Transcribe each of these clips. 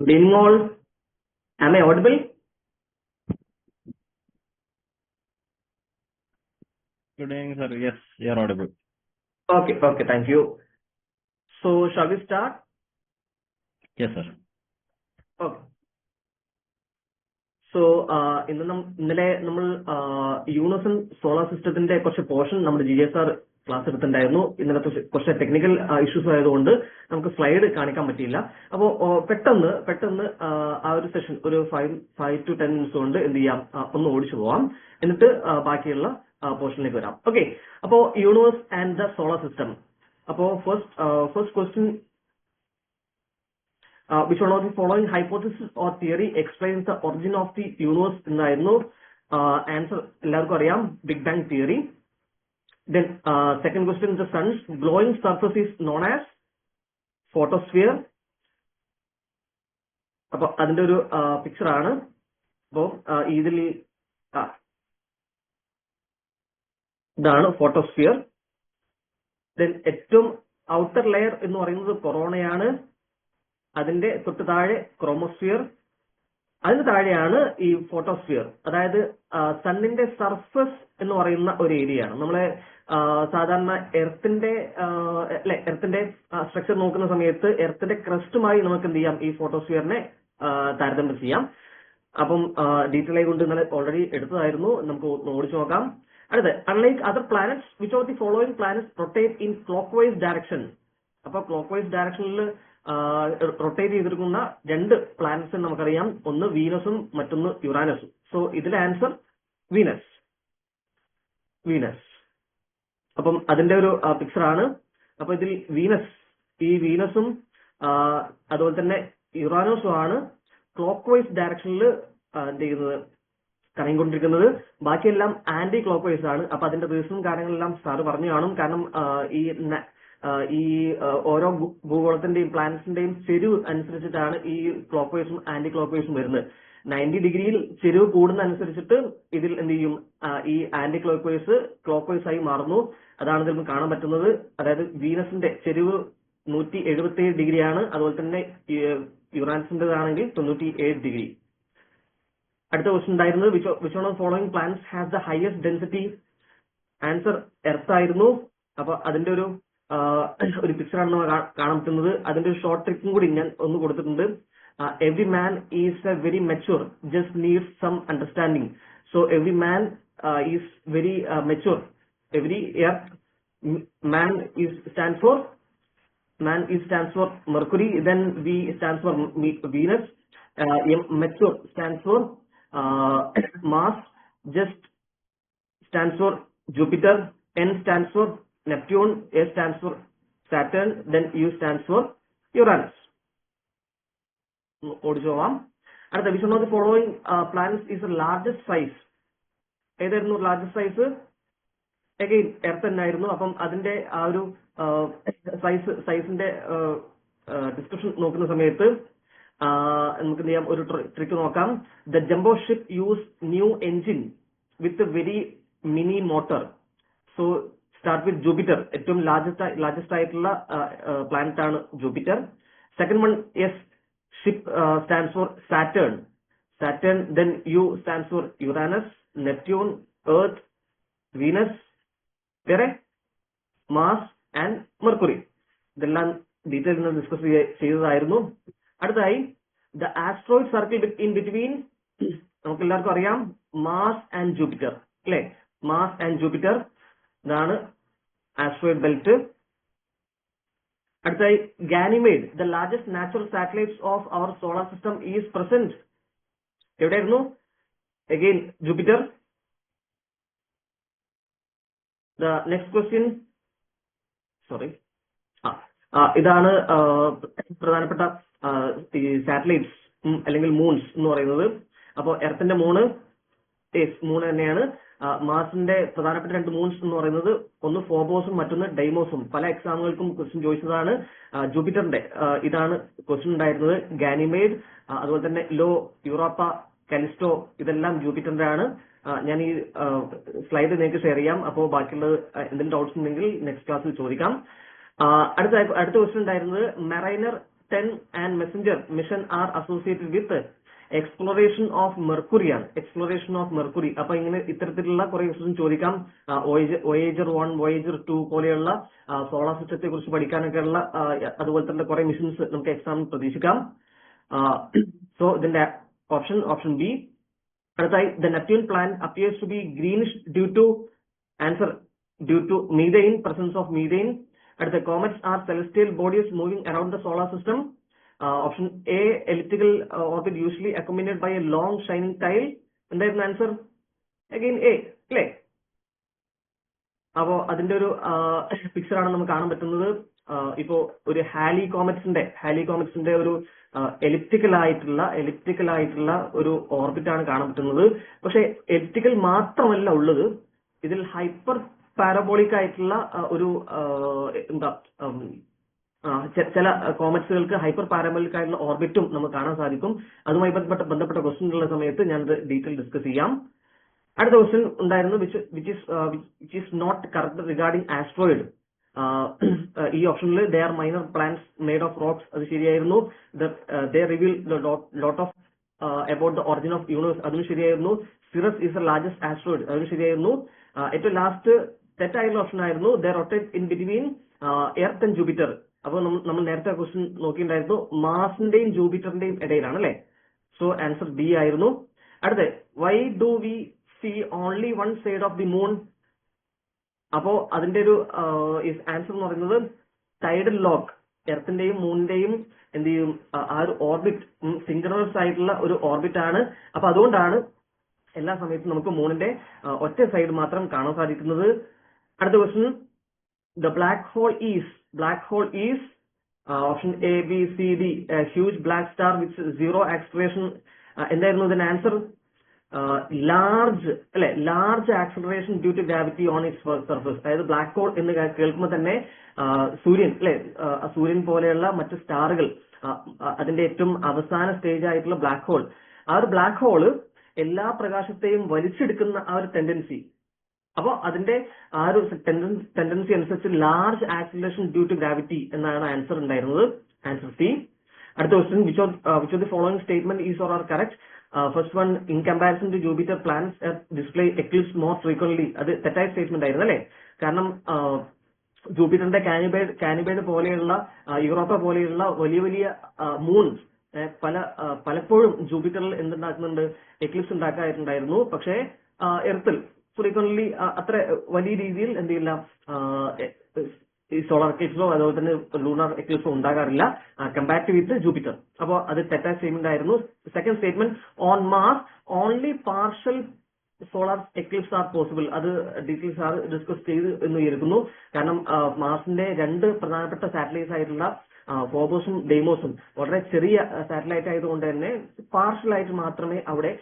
Good evening all. Am I audible? Good evening, sir. Yes, you are audible. Okay, thank you. So, shall we start? Yes, sir. Okay. So, ഇന്നലെ നമ്മൾ universal solar സിസ്റ്റത്തിന്റെ കുറച്ച് portion നമ്മുടെ GSR class എടുത്തിട്ടുണ്ടായിരുന്നു. ഇന്നലത്തെ കുറച്ച് technical issues ആയതുകൊണ്ട് നമുക്ക് സ്ലൈഡ് കാണിക്കാൻ പറ്റിയില്ല. അപ്പോൾ പെട്ടെന്ന് ആ ഒരു സെഷൻ ഒരു 5 to 10 മിനിറ്റ്സ് കൊണ്ട് എന്ത് ചെയ്യാം, ഒന്ന് ഓടിച്ചു പോവാം. എന്നിട്ട് ബാക്കിയുള്ള പോർഷനിലേക്ക് വരാം. ഓക്കെ, അപ്പോൾ universe and the solar system. അപ്പോൾ first question, which one of the following hypothesis or theory explains the origin of the universe എന്നായിരുന്നു ആൻസർ. എല്ലാവർക്കും അറിയാം, big bang theory. Then second question, the sun's glowing surface is known as photosphere. അപ്പൊ അതിന്റെ ഒരു picture ആണ്. അപ്പോ ഇതിൽ ഇതാണ് ഫോട്ടോസ്ഫിയർ. ദെൻ ഏറ്റവും ഔട്ടർ ലെയർ എന്ന് പറയുന്നത് കൊറോണയാണ്. അതിന്റെ തൊട്ട് താഴെ ക്രോമോസ്ഫിയർ, അതിന് താഴെയാണ് ഈ ഫോട്ടോസ്ഫിയർ. അതായത് സണ്ണിന്റെ സർഫസ് എന്ന് പറയുന്ന ഒരു ഏരിയയാണ്. നമ്മളെ സാധാരണ എർത്തിന്റെ സ്ട്രക്ചർ നോക്കുന്ന സമയത്ത് എർത്തിന്റെ ക്രസ്റ്റുമായി നമുക്ക് എന്ത് ചെയ്യാം, ഈ ഫോട്ടോസ്ഫിയറിനെ താരതമ്യം ചെയ്യാം. അപ്പം ഡീറ്റെയിൽ ആയി കൊണ്ട് ഇന്നലെ ഓൾറെഡി എടുത്തതായിരുന്നു, നമുക്ക് ഓടിച്ചു നോക്കാം. അടുത്ത്, unlike other planets which of the following planets rotate in clock vice direction. അപ്പൊ ക്ലോക്ക് വൈസ് ഡയറക്ഷനിൽ റൊട്ടേറ്റ് ചെയ്തിരിക്കുന്ന രണ്ട് പ്ലാനറ്റ്സ് നമുക്കറിയാം, ഒന്ന് വീനസും മറ്റൊന്ന് യുറാനസും. സോ ഇതിലെ ആൻസർ വീനസ്. അപ്പം അതിന്റെ ഒരു പിക്ചർ ആണ്. അപ്പൊ ഇതിൽ വീനസും അതുപോലെ തന്നെ യുറാനസും ആണ് ക്ലോക്ക് വൈസ് ഡയറക്ഷനിൽ എന്ത് ചെയ്യുന്നത്, കറങ്ങിക്കൊണ്ടിരിക്കുന്നത്. ബാക്കിയെല്ലാം ആന്റി ക്ലോക്ക് വൈസ് ആണ്. അപ്പൊ അതിന്റെ റീസണും കാര്യങ്ങളെല്ലാം സാറ് പറഞ്ഞു കാണും. കാരണം ഈ ഓരോ ഭൂഗോളത്തിന്റെയും പ്ലാനറ്റ്സിന്റെയും ചെരിവ് അനുസരിച്ചിട്ടാണ് ഈ ക്ലോക്ക് വൈസും ആന്റി ക്ലോക്ക് വൈസും വരുന്നത്. 90 ഡിഗ്രിയിൽ ചെരിവ് കൂടുന്ന അനുസരിച്ചിട്ട് ഇതിൽ എന്ത് ചെയ്യും, ഈ ആന്റി ക്ലോക്ക് വൈസ് ആയി മാറുന്നു. അതാണ് ഇതിൽ നിന്ന് കാണാൻ പറ്റുന്നത്. അതായത് വീനസിന്റെ ചെരിവ് 177 ഡിഗ്രിയാണ്. അതുപോലെ തന്നെ യുറാനസിന്റേതാണെങ്കിൽ 97 ഡിഗ്രി. അടുത്ത ക്വസ്റ്റ്യൻ ഉണ്ടായിരുന്നത്, which one of following planets has the highest density. Answer earth ആയിരുന്നു. അപ്പൊ അതിന്റെ ഒരു പിക്ചറാണ് നമ്മൾ കാണാൻ പറ്റുന്നത്. അതിന്റെ ഒരു ഷോർട്ട് ട്രിക്കും കൂടി ഞാൻ ഒന്ന് കൊടുത്തിട്ടുണ്ട്. Every man is a very mature, just needs some understanding. So every man is very mature. Every earth man stands for Mercury, then V stands for Venus, mature stands for Mars, just stands for Jupiter, N stands for Neptune, S stands for Saturn, then U stands for Uranus. ഓടിച്ചോവാം. അടുത്ത, which one of the following planets is the largest size. ഏതായിരുന്നു largest size? Again earth തന്നെയായിരുന്നു. അപ്പം അതിന്റെ ആ ഒരു സൈസിന്റെ description നോക്കുന്ന സമയത്ത് നമുക്ക് എന്ത് ചെയ്യാം, ഒരു ട്രിക്ക് നോക്കാം. The jumbo ship use new engine with very mini motor. So start with Jupiter. ഏറ്റവും ലാർജസ്റ്റ് ആയിട്ടുള്ള പ്ലാനറ്റ് ആണ് Jupiter. Second one, S ship stands for Saturn. Then U stands for Uranus, Neptune, Earth, Venus, വേറെ Mars and Mercury. ഇതെല്ലാം detail discuss ചെയ്തതായിരുന്നു. അടുത്തായി, the asteroid circle in between. നമുക്ക് എല്ലാവർക്കും അറിയാം, മാസ് ആൻഡ് ജൂപ്പിറ്റർ അല്ലെ. മാസ് ആൻഡ് ജൂപ്പിറ്റർ, ഇതാണ് asteroid belt. അടുത്തായി, Ganymede, the largest natural satellites of our solar system is present. എവിടെയായിരുന്നു? Again Jupiter. The next question, ഇതാണ് പ്രധാനപ്പെട്ട സാറ്റലൈറ്റ്സ് അല്ലെങ്കിൽ മൂൺസ് എന്ന് പറയുന്നത്. അപ്പോൾ എർത്തിന്റെ മൂണ് തന്നെയാണ്. മാർസിന്റെ പ്രധാനപ്പെട്ട രണ്ട് മൂൺസ് എന്ന് പറയുന്നത് ഒന്ന് ഫോബോസും മറ്റൊന്ന് ഡൈമോസും. പല എക്സാമുകൾക്കും ക്വസ്റ്റ്യൻ ചോദിച്ചതാണ്. ജൂപ്പിറ്ററിന്റെ ഇതാണ് ക്വസ്റ്റ്യൻ ഉണ്ടായിരുന്നത്, ഗാനിമേഡ്. അതുപോലെ തന്നെ ലോ, യൂറോപ്പ, കാലിസ്റ്റോ, ഇതെല്ലാം ജൂപ്പിറ്ററിന്റെ ആണ്. ഞാൻ ഈ സ്ലൈഡ് നിങ്ങൾക്ക് ഷെയർ ചെയ്യാം. അപ്പോൾ ബാക്കിയുള്ളത് എന്തെങ്കിലും ഡൗട്ട്സ് ഉണ്ടെങ്കിൽ നെക്സ്റ്റ് ക്ലാസ്സിൽ ചോദിക്കാം. അടുത്ത ക്വസ്റ്റ്യൻ ഉണ്ടായിരുന്നത്, മെറൈനർ 10 and Messenger mission are associated with exploration of Mercury ആണ്. exploration of Mercury. അപ്പൊ ഇങ്ങനെ ഇത്തരത്തിലുള്ള കുറെ ക്വസ്റ്റ്യൻ ചോദിക്കാം. Voyager 1, Voyager 2 പോലെയുള്ള സോളാർ സിസ്റ്റത്തെ കുറിച്ച് പഠിക്കാനൊക്കെയുള്ള അതുപോലെ തന്നെ കുറെ മിഷൻസ് നമുക്ക് എക്സാമിൽ പ്രതീക്ഷിക്കാം. സോ ഇതിന്റെ ഓപ്ഷൻ ബി. അടുത്തായി the Neptune planet appears to be greenish due to methane, presence of methane. അടുത്ത comets are celestial bodies moving around the solar system. Option A, elliptical orbit usually accompanied by a long shining tail. എന്തായിരുന്നു answer? Again A അല്ലേ? അപ്പോ അതിന്റെ ഒരു picture ആണ് നമുക്ക് കാണാൻ പറ്റുന്നത്. ഇപ്പോ ഒരു ഹാലി കോമറ്റ്സിന്റെ ഒരു എലിപ്റ്റിക്കൽ ആയിട്ടുള്ള ഒരു ഓർബിറ്റ് ആണ് കാണാൻ പറ്റുന്നത്. പക്ഷെ എലിപ്റ്റിക്കൽ മാത്രമല്ല ഉള്ളത്, ഇതിൽ ഹൈപ്പർ പാരബോളിക് ആയിട്ടുള്ള ഒരു ചില കോമറ്റ്സുകൾക്ക് ഹൈപ്പർ പാരബോളിക് ആയിട്ടുള്ള ഓർബിറ്റും നമുക്ക് കാണാൻ സാധിക്കും. അതുമായി ബന്ധപ്പെട്ട ക്വസ്റ്റ്യൻ ഉള്ള സമയത്ത് ഞാനത് ഡീറ്റെയിൽ ഡിസ്കസ് ചെയ്യാം. അടുത്ത ക്വസ്റ്റ്യൻ ഉണ്ടായിരുന്നു which is not correct regarding asteroid. ഈ ഓപ്ഷനിൽ they are minor planets made of rocks, അത് ശരിയായിരുന്നു. They reveal lot of about the origin of universe, അതും ശരിയായിരുന്നു. Ceres is the largest asteroid, അതും ശരിയായിരുന്നു. ഏറ്റവും ലാസ്റ്റ് തെറ്റായുള്ള ഓപ്ഷൻ ആയിരുന്നു they rotate in between Earth and Jupiter. അപ്പോൾ നമ്മൾ നേരത്തെ ക്വസ്റ്റ്യൻ നോക്കിയിട്ടുണ്ടായിരുന്നു മാർസിന്റെയും ജൂപ്പിറ്ററിന്റെയും ഇടയിലാണ് അല്ലെ. സോ ആൻസർ ബി ആയിരുന്നു. അടുത്ത why do we see only one side of the moon. അപ്പോ അതിന്റെ ഒരു ആൻസർ എന്ന് പറയുന്നത് ടൈഡൽ ലോക്ക്, എർത്തിന്റെയും മൂണിന്റെയും എന്ത് ചെയ്യും ആ ഒരു ഓർബിറ്റ് സിങ്ക്രണസ് ആയിട്ടുള്ള ഒരു ഓർബിറ്റ് ആണ്. അപ്പൊ അതുകൊണ്ടാണ് എല്ലാ സമയത്തും നമുക്ക് മൂണിന്റെ ഒറ്റ സൈഡ് മാത്രം കാണാൻ സാധിക്കുന്നത്. അടുത്ത question the black hole is option A, B, C, D, a huge black star with zero acceleration. എന്തായിരുന്നു ഇതിന്റെ answer? Large acceleration due to gravity on its surface. അതായത് ബ്ലാക്ക് ഹോൾ എന്ന് കേൾക്കുമ്പോൾ തന്നെ സൂര്യൻ സൂര്യൻ പോലെയുള്ള മറ്റ് സ്റ്റാറുകൾ, അതിന്റെ ഏറ്റവും അവസാന സ്റ്റേജ് ആയിട്ടുള്ള ബ്ലാക്ക് ഹോൾ, ആ ഒരു ബ്ലാക്ക് ഹോള് എല്ലാ പ്രകാശത്തെയും വലിച്ചെടുക്കുന്ന ആ ഒരു ടെൻഡൻസി, അപ്പോൾ അതിന്റെ ആ ഒരു ടെൻഡൻസി അനുസരിച്ച് large acceleration due to gravity എന്നാണ് ആൻസർ ഉണ്ടായിരുന്നത്. Answer C. അടുത്ത question which of the following statement is or are correct. First one, in comparison to Jupiter planets display eclipse more frequently. അത് തെറ്റായ സ്റ്റേറ്റ്മെന്റ് ആയിരുന്നു അല്ലെ. കാരണം ജൂപ്പിറ്ററിന്റെ കാനിബേഡ് പോലെയുള്ള യൂറോപ്പ പോലെയുള്ള വലിയ വലിയ മൂൺസ് പലപ്പോഴും ജൂപ്പിറ്ററിൽ എന്തുണ്ടാക്കുന്നുണ്ട്, എക്ലിപ്സ് ഉണ്ടാക്കാറുണ്ടായിരുന്നു. പക്ഷേ എർത്തിൽ ഫ്രീക്വന്റ്ലി അത്ര വലിയ രീതിയിൽ എന്ത് ചെയ്യില്ല, ഈ സോളാർ എക്ലിപ്സോ അതുപോലെ തന്നെ ലൂണാർ എക്ലിപ്സോ ഉണ്ടാകാറില്ല കമ്പാരിറ്റീവ് വിത്ത് ജൂപ്പിറ്റർ. അപ്പോൾ അത് തെറ്റായ സ്റ്റേറ്റ്മെന്റ് ആയിരുന്നു. Second statement, on Mars only partial solar Eclipse R possible. അത് ഡീറ്റെയിൽസ് ആർ ഡിസ്കസ് ചെയ്ത് എന്ന് വിചാരിക്കുന്നു. കാരണം മാർസിന്റെ രണ്ട് പ്രധാനപ്പെട്ട സാറ്റലൈറ്റ്സ് ആയിട്ടുള്ള ഫോബോസും ഡെയ്മോസും വളരെ ചെറിയ സാറ്റലൈറ്റ് ആയതുകൊണ്ട് തന്നെ പാർഷ്യൽ ആയിട്ട് മാത്രമേ അവിടെ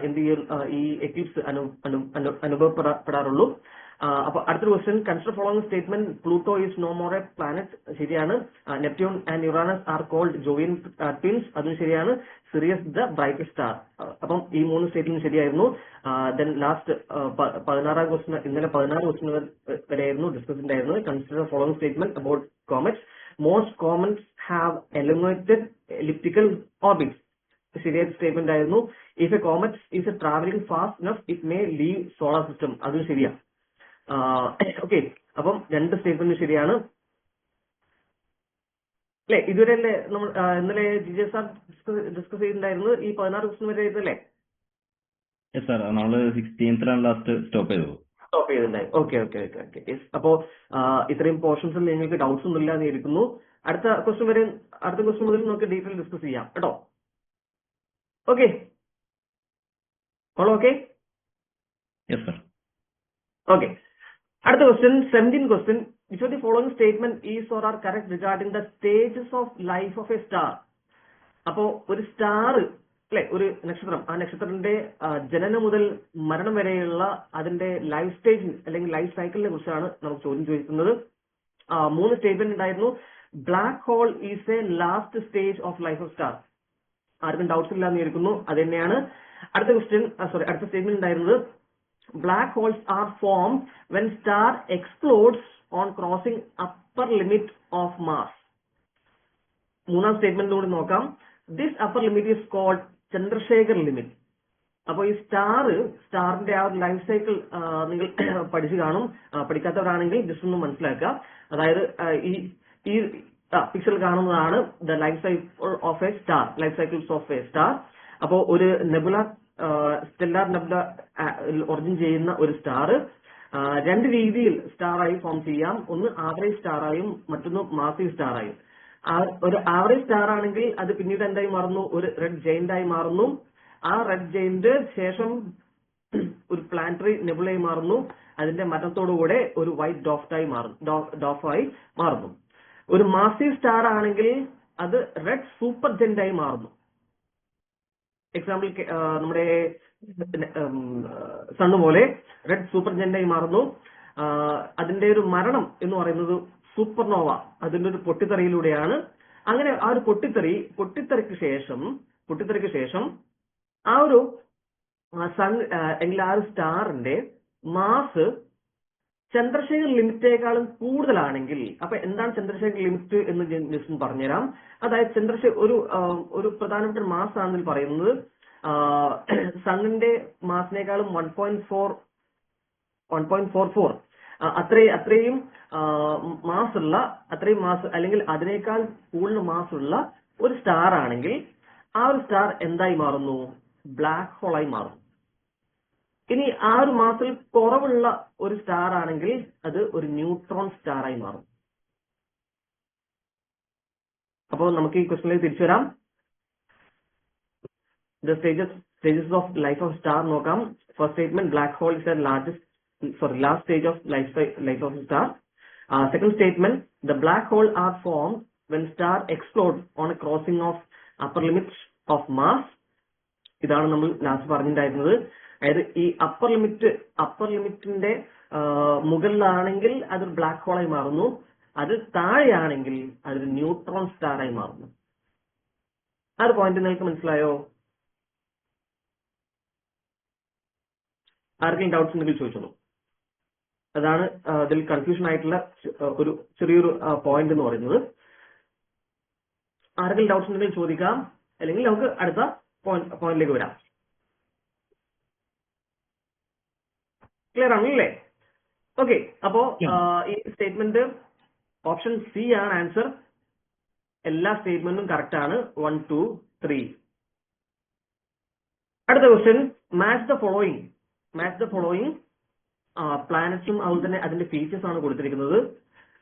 എന്ത് ചെയ്യും ഈ എക്ലിപ്സ് അനുഭവപ്പെടാറുള്ളൂ. അപ്പൊ അടുത്ത question, consider following statement Pluto is no more a planet. ശരിയാണ്. Neptune and Uranus are called join twins, അതും ശരിയാണ്. Sirius the brightest star. അപ്പം ഈ മൂന്ന് സ്റ്റേറ്റ്മെന്റ് ശരിയായിരുന്നു. ദെൻ ലാസ്റ്റ് 16 ക്വസ്റ്റ്യൻ, ഇന്നലെ 16 ക്വസ്റ്റ്യൻ വരെയായിരുന്നു ഡിസ്കസ് ഉണ്ടായിരുന്നത്. Consider following statement about comets. Most comets have elongated elliptical orbits. ശരിയായ സ്റ്റേറ്റ്മെന്റ് ആയിരുന്നു. If A comet is travelling fast enough it may leave solar system, അതും ശരിയാ. ഓക്കെ, അപ്പം രണ്ട് സ്റ്റേറ്റ്മെന്റ് ശരിയാണ് അല്ലെ. ഇതുവരെ അല്ലേ നമ്മൾ ഇന്നലെ ജിജെ സാർ ഡിസ്കസ് ചെയ്തിട്ടുണ്ടായിരുന്നു ഈ 16 ക്വസ്റ്റ്യൻ വരെ ആയിരുന്നല്ലേ? നമ്മള് 16th ലാസ്റ്റ് സ്റ്റോപ്പ് ചെയ്തത്. ഓക്കെ. അപ്പോ ഇത്രയും പോർഷൻസിൽ നിങ്ങൾക്ക് ഡൗട്ട്സ് ഒന്നും ഇല്ലാന്ന് ഇരിക്കുന്നു. അടുത്ത ക്വസ്റ്റ്യൻ മുതൽ നമുക്ക് ഡീറ്റെയിൽ ഡിസ്കസ് ചെയ്യാം കേട്ടോ. Okay, okay. ഓക്കെ, അടുത്ത question 17 question, which of the following statement is or are correct regarding the stages of life of A star. അപ്പോ ഒരു സ്റ്റാർ അല്ലെ, ഒരു നക്ഷത്രം, ആ നക്ഷത്രത്തിന്റെ ജനനം മുതൽ മരണം വരെയുള്ള അതിന്റെ ലൈഫ് സ്റ്റേജ് അല്ലെങ്കിൽ ലൈഫ് സൈക്കിളിനെ കുറിച്ചാണ് നമുക്ക് ചോദ്യം ചോദിക്കുന്നത്. 3 സ്റ്റേറ്റ്മെന്റ് ഉണ്ടായിരുന്നു. Black hole is a last stage of life of star. ആർക്കും ഡൗട്ട്സ് ഇല്ലാന്ന് വിചാരിക്കുന്നു. അത് തന്നെയാണ്. അടുത്ത സ്റ്റേറ്റ്മെന്റ് ഉണ്ടായിരുന്നത് black holes are form when star explodes on crossing upper limit of mass. മൂന്നാം സ്റ്റേറ്റ്മെന്റിലൂടെ നോക്കാം. This upper limit is called Chandrasekhar limit. അപ്പൊ ഈ സ്റ്റാറിന്റെ ആ ഒരു ലൈഫ് സൈക്കിൾ നിങ്ങൾ പഠിച്ചു കാണും. പഠിക്കാത്തവരാണെങ്കിൽ ജസ്റ്റ് ഒന്ന് മനസ്സിലാക്കുക. അതായത് ഈ പിക്ചറിൽ കാണുന്നതാണ് the life cycle of A star, life cycles of A star. അപ്പോ ഒരു നെബുല, സ്റ്റെല്ലാർ നെബുല ഒറിജിൻ ചെയ്യുന്ന ഒരു സ്റ്റാർ രണ്ട് രീതിയിൽ സ്റ്റാറായി ഫോം ചെയ്യാം. ഒന്ന് ആവറേജ് സ്റ്റാറായും മറ്റൊന്ന് മാസീവ് സ്റ്റാറായും. ഒരു ആവറേജ് സ്റ്റാർ ആണെങ്കിൽ അത് പിന്നീട് എന്തായി മാറുന്നു? ഒരു റെഡ് ജയന്റ് ആയി മാറുന്നു. ആ റെഡ് ജയന്റ് ശേഷം ഒരു പ്ലാനറ്ററി നെബുലയായി മാറുന്നു. അതിന്റെ മരണത്തോടുകൂടെ ഒരു വൈറ്റ് ഡോഫായി മാറുന്നു. ഒരു മാസീവ് സ്റ്റാർ ആണെങ്കിൽ അത് റെഡ് സൂപ്പർ ജയന്റ് ആയി മാറുന്നു. എക്സാമ്പിൾ നമ്മുടെ സണ്ണ് പോലെ റെഡ് സൂപ്പർ ജയന്റ് ആയി മാറുന്നു. അതിന്റെ ഒരു മരണം എന്ന് പറയുന്നത് സൂപ്പർനോവ, അതിന്റെ ഒരു പൊട്ടിത്തെറിയിലൂടെയാണ്. അങ്ങനെ ആ ഒരു പൊട്ടിത്തെറിക്ക് ശേഷം ആ ഒരു സൺ അല്ലെങ്കിൽ ആ ഒരു സ്റ്റാറിന്റെ മാസ് ചന്ദ്രശേഖർ ലിമിറ്റേക്കാളും കൂടുതലാണെങ്കിൽ, അപ്പൊ എന്താണ് ചന്ദ്രശേഖർ ലിമിറ്റ് എന്ന് ഞാൻ പറഞ്ഞുതരാം. അതായത് ഒരു പ്രധാനപ്പെട്ട മാസ് ആണെന്ന് പറയുന്നത് സണ്ണിന്റെ മാസിനേക്കാളും 1.44 അത്രയും മാസ് അല്ലെങ്കിൽ അതിനേക്കാൾ കൂടുതൽ മാസ് ഉള്ള ഒരു സ്റ്റാർ ആണെങ്കിൽ ആ ഒരു സ്റ്റാർ എന്തായി മാറുന്നു? ബ്ലാക്ക് ഹോൾ ആയി മാറും. ഇനി ആ ഒരു മാസിൽ കുറവുള്ള ഒരു സ്റ്റാർ ആണെങ്കിൽ അത് ഒരു ന്യൂട്രോൺ സ്റ്റാർ ആയി മാറും. അപ്പോൾ നമുക്ക് ഈ ക്വസ്റ്റ്യനിലേക്ക് തിരിച്ചു വരാം. The stages of life of star നോക്കാം. First statement, black hole is the last stage of life of a star. Second statement, the black hole are formed when star explodes on a crossing of upper limits of mass. ഇതാണ് നമ്മൾ last പറഞ്ഞിട്ടുണ്ടായിരുന്നത്. അതായത് ഈ upper ലിമിറ്റിന്റെ മുകളിലാണെങ്കിൽ അതൊരു black ഹോളായി മാറുന്നു. അത് താഴെയാണെങ്കിൽ അതൊരു ന്യൂട്രോൺ സ്റ്റാർ ആയി മാറുന്നു. ആ ഒരു പോയിന്റ് നിങ്ങൾക്ക് മനസ്സിലായോ? ആർക്കെങ്കിലും ഡൗട്ട്സ് ഉണ്ടെങ്കിൽ ചോദിച്ചോളൂ. അതാണ് ഇതിൽ കൺഫ്യൂഷൻ ആയിട്ടുള്ള ഒരു ചെറിയൊരു പോയിന്റ് എന്ന് പറയുന്നത്. ആർക്കെങ്കിലും ഡൗട്ട്സ് ഉണ്ടെങ്കിൽ ചോദിക്കാം, അല്ലെങ്കിൽ നമുക്ക് അടുത്ത പോയിന്റിലേക്ക് വരാം. ക്ലിയർ ആണല്ലേ? ഓക്കെ. അപ്പോ ഈ സ്റ്റേറ്റ്മെന്റ് ഓപ്ഷൻ സി ആണ് ആൻസർ. എല്ലാ സ്റ്റേറ്റ്മെന്റും കറക്റ്റ് ആണ്. 1, 2, 3. അടുത്ത ക്വസ്റ്റ്യൻ, മാച്ച് ദ ഫോളോയിങ് പ്ലാനറ്റ്സും അതുപോലെ തന്നെ അതിന്റെ ഫീച്ചേഴ്സ് ആണ് കൊടുത്തിരിക്കുന്നത്.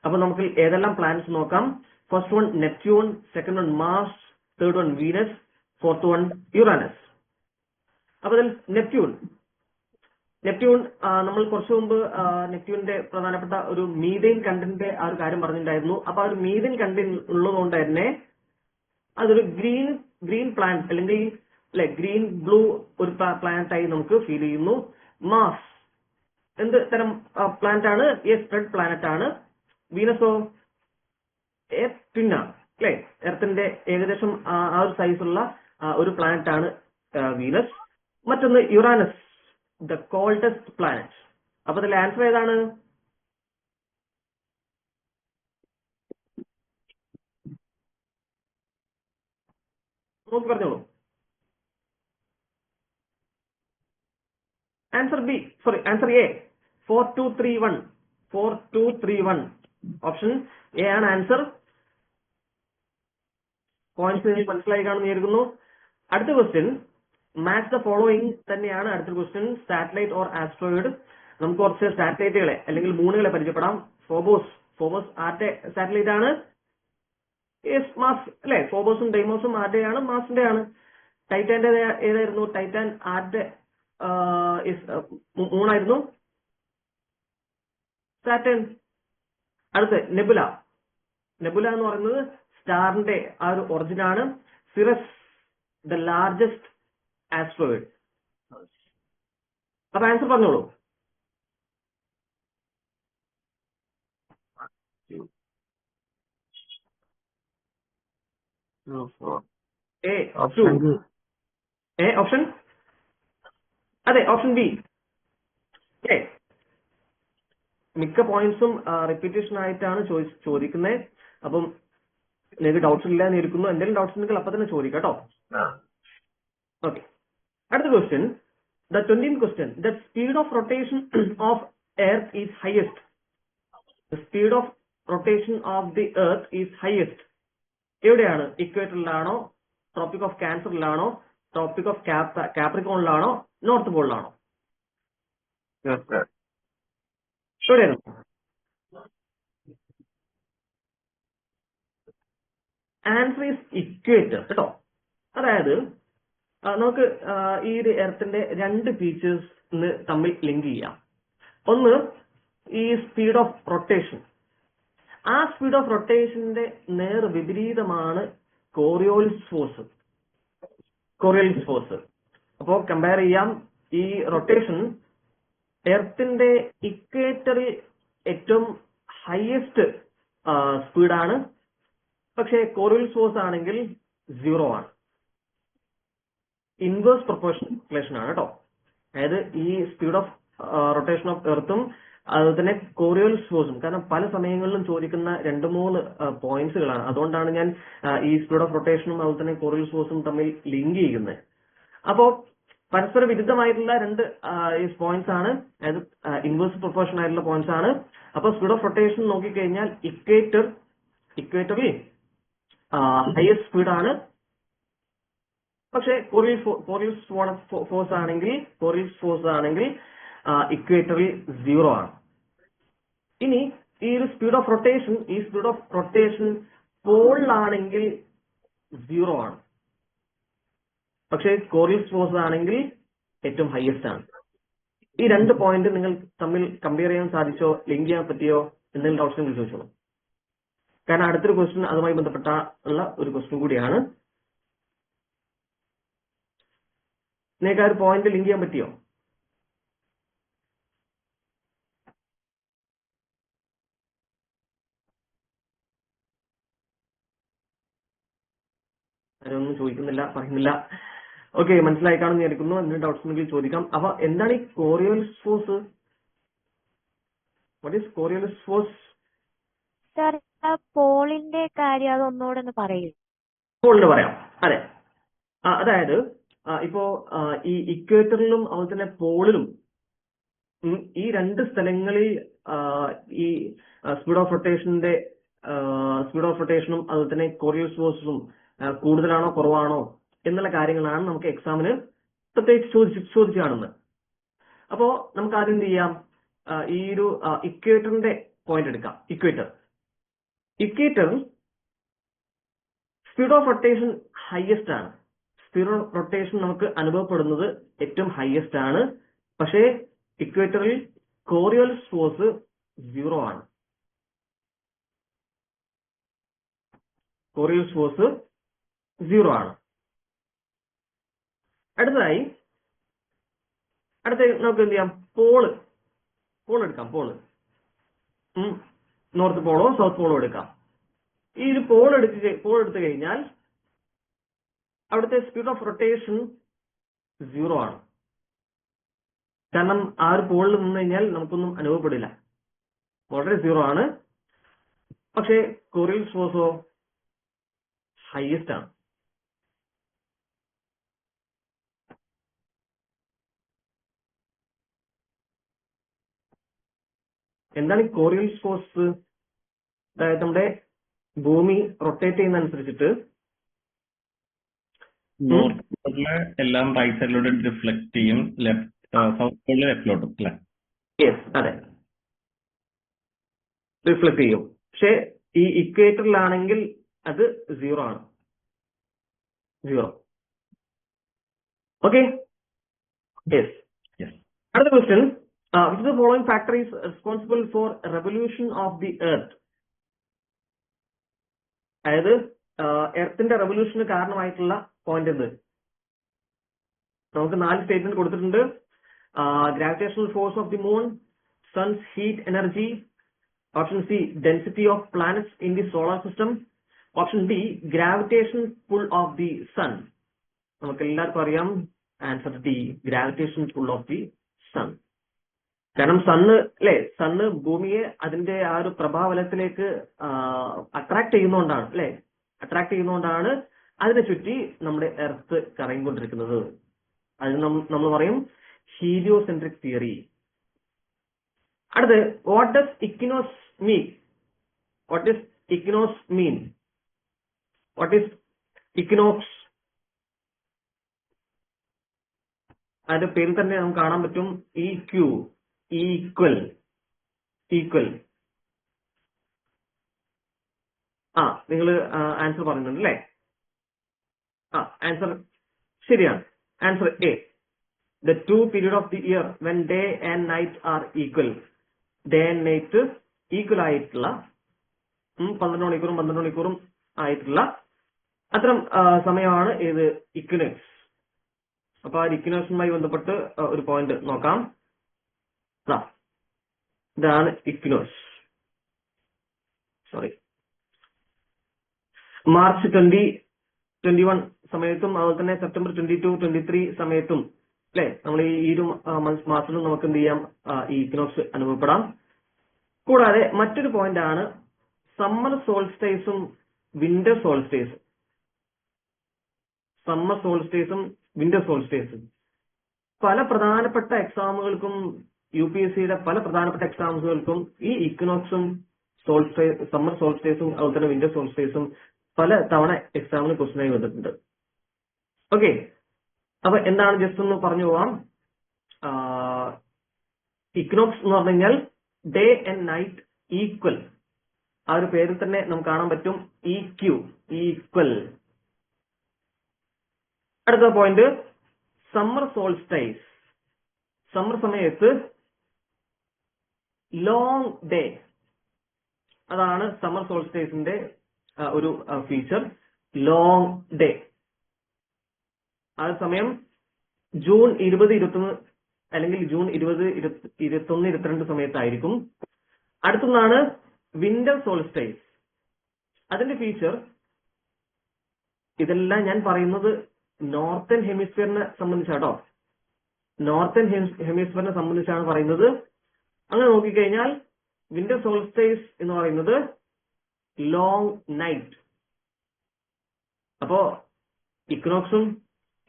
അപ്പൊ നമുക്ക് ഏതെല്ലാം പ്ലാനറ്റ്സ് നോക്കാം. First one Neptune, second one Mars, third one Venus, fourth one Uranus. അപ്പൊ ഇതിൽ നെപ്റ്റ്യൂൺ നമ്മൾ കുറച്ചു മുമ്പ് നെപ്റ്റ്യൂണിന്റെ പ്രധാനപ്പെട്ട ഒരു മീഥെയിൻ കണ്ടന്റ് ആ ഒരു കാര്യം പറഞ്ഞിട്ടുണ്ടായിരുന്നു. അപ്പൊ ആ ഒരു മീഥെയിൻ കണ്ടന്റ് ഉള്ളതുകൊണ്ട് തന്നെ അതൊരു ഗ്രീൻ പ്ലാനറ്റ് അല്ലെങ്കിൽ ഗ്രീൻ ബ്ലൂ ഒരു പ്ലാനറ്റ് ആയി നമുക്ക് ഫീൽ ചെയ്യുന്നു. മാസ് എന്ത് തരം പ്ലാനറ്റ് ആണ്? റെഡ് പ്ലാനറ്റ് ആണ്. വീനസോ ട്വിന്നാണ് അല്ലെ? എർത്തിന്റെ ഏകദേശം ആ ഒരു സൈസുള്ള ഒരു പ്ലാനറ്റ് ആണ് വീനസ്. മറ്റൊന്ന് യുറാനസ്, ദ കോൾഡസ്റ്റ് പ്ലാനറ്റ്. അപ്പൊ അതിൽ ആൻസർ ഏതാണ്? നോക്കി പറഞ്ഞോളൂ. Answer A, 4231. ഓപ്ഷൻ എ ആണ് ആൻസർ. പോയിന്റ്സ് മനസ്സിലായി കാണുമെന്ന് വിചാരിക്കുന്നു. അടുത്ത ക്വസ്റ്റ്യൻ, മാച്ച് ദ ഫോളോയിങ് തന്നെയാണ് അടുത്ത ക്വസ്റ്റ്യൻ. Satellite or asteroid. നമുക്ക് കുറച്ച് സാറ്റലൈറ്റുകളെ അല്ലെങ്കിൽ മൂണുകളെ പരിചയപ്പെടാം. ഫോബോസ് ആരുടെ സാറ്റലൈറ്റ് ആണ്? മാസ് അല്ലെ? ഫോബോസും ഡെയ്മോസും ആരുടെയാണ്? മാസിന്റെ ആണ്. ടൈറ്റാന്റെ ഏതായിരുന്നു? ടൈറ്റാൻ ആരുടെ മൂണായിരുന്നു? സാറ്റേൺ. അടുത്ത് നെബുല എന്ന് പറയുന്നത് സ്റ്റാറിന്റെ ആ ഒരു ഒറിജിൻ ആണ്. Cirrus, the largest asteroid. അപ്പൊ ആൻസർ പറഞ്ഞോളൂ. ഓപ്ഷൻ അതെ, ഓപ്ഷൻ ബി. മിക്ക പോയിന്റ്സും റിപ്പീറ്റേഷൻ ആയിട്ടാണ് ചോദിക്കുന്നത്. അപ്പം നിങ്ങൾക്ക് ഡൗട്ട്സ് ഇല്ല എന്ന് ഇരിക്കുന്നു. എന്തെങ്കിലും ഡൗട്ട്സ് ഉണ്ടെങ്കിൽ അപ്പൊ തന്നെ ചോദിക്കാം കേട്ടോ. ഓക്കെ, അടുത്ത question, the 20th question. The speed of rotation of Earth is highest. The speed of rotation of the Earth is highest. എവിടെയാണ്? ഇക്വേറ്ററിലാണോ, ട്രോപ്പിക് ഓഫ് ക്യാൻസറിലാണോ, ട്രോപ്പിക് ഓഫ് കാപ്രിക്കോണിലാണോ, നോർത്ത് പോളിലാണോ? എവിടെയാണ്? ആൻസർ ഈസ് ഇക്വേറ്റർ കേട്ടോ. അതായത് നമുക്ക് ഈ ഒരു എർത്തിന്റെ രണ്ട് ഫീച്ചേഴ്സ് തമ്മിൽ ലിങ്ക് ചെയ്യാം. ഒന്ന് ഈ സ്പീഡ് ഓഫ് റൊട്ടേഷൻ. ആ സ്പീഡ് ഓഫ് റൊട്ടേഷന്റെ നേർ വിപരീതമാണ് കോറിയോളിസ് ഫോഴ്സ്. കോറിയോളിസ് ഫോഴ്സ് അപ്പോ കമ്പയർ ചെയ്യാം. ഈ റൊട്ടേഷൻ എർത്തിന്റെ ഇക്വേറ്ററിൽ ഏറ്റവും ഹയസ്റ്റ് സ്പീഡാണ്, പക്ഷേ കോറിയോളിസ് ഫോഴ്സ് ആണെങ്കിൽ 0 ആണ്. ഇൻവേഴ്സ് പ്രൊപ്പോർഷൻ ആണ് കേട്ടോ. അതായത് ഈ സ്പീഡ് ഓഫ് റൊട്ടേഷൻ ഓഫ് എർത്തും അതുപോലെ തന്നെ കോറിയോളിസ് ഫോഴ്സും, കാരണം പല സമയങ്ങളിലും ചോദിക്കുന്ന 2-3 പോയിന്റ്സുകളാണ്. അതുകൊണ്ടാണ് ഞാൻ ഈ സ്പീഡ് ഓഫ് റൊട്ടേഷനും അതുപോലെ തന്നെ കോറിയോളിസ് ഫോഴ്സും തമ്മിൽ ലിങ്ക് ചെയ്യുന്നത്. അപ്പോ പരസ്പര വിരുദ്ധമായിട്ടുള്ള രണ്ട് പോയിന്റ്സ് ആണ്, അതായത് ഇൻവേഴ്സ് പ്രൊപ്പോർഷൻ ആയിട്ടുള്ള പോയിന്റ്സ് ആണ്. അപ്പൊ സ്പീഡ് ഓഫ് റൊട്ടേഷൻ നോക്കിക്കഴിഞ്ഞാൽ ഇക്വേറ്ററിൽ ഹയസ്റ്റ് സ്പീഡാണ്, പക്ഷേ കോറിയോളിസ് ഫോഴ്സ് ആണെങ്കിൽ ഇക്വേറ്ററിൽ 0 ആണ്. ഇനി ഈ ഒരു സ്പീഡ് ഓഫ് റൊട്ടേഷൻ പോളിലാണെങ്കിൽ 0 ആണ്, പക്ഷേ കോറിയോളിസ് ഫോഴ്സ് ആണെങ്കിൽ ഏറ്റവും ഹയസ്റ്റ് ആണ്. ഈ രണ്ട് പോയിന്റ് നിങ്ങൾ തമ്മിൽ കമ്പയർ ചെയ്യാൻ സാധിച്ചോ, ലിങ്ക് ചെയ്യാൻ പറ്റിയോ? എന്തെങ്കിലും ഡൗട്ട്സ് ഉണ്ടെങ്കിൽ ചോദിച്ചോളൂ. കാരണം അടുത്തൊരു ക്വസ്റ്റ്യൻ അതുമായി ബന്ധപ്പെട്ട ഉള്ള ഒരു ക്വസ്റ്റ്യൻ കൂടിയാണ്. നിങ്ങൾക്ക് ആ ഒരു പോയിന്റ് ലിങ്ക് ചെയ്യാൻ പറ്റിയോ? ആരൊന്നും ചോദിക്കുന്നില്ല, പറയുന്നില്ല. ഓക്കെ, മനസ്സിലായി കാണുമെന്ന് വിചാരിക്കുന്നു. എന്തെങ്കിലും ഡൗട്ട്സ് ഉണ്ടെങ്കിൽ ചോദിക്കാം. അപ്പൊ എന്താണ് ഈ Coriolis force? What is Coriolis force? Sir, പോളിന്റെ കാര്യം അതൊന്നുകൂടെ ഒന്ന് പറയൂ. പോളിന് പറയാം. അതെ, അതായത് ഇപ്പോ ഈ ഇക്വേറ്ററിലും അതുപോലെ തന്നെ പോളിലും ഈ രണ്ട് സ്ഥലങ്ങളിൽ ഈ സ്പീഡ് ഓഫ് റൊട്ടേഷനും അതുപോലെ തന്നെ കോറിയോളിസ് ഫോഴ്സും കൂടുതലാണോ കുറവാണോ എന്നുള്ള കാര്യങ്ങളാണ് നമുക്ക് എക്സാമിന് പ്രത്യേകിച്ച് ചോദിച്ചു കാണുന്നത്. അപ്പോ നമുക്ക് ആദ്യം എന്ത് ചെയ്യാം, ഈ ഒരു ഇക്വേറ്ററിന്റെ പോയിന്റ് എടുക്കാം. Equator speed of rotation highest ആണ്. സ്പീഡ് ഓഫ് റൊട്ടേഷൻ നമുക്ക് അനുഭവപ്പെടുന്നത് ഏറ്റവും ഹയസ്റ്റ് ആണ്, പക്ഷേ ഇക്വേറ്ററിൽ കോറിയോളിസ് ഫോഴ്സ് 0 ആണ്. കോറിയോളിസ് ഫോഴ്സ് 0 ആണ്. അടുത്തതായി നമുക്ക് എന്ത് ചെയ്യാം, പോള് എടുക്കാം. നോർത്ത് പോളോ സൗത്ത് പോളോ എടുക്കാം. ഈ ഒരു പോൾ എടുത്തു കഴിഞ്ഞാൽ അവിടുത്തെ സ്പീഡ് ഓഫ് റൊട്ടേഷൻ 0 ആണ്. കാരണം ആ ഒരു പോളിൽ നിന്ന് കഴിഞ്ഞാൽ നമുക്കൊന്നും അനുഭവപ്പെടില്ല, വളരെ 0 ആണ്. പക്ഷേ കോറിയോളിസ് ഫോഴ്സോ ഹയസ്റ്റ് ആണ്. എന്താണ് ഈ കോറിയോളിസ് ഫോഴ്സ്? അതായത് നമ്മുടെ ഭൂമി റൊട്ടേറ്റ് ചെയ്യുന്ന അനുസരിച്ചിട്ട് നോർത്ത് പോളില് എല്ലാം റൈറ്റ് സൈഡിലോട്ട് റിഫ്ലക്ട് ചെയ്യും, സൗത്ത് പോളില് ലെഫ്റ്റിലോട്ടും അല്ലെ? യെസ്, അതെ, റിഫ്ലക്ട് ചെയ്യും. പക്ഷെ ഈ ഇക്വേറ്ററിലാണെങ്കിൽ അത് 0 ആണ്. 0. Okay, yes. അടുത്ത question, which of the following factor is responsible for revolution of the earth? അതായത് എർത്തിന്റെ റെവല്യൂഷന് കാരണമായിട്ടുള്ള പോയിന്റ് എന്ത്? നമുക്ക് 4 സ്റ്റേറ്റ്മെന്റ് കൊടുത്തിട്ടുണ്ട്. Gravitational force of the moon, sun's heat energy, option C density of planets in the solar system, option D gravitation pull of the sun. നമുക്ക് എല്ലാവർക്കും അറിയാം answer D, gravitation pull of the sun. കാരണം sun ഭൂമിയെ അതിന്റെ ആ ഒരു പ്രഭാവലത്തിലേക്ക് attract ചെയ്യുന്നോണ്ടാണ് അല്ലെ. Attract ചെയ്യുന്നതുകൊണ്ടാണ് അതിനെ ചുറ്റി നമ്മുടെ എർത്ത് കറങ്ങിക്കൊണ്ടിരിക്കുന്നത്. അതിന് നമ്മൾ പറയും ഹീലിയോസെൻട്രിക് തിയറി. അടുത്ത്, what does equinox mean? What is equinox mean? What is equinox? അതിന്റെ പേരിൽ തന്നെ നമുക്ക് കാണാൻ പറ്റും EQ, ഈക്വൽ. നിങ്ങൾ ആൻസർ പറയുന്നുണ്ട് അല്ലേ? ആൻസർ ശരിയാണ്. Answer A. The 2 period of the year when day and night are equal. Day and night equal ആയിട്ടുള്ള 12 മണിക്കൂറും ആയിട്ടുള്ള അത്തരം സമയമാണ് ഏത്? ഇക്വിനോക്സ്. അപ്പൊ ആ ഇക്വിനോക്സുമായി ബന്ധപ്പെട്ട് ഒരു പോയിന്റ് നോക്കാം. ഇതാണ് ഇക്വിനോക്സ്. മാർച്ച് 2021 സമയത്തും അതുപോലെ തന്നെ സെപ്റ്റംബർ 22, 23 സമയത്തും അല്ലെ, നമ്മൾ ഈ ഇരു മാസത്തിലും നമുക്ക് എന്ത് ചെയ്യാം? ഈ ഇക്വിനോക്സ് അനുഭവപ്പെടാം. കൂടാതെ മറ്റൊരു പോയിന്റ് ആണ് സമ്മർ സോൾസ്റ്റൈസും വിന്റർ സോൾസ്റ്റൈസും. സമ്മർ സോൾസ്റ്റൈസും വിന്റർ സോൾസ്റ്റൈസും പല പ്രധാനപ്പെട്ട എക്സാമുകൾക്കും, UPSCയുടെ പല പ്രധാനപ്പെട്ട എക്സാമുകൾക്കും ഈ ഇക്വിനോക്സും സമ്മർ സോൾസ്റ്റൈസും അതുപോലെ തന്നെ വിന്റർ സോൾസ്റ്റൈസും പല തവണ എക്സാമിന് ക്വസ്റ്റ്യനായി വന്നിട്ടുണ്ട്. ഓക്കെ, അപ്പൊ എന്താണ് ജസ്റ്റ് ഒന്ന് പറഞ്ഞു പോവാം. ഇക്വിനോക്സ് എന്ന് പറഞ്ഞു കഴിഞ്ഞാൽ ഡേ ആൻഡ് നൈറ്റ് ഈക്വൽ. ആ ഒരു പേരിൽ തന്നെ നമുക്ക് കാണാൻ പറ്റും EQ, ഈക്വൽ. അടുത്ത പോയിന്റ്, സമ്മർ സോൾസ്റ്റൈസ്. സമ്മർ സമയത്ത് ലോങ് ഡേ. അതാണ് സമ്മർ സോൾസ്റ്റൈസിന്റെ ഒരു ഫീച്ചർ, ലോങ് ഡേ. ആ സമയം ജൂൺ 20, 21 അല്ലെങ്കിൽ ജൂൺ 20, 21, 22 സമയത്തായിരിക്കും. അടുത്തൊന്നാണ് വിന്റർ സോൾസ്റ്റൈസ്. അതിന്റെ ഫീച്ചർ, ഇതെല്ലാം ഞാൻ പറയുന്നത് നോർത്തേൺ ഹെമിസ്ഫിയറിനെ സംബന്ധിച്ചാട്ടോ. നോർത്തേൺ ഹെമിസ്ഫിയറിനെ സംബന്ധിച്ചാണ് പറയുന്നത്. അങ്ങനെ നോക്കിക്കഴിഞ്ഞാൽ വിന്റർ സോൾസ്റ്റൈസ് എന്ന് പറയുന്നത് ലോങ് നൈറ്റ്. അപ്പോ ഇക്വിനോക്സും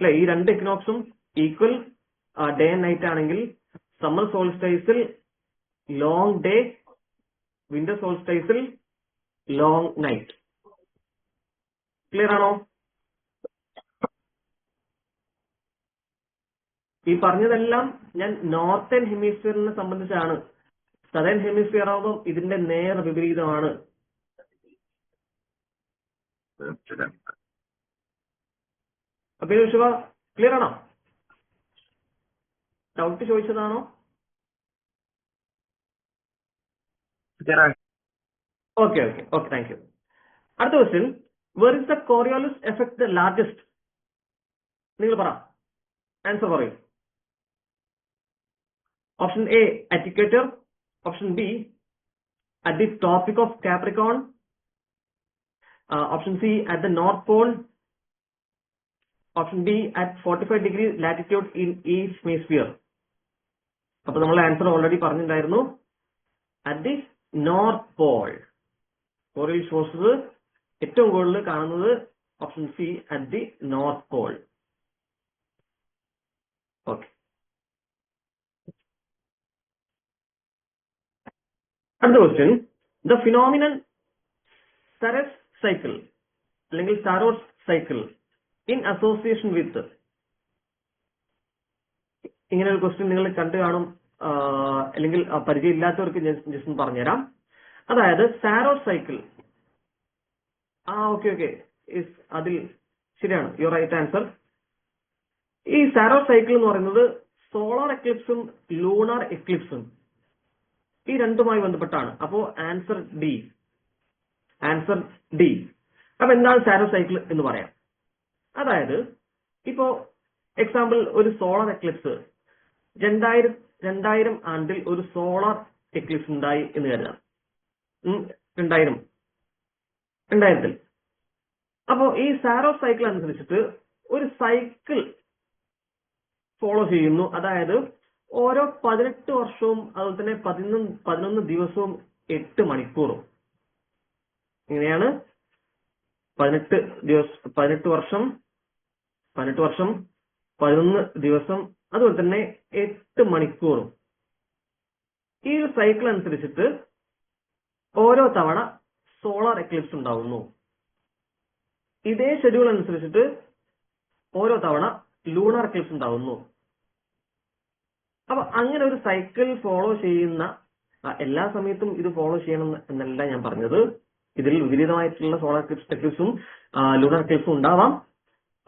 അല്ലെ, ഈ രണ്ട് ഇക്വിനോക്സും ഈക്വൽ ഡേ ആൻഡ് നൈറ്റ് ആണെങ്കിൽ സമ്മർ സോൾസ്റ്റൈസിൽ ലോങ് ഡേ, വിന്റർ സോൾസ്റ്റൈസിൽ ലോങ് നൈറ്റ്. ക്ലിയർ ആണോ? ഈ പറഞ്ഞതെല്ലാം ഞാൻ നോർത്തേൺ ഹെമിസ്ഫിയറിനെ സംബന്ധിച്ചാണ്. സദേൺ ഹെമിസ്ഫിയർ ആകുമ്പോൾ ഇതിന്റെ നേർ വിപരീതമാണ്. അപ്പൊ ശിവ, ക്ലിയർ ആണോ? ഡൗട്ട് ചോദിച്ചതാണോ? Okay, thank you. അടുത്ത question, where is the Coriolis effect the largest? നിങ്ങൾ പറ, ആൻസർ പറയൂ. Option A, at equator. Option B, at the tropic of Capricorn. Option C, at the North Pole. Option D, at 45 degrees latitude in East Hemisphere. അപ്പൊ നമ്മൾ answer already പറഞ്ഞിട്ടുണ്ടായിരുന്നു. At the north pole. Coriolis forces ഏറ്റവും കൂടുതൽ കാണുന്നത് option C, at the north pole. Okay, അടുത്ത question, the phenomenon Saros cycle അല്ലെങ്കിൽ Saros cycle in association with. ഇങ്ങനെ ഒരു ക്വസ്റ്റ്യൻ നിങ്ങൾ കണ്ടു കാണും, അല്ലെങ്കിൽ പരിചയമില്ലാത്തവർക്ക് ജസ്റ്റ് പറഞ്ഞുതരാം. അതായത് സാരോസ് സൈക്കിൾ. ഓക്കെ, അതിൽ ശരിയാണ്, യുവർ റൈറ്റ് ആൻസർ. ഈ സാരോസ് സൈക്കിൾ എന്ന് പറയുന്നത് സോളാർ എക്ലിപ്സും ലൂണാർ എക്ലിപ്സും ഈ രണ്ടുമായി ബന്ധപ്പെട്ടാണ്. അപ്പോ ആൻസർ ഡി. അപ്പൊ എന്താണ് സാരോസ് സൈക്കിൾ എന്ന് പറയാം. അതായത് ഇപ്പോ എക്സാമ്പിൾ, ഒരു സോളാർ എക്ലിപ്സ് 2000 ആണ്ടിൽ ഒരു സോളാർ എക്ലിപ്സ് ഉണ്ടായി എന്ന് കരുതാം. 2000-ൽ. അപ്പോ ഈ സാരോസ് സൈക്കിൾ അനുസരിച്ചിട്ട് ഒരു സൈക്കിൾ ഫോളോ ചെയ്യുന്നു. അതായത് ഓരോ 18 വർഷവും അതുപോലെ തന്നെ 11 ദിവസവും 8 മണിക്കൂറും. ഇങ്ങനെയാണ് 18 വർഷം 11 ദിവസം അതുപോലെ തന്നെ 8 മണിക്കൂറും. ഈ ഒരു സൈക്കിൾ അനുസരിച്ചിട്ട് ഓരോ തവണ സോളാർ എക്ലിപ്സ് ഉണ്ടാവുന്നു. ഇതേ ഷെഡ്യൂൾ അനുസരിച്ചിട്ട് ഓരോ തവണ ലൂണാർ എക്ലിപ്സ് ഉണ്ടാവുന്നു. അപ്പൊ അങ്ങനെ ഒരു സൈക്കിൾ ഫോളോ ചെയ്യുന്ന എല്ലാ സമയത്തും ഇത് ഫോളോ ചെയ്യണം എന്നല്ല ഞാൻ പറഞ്ഞത്. ഇതിൽ വിപരീതമായിട്ടുള്ള സോളാർ എക്ലിപ്സും ലൂണാർ എക്ലിപ്സും ഉണ്ടാവാം.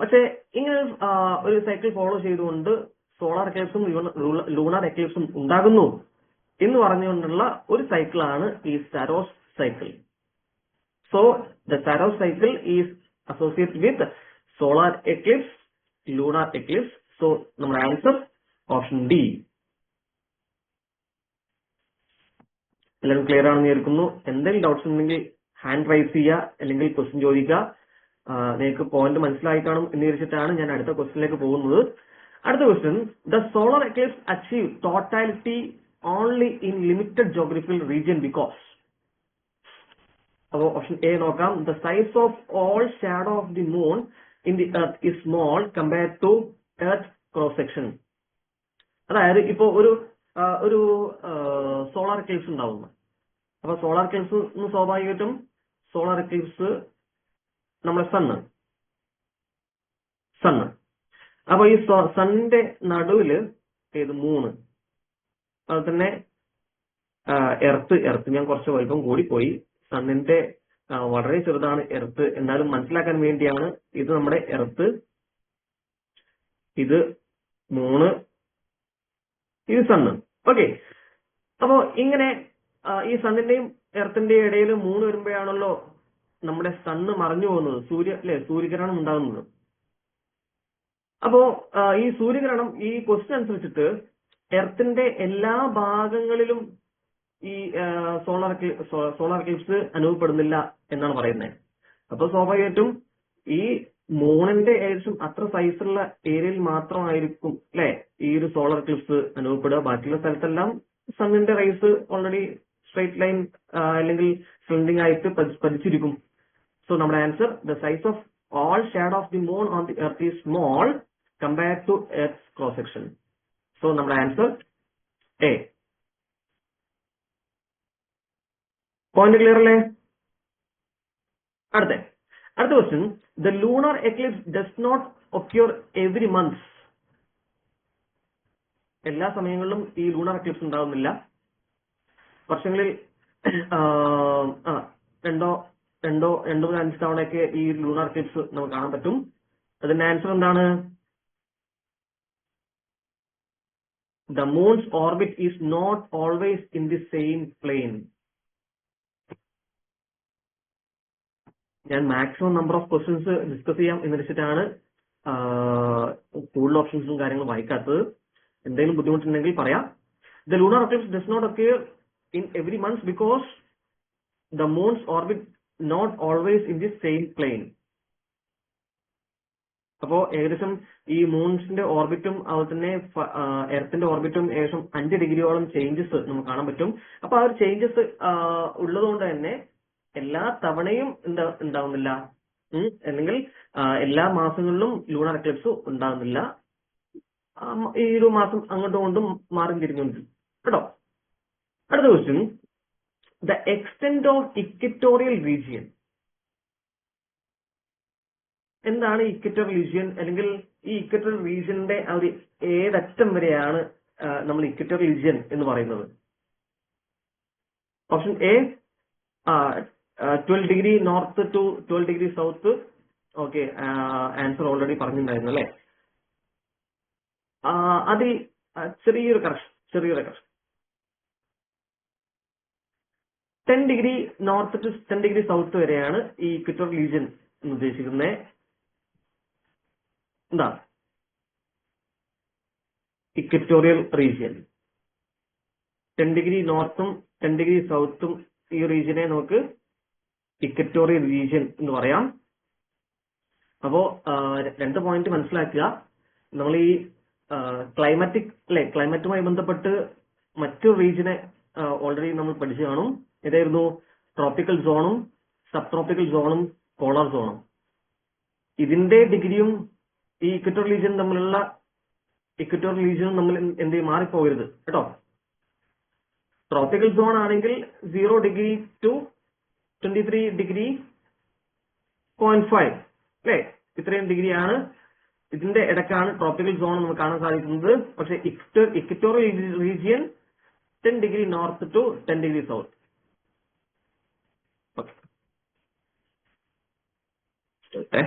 പക്ഷെ ഇങ്ങനെ ഒരു സൈക്കിൾ ഫോളോ ചെയ്തുകൊണ്ട് സോളാർ എക്ലിപ്സും ലൂണാർ എക്ലിപ്സും ഉണ്ടാകുന്നു എന്ന് പറഞ്ഞുകൊണ്ടുള്ള ഒരു സൈക്കിളാണ് ഈ Saros cycle. So the Saros cycle is associated with solar eclipse, lunar eclipse. So നമ്മുടെ ആൻസർ ഓപ്ഷൻ ഡി. എല്ലാവരും ക്ലിയർ ആണെന്ന് വിചാരിക്കുന്നു. എന്തെങ്കിലും ഡൗട്ട്സ് ഉണ്ടെങ്കിൽ ഹാൻഡ് റൈസ് ചെയ്യുക, അല്ലെങ്കിൽ ക്വസ്റ്റ്യൻ ചോദിക്കുക. നിങ്ങൾക്ക് പോയിന്റ് മനസ്സിലായി കാണും എന്ന് വിചാരിച്ചിട്ടാണ് ഞാൻ അടുത്ത ക്വസ്റ്റ്യനിലേക്ക് പോകുന്നത്. അടുത്ത question, the solar eclipse achieve totality only in limited geographical region because. അപ്പോൾ ഓപ്ഷൻ എ നോക്കാം. The size of all shadow of the moon in the earth is small compared to earth cross section. അതായത് ഇപ്പോ ഒരു solar eclipse ഉണ്ടാവുന്നു. അപ്പൊ solar eclipse സ്വാഭാവികമായിട്ടും solar eclipse നമ്മുടെ sun. അപ്പൊ ഈ സണ്ണിന്റെ നടുവില് മൂണ്, അതുപോലെ തന്നെ എർത്ത് ഞാൻ കുറച്ച് വലിപ്പം കൂടിപ്പോയി. സണ്ണിന്റെ വളരെ ചെറുതാണ് എർത്ത്. എന്നാലും മനസ്സിലാക്കാൻ വേണ്ടിയാണ് ഇത് നമ്മുടെ എർത്ത്, ഇത് മൂണ്, ഇത് സണ്ണ്. ഓക്കെ. അപ്പോ ഇങ്ങനെ ഈ സണ്ണിന്റെയും എർത്തിന്റെയും ഇടയിൽ മൂണ് വരുമ്പോഴാണല്ലോ നമ്മുടെ സണ്ണ് മറഞ്ഞു പോകുന്നത്, സൂര്യഗ്രഹണം ഉണ്ടാകുന്നത്. അപ്പോ ഈ സൂര്യഗ്രഹണം ഈ ക്വസ്റ്റ്യൻ അനുസരിച്ചിട്ട് എർത്തിന്റെ എല്ലാ ഭാഗങ്ങളിലും ഈ സോളാർ എക്ലിപ്സ് അനുഭവപ്പെടുന്നില്ല എന്നാണ് പറയുന്നത്. അപ്പൊ സ്വാഭാവികമായിട്ടും ഈ മൂണിന്റെ ഏകദേശം അത്ര സൈസുള്ള ഏരിയയിൽ മാത്രമായിരിക്കും ഈ ഒരു സോളാർ എക്ലിപ്സ് അനുഭവപ്പെടുക. ബാക്കിയുള്ള സ്ഥലത്തെല്ലാം സണ്ണിന്റെ റൈസ് ഓൾറെഡി സ്ട്രൈറ്റ് ലൈൻ അല്ലെങ്കിൽ സ്ലിൻഡിങ് ആയിട്ട് പതിച്ചിരിക്കും. സോ നമ്മുടെ answer, the size of all shadow of the moon on the earth is small compared to earth cross section. So നമ്മുടെ ആൻസർ എ. പോയിന്റ് ക്ലിയർ അല്ലേ? അടുത്ത question, the lunar eclipse does not occur every month. എല്ലാ സമയങ്ങളിലും ഈ lunar Eclipse ഉണ്ടാവുന്നില്ല. വർഷങ്ങളിൽ രണ്ടോ മുതൽ 5 തവണയൊക്കെ ഈ ലൂണാർ എക്ലിപ്സ് നമുക്ക് കാണാൻ പറ്റും. അതിന്റെ ആൻസർ എന്താണ്? The moon's orbit is not always in the same plane. ഞാൻ maximum number of questions discuss ചെയ്യാം എന്ന് വെച്ചിട്ടാണ് കൂടുതൽ ഓപ്ഷൻസും കാര്യങ്ങളും വായിക്കാത്തത്. എന്തെങ്കിലും ബുദ്ധിമുട്ടുണ്ടെങ്കിൽ പറയാം. The lunar eclipse does not occur in every month because the moon's orbit not always in the same plane. അപ്പോ ഏകദേശം ഈ മൂൺസിന്റെ ഓർബിറ്റും അതുപോലെ തന്നെ എർത്തിന്റെ ഓർബിറ്റും ഏകദേശം 5 ഡിഗ്രിയോളം ചേഞ്ചസ് നമുക്ക് കാണാൻ പറ്റും. അപ്പൊ ആ ഒരു ചേഞ്ചസ് ഉള്ളതുകൊണ്ട് തന്നെ എല്ലാ തവണയും ഉണ്ടാവുന്നില്ല, അല്ലെങ്കിൽ എല്ലാ മാസങ്ങളിലും ലൂണാർ എക്ലിപ്സ് ഉണ്ടാകുന്നില്ല. ഈ ഒരു മാസം അങ്ങോട്ടും കൊണ്ടും മാറി തിരിഞ്ഞുകൊണ്ടിരിക്കും കേട്ടോ. അടുത്ത question, the extent of equatorial region. എന്താണ് ഇക്വറ്റോറിയൽ റീജിയൻ? അല്ലെങ്കിൽ ഈ ഇക്വറ്റോറിയൽ റീജിയന്റെ ഒരു ഏതറ്റം വരെയാണ് നമ്മൾ ഇക്വറ്റോറിയൽ റീജിയൻ എന്ന് പറയുന്നത്? Option A 12 degree north to 12 degree south. Okay, answer already പറഞ്ഞിട്ടുണ്ടായിരുന്നു അല്ലെ? അതിൽ ചെറിയൊരു correction 10 degree north to 10 degree south വരെയാണ് ഈ ഇക്വറ്റോറിയൽ റീജിയൻ എന്ന് ഉദ്ദേശിക്കുന്നത്. എന്താ ഇക്വറ്റോറിയൽ റീജിയൻ? 10 ഡിഗ്രി നോർത്തും 10 ഡിഗ്രി സൗത്തും ഈ റീജിയനെ നമുക്ക് ഇക്വറ്റോറിയൽ റീജിയൻ എന്ന് പറയാം. അപ്പോ 2 പോയിന്റ് മനസ്സിലാക്കുക. നമ്മൾ ഈ ക്ലൈമറ്റുമായി ബന്ധപ്പെട്ട് മറ്റൊരു റീജിയനെ ഓൾറെഡി നമ്മൾ പഠിച്ചു കാണും. ഏതായിരുന്നു? ട്രോപ്പിക്കൽ സോണും സബ് ട്രോപ്പിക്കൽ സോണും പോളാർ സോണും. ഇതിന്റെ ഡിഗ്രിയും ഈ ഇക്വറ്റോറിയൽ റീജിയനും തമ്മിലുള്ള എന്ത് മാറിപ്പോകരുത് കേട്ടോ. ട്രോപ്പിക്കൽ സോൺ ആണെങ്കിൽ 0 ഡിഗ്രി ടു 23 ഡിഗ്രി 0.5 അല്ലേ, ഇത്രയും ഡിഗ്രിയാണ്. ഇതിന്റെ ഇടക്കാണ് ട്രോപ്പിക്കൽ സോൺ നമുക്ക് കാണാൻ സാധിക്കുന്നത്. പക്ഷെ equatorial region 10 degree north to 10 degree south. Okay, okay.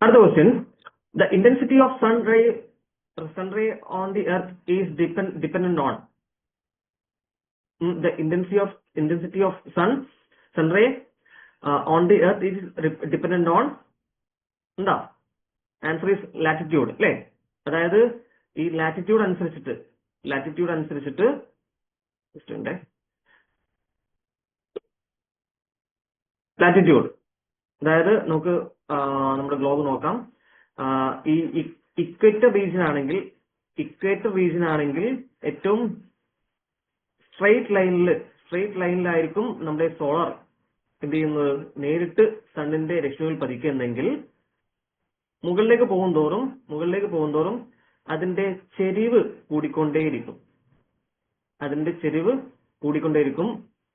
അടുത്ത question, the intensity of sun ray on the earth is dependent on the intensity of sun ray on the earth is dependent on എന്താ? Answer is latitude അല്ലേ. അതായത് ഈ latitude അനുസരിച്ചിട്ട് latitude അതായത് നമുക്ക് നമ്മുടെ globe നോക്കാം. ഈ ഇക്വേറ്റർ റീജിയൻ ആണെങ്കിൽ ഏറ്റവും സ്ട്രെയിറ്റ് ലൈനിലായിരിക്കും നമ്മുടെ സോളാർ എന്ത് ചെയ്യുന്നത്, നേരിട്ട് സണ്ണിന്റെ രശ്മികൾ പതിക്കുന്നെങ്കിൽ മുകളിലേക്ക് പോകുന്തോറും അതിന്റെ ചെരിവ് കൂടിക്കൊണ്ടേയിരിക്കും.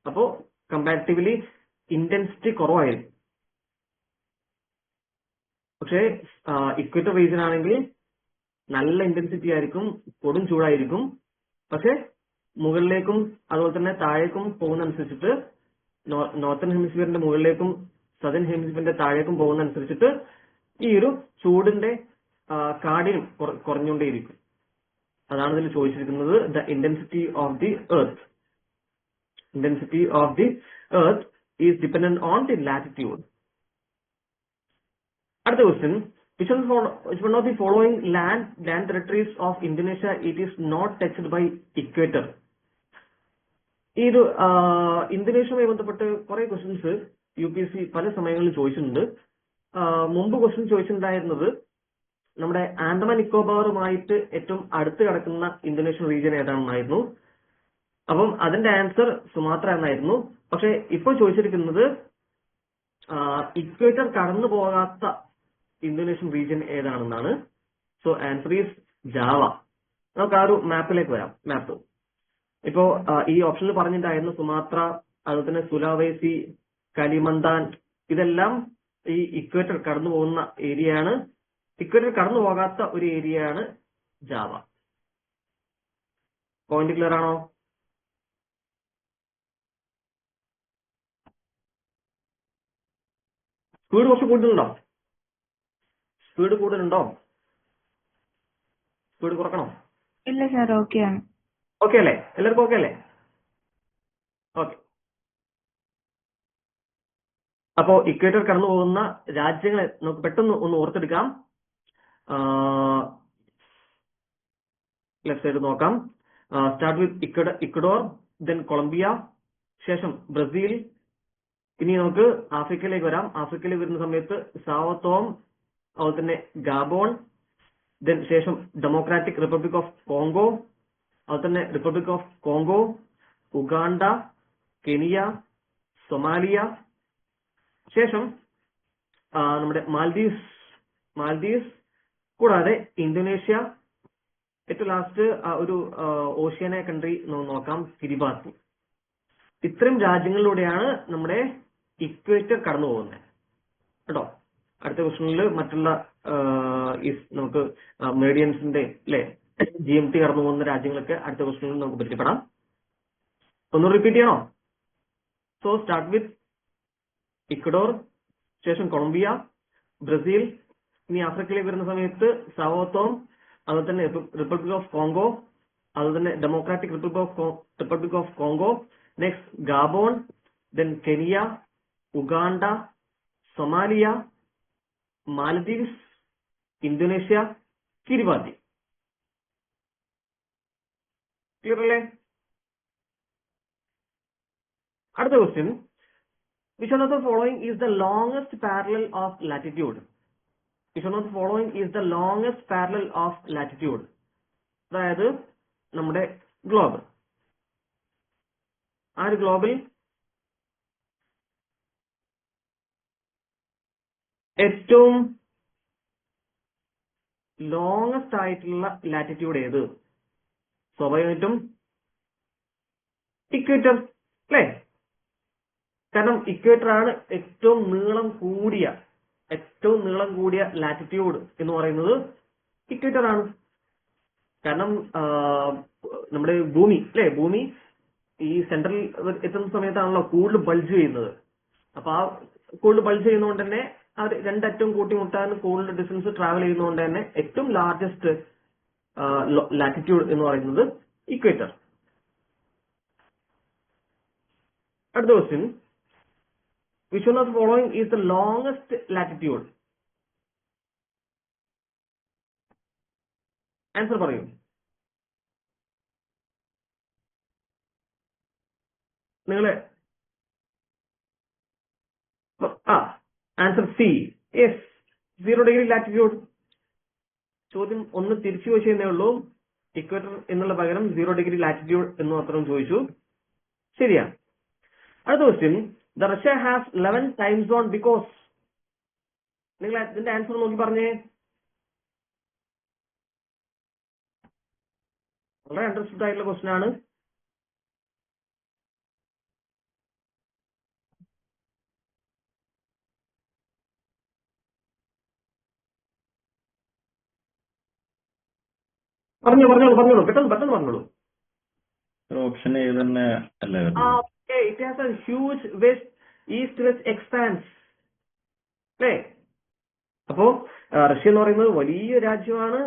അപ്പോ കമ്പാരിറ്റീവ്ലി ഇന്റൻസിറ്റി കുറവായിരിക്കും. പക്ഷേ ഇക്വേറ്റർ റീജിയൻ ആണെങ്കിൽ നല്ല ഇന്റൻസിറ്റി ആയിരിക്കും, കൊടും ചൂടായിരിക്കും. പക്ഷെ മുകളിലേക്കും അതുപോലെ തന്നെ താഴേക്കും പോകുന്നതനുസരിച്ചിട്ട് നോർത്തേൺ ഹെമിസ്ഫിയറിന്റെ മുകളിലേക്കും സദേൺ ഹെമിസ്ഫിയറിന്റെ താഴേക്കും പോകുന്നതനുസരിച്ചിട്ട് ഈ ഒരു ചൂടിന്റെ കാഠിന്യം കുറഞ്ഞുകൊണ്ടേയിരിക്കും. അതാണ് ഇതിൽ ചോദിച്ചിരിക്കുന്നത്. The intensity of the earth is dependent on the latitude. അടുത്ത question, which one of the following land territories of Indonesia it is not touched by equator? ഈ ഒരു ഇന്തോനേഷ്യയുമായി ബന്ധപ്പെട്ട് കുറെ ക്വസ്റ്റ്യൻസ് UPSC പല സമയങ്ങളിൽ ചോദിച്ചിട്ടുണ്ട്. മുമ്പ് ക്വസ്റ്റ്യൻ ചോദിച്ചിട്ടുണ്ടായിരുന്നത് നമ്മുടെ ആൻഡമാൻ നിക്കോബാറുമായിട്ട് ഏറ്റവും അടുത്ത് കിടക്കുന്ന ഇന്തോനേഷ്യൻ റീജിയൻ ഏതാണെന്നായിരുന്നു. അപ്പം അതിന്റെ ആൻസർ സുമാത്ര എന്നായിരുന്നു. പക്ഷെ ഇപ്പോൾ ചോദിച്ചിരിക്കുന്നത് ഇക്വേറ്റർ കടന്നു പോകാത്ത ഇന്തോനേഷ്യൻ റീജിയൻ ഏതാണെന്നാണ്. So answer is Java. നമുക്ക് ആ ഒരു മാപ്പിലേക്ക് വരാം. മാപ്പ് ഇപ്പോ ഈ ഓപ്ഷനിൽ പറഞ്ഞിട്ടുണ്ടായിരുന്നു സുമാത്ര, അതുപോലെ തന്നെ സുലാവേസി, കലിമന്താൻ, ഇതെല്ലാം ഈ ഇക്വേറ്റർ കടന്നു പോകുന്ന ഏരിയയാണ്. ഇക്വേറ്റർ കടന്നു പോകാത്ത ഒരു ഏരിയയാണ് ജാവ. പോയിന്റ് ക്ലിയർ ആണോ? സ്പീഡ് കുറച്ച് കൂടുതലുണ്ടോ? സ്പീഡ് കുറക്കണോ? ഇല്ല സാർ, ഓക്കെ ആണ്. ഓക്കെ അല്ലേ? എല്ലാവർക്കും ഓക്കെ അല്ലേ? ഓക്കെ. അപ്പോ ഇക്വേറ്റർ കടന്നു പോകുന്ന രാജ്യങ്ങളെ നമുക്ക് പെട്ടെന്ന് ഒന്ന് ഓർത്തെടുക്കാം. ലെഫ്റ്റ് സൈഡ് നോക്കാം. Start with Ecuador, then Colombia, ശേഷം ബ്രസീൽ. ഇനി നമുക്ക് ആഫ്രിക്കയിലേക്ക് വരാം. ആഫ്രിക്കയിലേക്ക് വരുന്ന സമയത്ത് സാവോ ടോം, അതുപോലെ തന്നെ ഗാബോൺ, ദെൻ ശേഷം ഡെമോക്രാറ്റിക് റിപ്പബ്ലിക് ഓഫ് കോങ്കോ, അതുപോലെ തന്നെ republic of Congo, Uganda, Kenya, Somalia, ശേഷം നമ്മുടെ മാൽദീവ്സ്, കൂടാതെ ഇന്തോനേഷ്യ, ഏറ്റവും ലാസ്റ്റ് ഒരു ഓഷ്യാന കൺട്രി നോക്കാം, കിരിബാത്തി. ഇത്രയും രാജ്യങ്ങളിലൂടെയാണ് നമ്മുടെ ഇക്വേറ്റർ കടന്നു പോകുന്നത് കേട്ടോ. അടുത്ത ക്വസ്റ്റനിൽ മറ്റുള്ള നമുക്ക് മെറിഡിയൻസിന്റെ അല്ലെ GMT കടന്നു പോകുന്ന രാജ്യങ്ങളൊക്കെ അടുത്ത ക്വസ്റ്റനിൽ നമുക്ക് പരിചയപ്പെടാം. ഒന്ന് റിപ്പീറ്റ് ചെയ്യണോ? സോ സ്റ്റാർട്ട് വിത്ത് ഇക്വഡോർ, ശേഷം കൊളംബിയ, ബ്രസീൽ, ഇനി ആഫ്രിക്കയിലേക്ക് വരുന്ന സമയത്ത് സവോത്തോം, അതുപോലെ തന്നെ റിപ്പബ്ലിക് ഓഫ് കോങ്കോ, അതുപോലെ തന്നെ Democratic Republic of Congo, next Gabon, then Kenya, Uganda, Somalia, Maldives, Indonesia, Kiribati. Clear അല്ലേ? അടുത്ത question, which one of the following is the longest parallel of latitude? Which one of the following is the longest parallel of latitude? അതായത് നമ്മുടെ globe, ആ ഒരു ഗ്ലോബിൽ ഏറ്റവും longest ആയിട്ടുള്ള latitude ഏത്? സ്വാഭാവികമായിട്ടും ഇക്വേറ്റർ അല്ലേ? കാരണം ഇക്വേറ്റർ ആണ് ഏറ്റവും നീളം കൂടിയ ലാറ്റിറ്റ്യൂഡ് എന്ന് പറയുന്നത് ഇക്വേറ്റർ ആണ്. കാരണം നമ്മുടെ ഭൂമി അല്ലെ, ഭൂമി ഈ സെൻട്രൽ എത്തുന്ന സമയത്താണല്ലോ കൂടുതൽ ബൾജ് ചെയ്യുന്നത്. അപ്പൊ ആ കൂടുതൽ ബൾജ് ചെയ്യുന്നതുകൊണ്ട് തന്നെ ആ രണ്ടറ്റവും കൂട്ടിമുട്ടാൻ കൂടുതൽ ഡിസ്റ്റൻസ് ട്രാവൽ ചെയ്യുന്നതുകൊണ്ട് തന്നെ ഏറ്റവും ലാർജസ്റ്റ് ലാറ്റിറ്റ്യൂഡ് എന്ന് പറയുന്നത് ഇക്വേറ്റർ. അടുത്ത question, which one of the following is the longest latitude? Answer പറയൂ. നിങ്ങള് answer C, yes, 0 degree latitude. ചോദ്യം ഒന്ന് തിരിച്ചു വെച്ചേ ഉള്ളൂ. ഇക്വേറ്റർ എന്നുള്ള പകരം 0 ഡിഗ്രി ലാറ്റിറ്റ്യൂഡ് എന്ന് മാത്രം ചോദിച്ചു. ശരിയാണ്. അടുത്ത question, the Russia has 11 time zone because. നിങ്ങൾ ഇതിന്റെ ആൻസർ നോക്കി പറഞ്ഞേ. വളരെ അണ്ടർസ്റ്റുഡ് ആയിട്ടുള്ള ക്വസ്റ്റ്യൻ ആണ്. പറഞ്ഞോളൂ, പെട്ടെന്ന് പറഞ്ഞോളൂ. ഓപ്ഷൻ ഏത് തന്നെ അല്ലേ? It has a huge east-west expanse. അല്ലേ? അപ്പോ റഷ്യ എന്ന് പറയുന്നത് വലിയ രാജ്യമാണ്.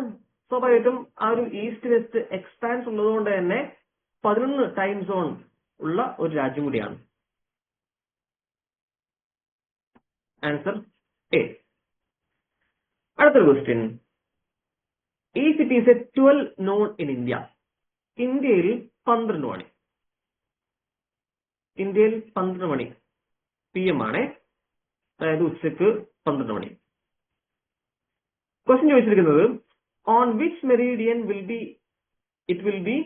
സ്വാഭാവികമായിട്ടും ആ ഒരു ഈസ്റ്റ് വെസ്റ്റ് എക്സ്പാൻസ് ഉള്ളതുകൊണ്ട് തന്നെ 11 ടൈം സോൺ ഉള്ള ഒരു രാജ്യം കൂടിയാണ്. Answer A. അടുത്തൊരു question, If it is a 12 noon in India, ഇന്ത്യയിൽ 12 മണി. ഇന്ത്യയിൽ 12 മണി PM ആണ്, അതായത് ഉച്ചക്ക് 12 മണി. ക്വസ്റ്റ്യൻ ചോദിച്ചിരിക്കുന്നത്, on which meridian it will be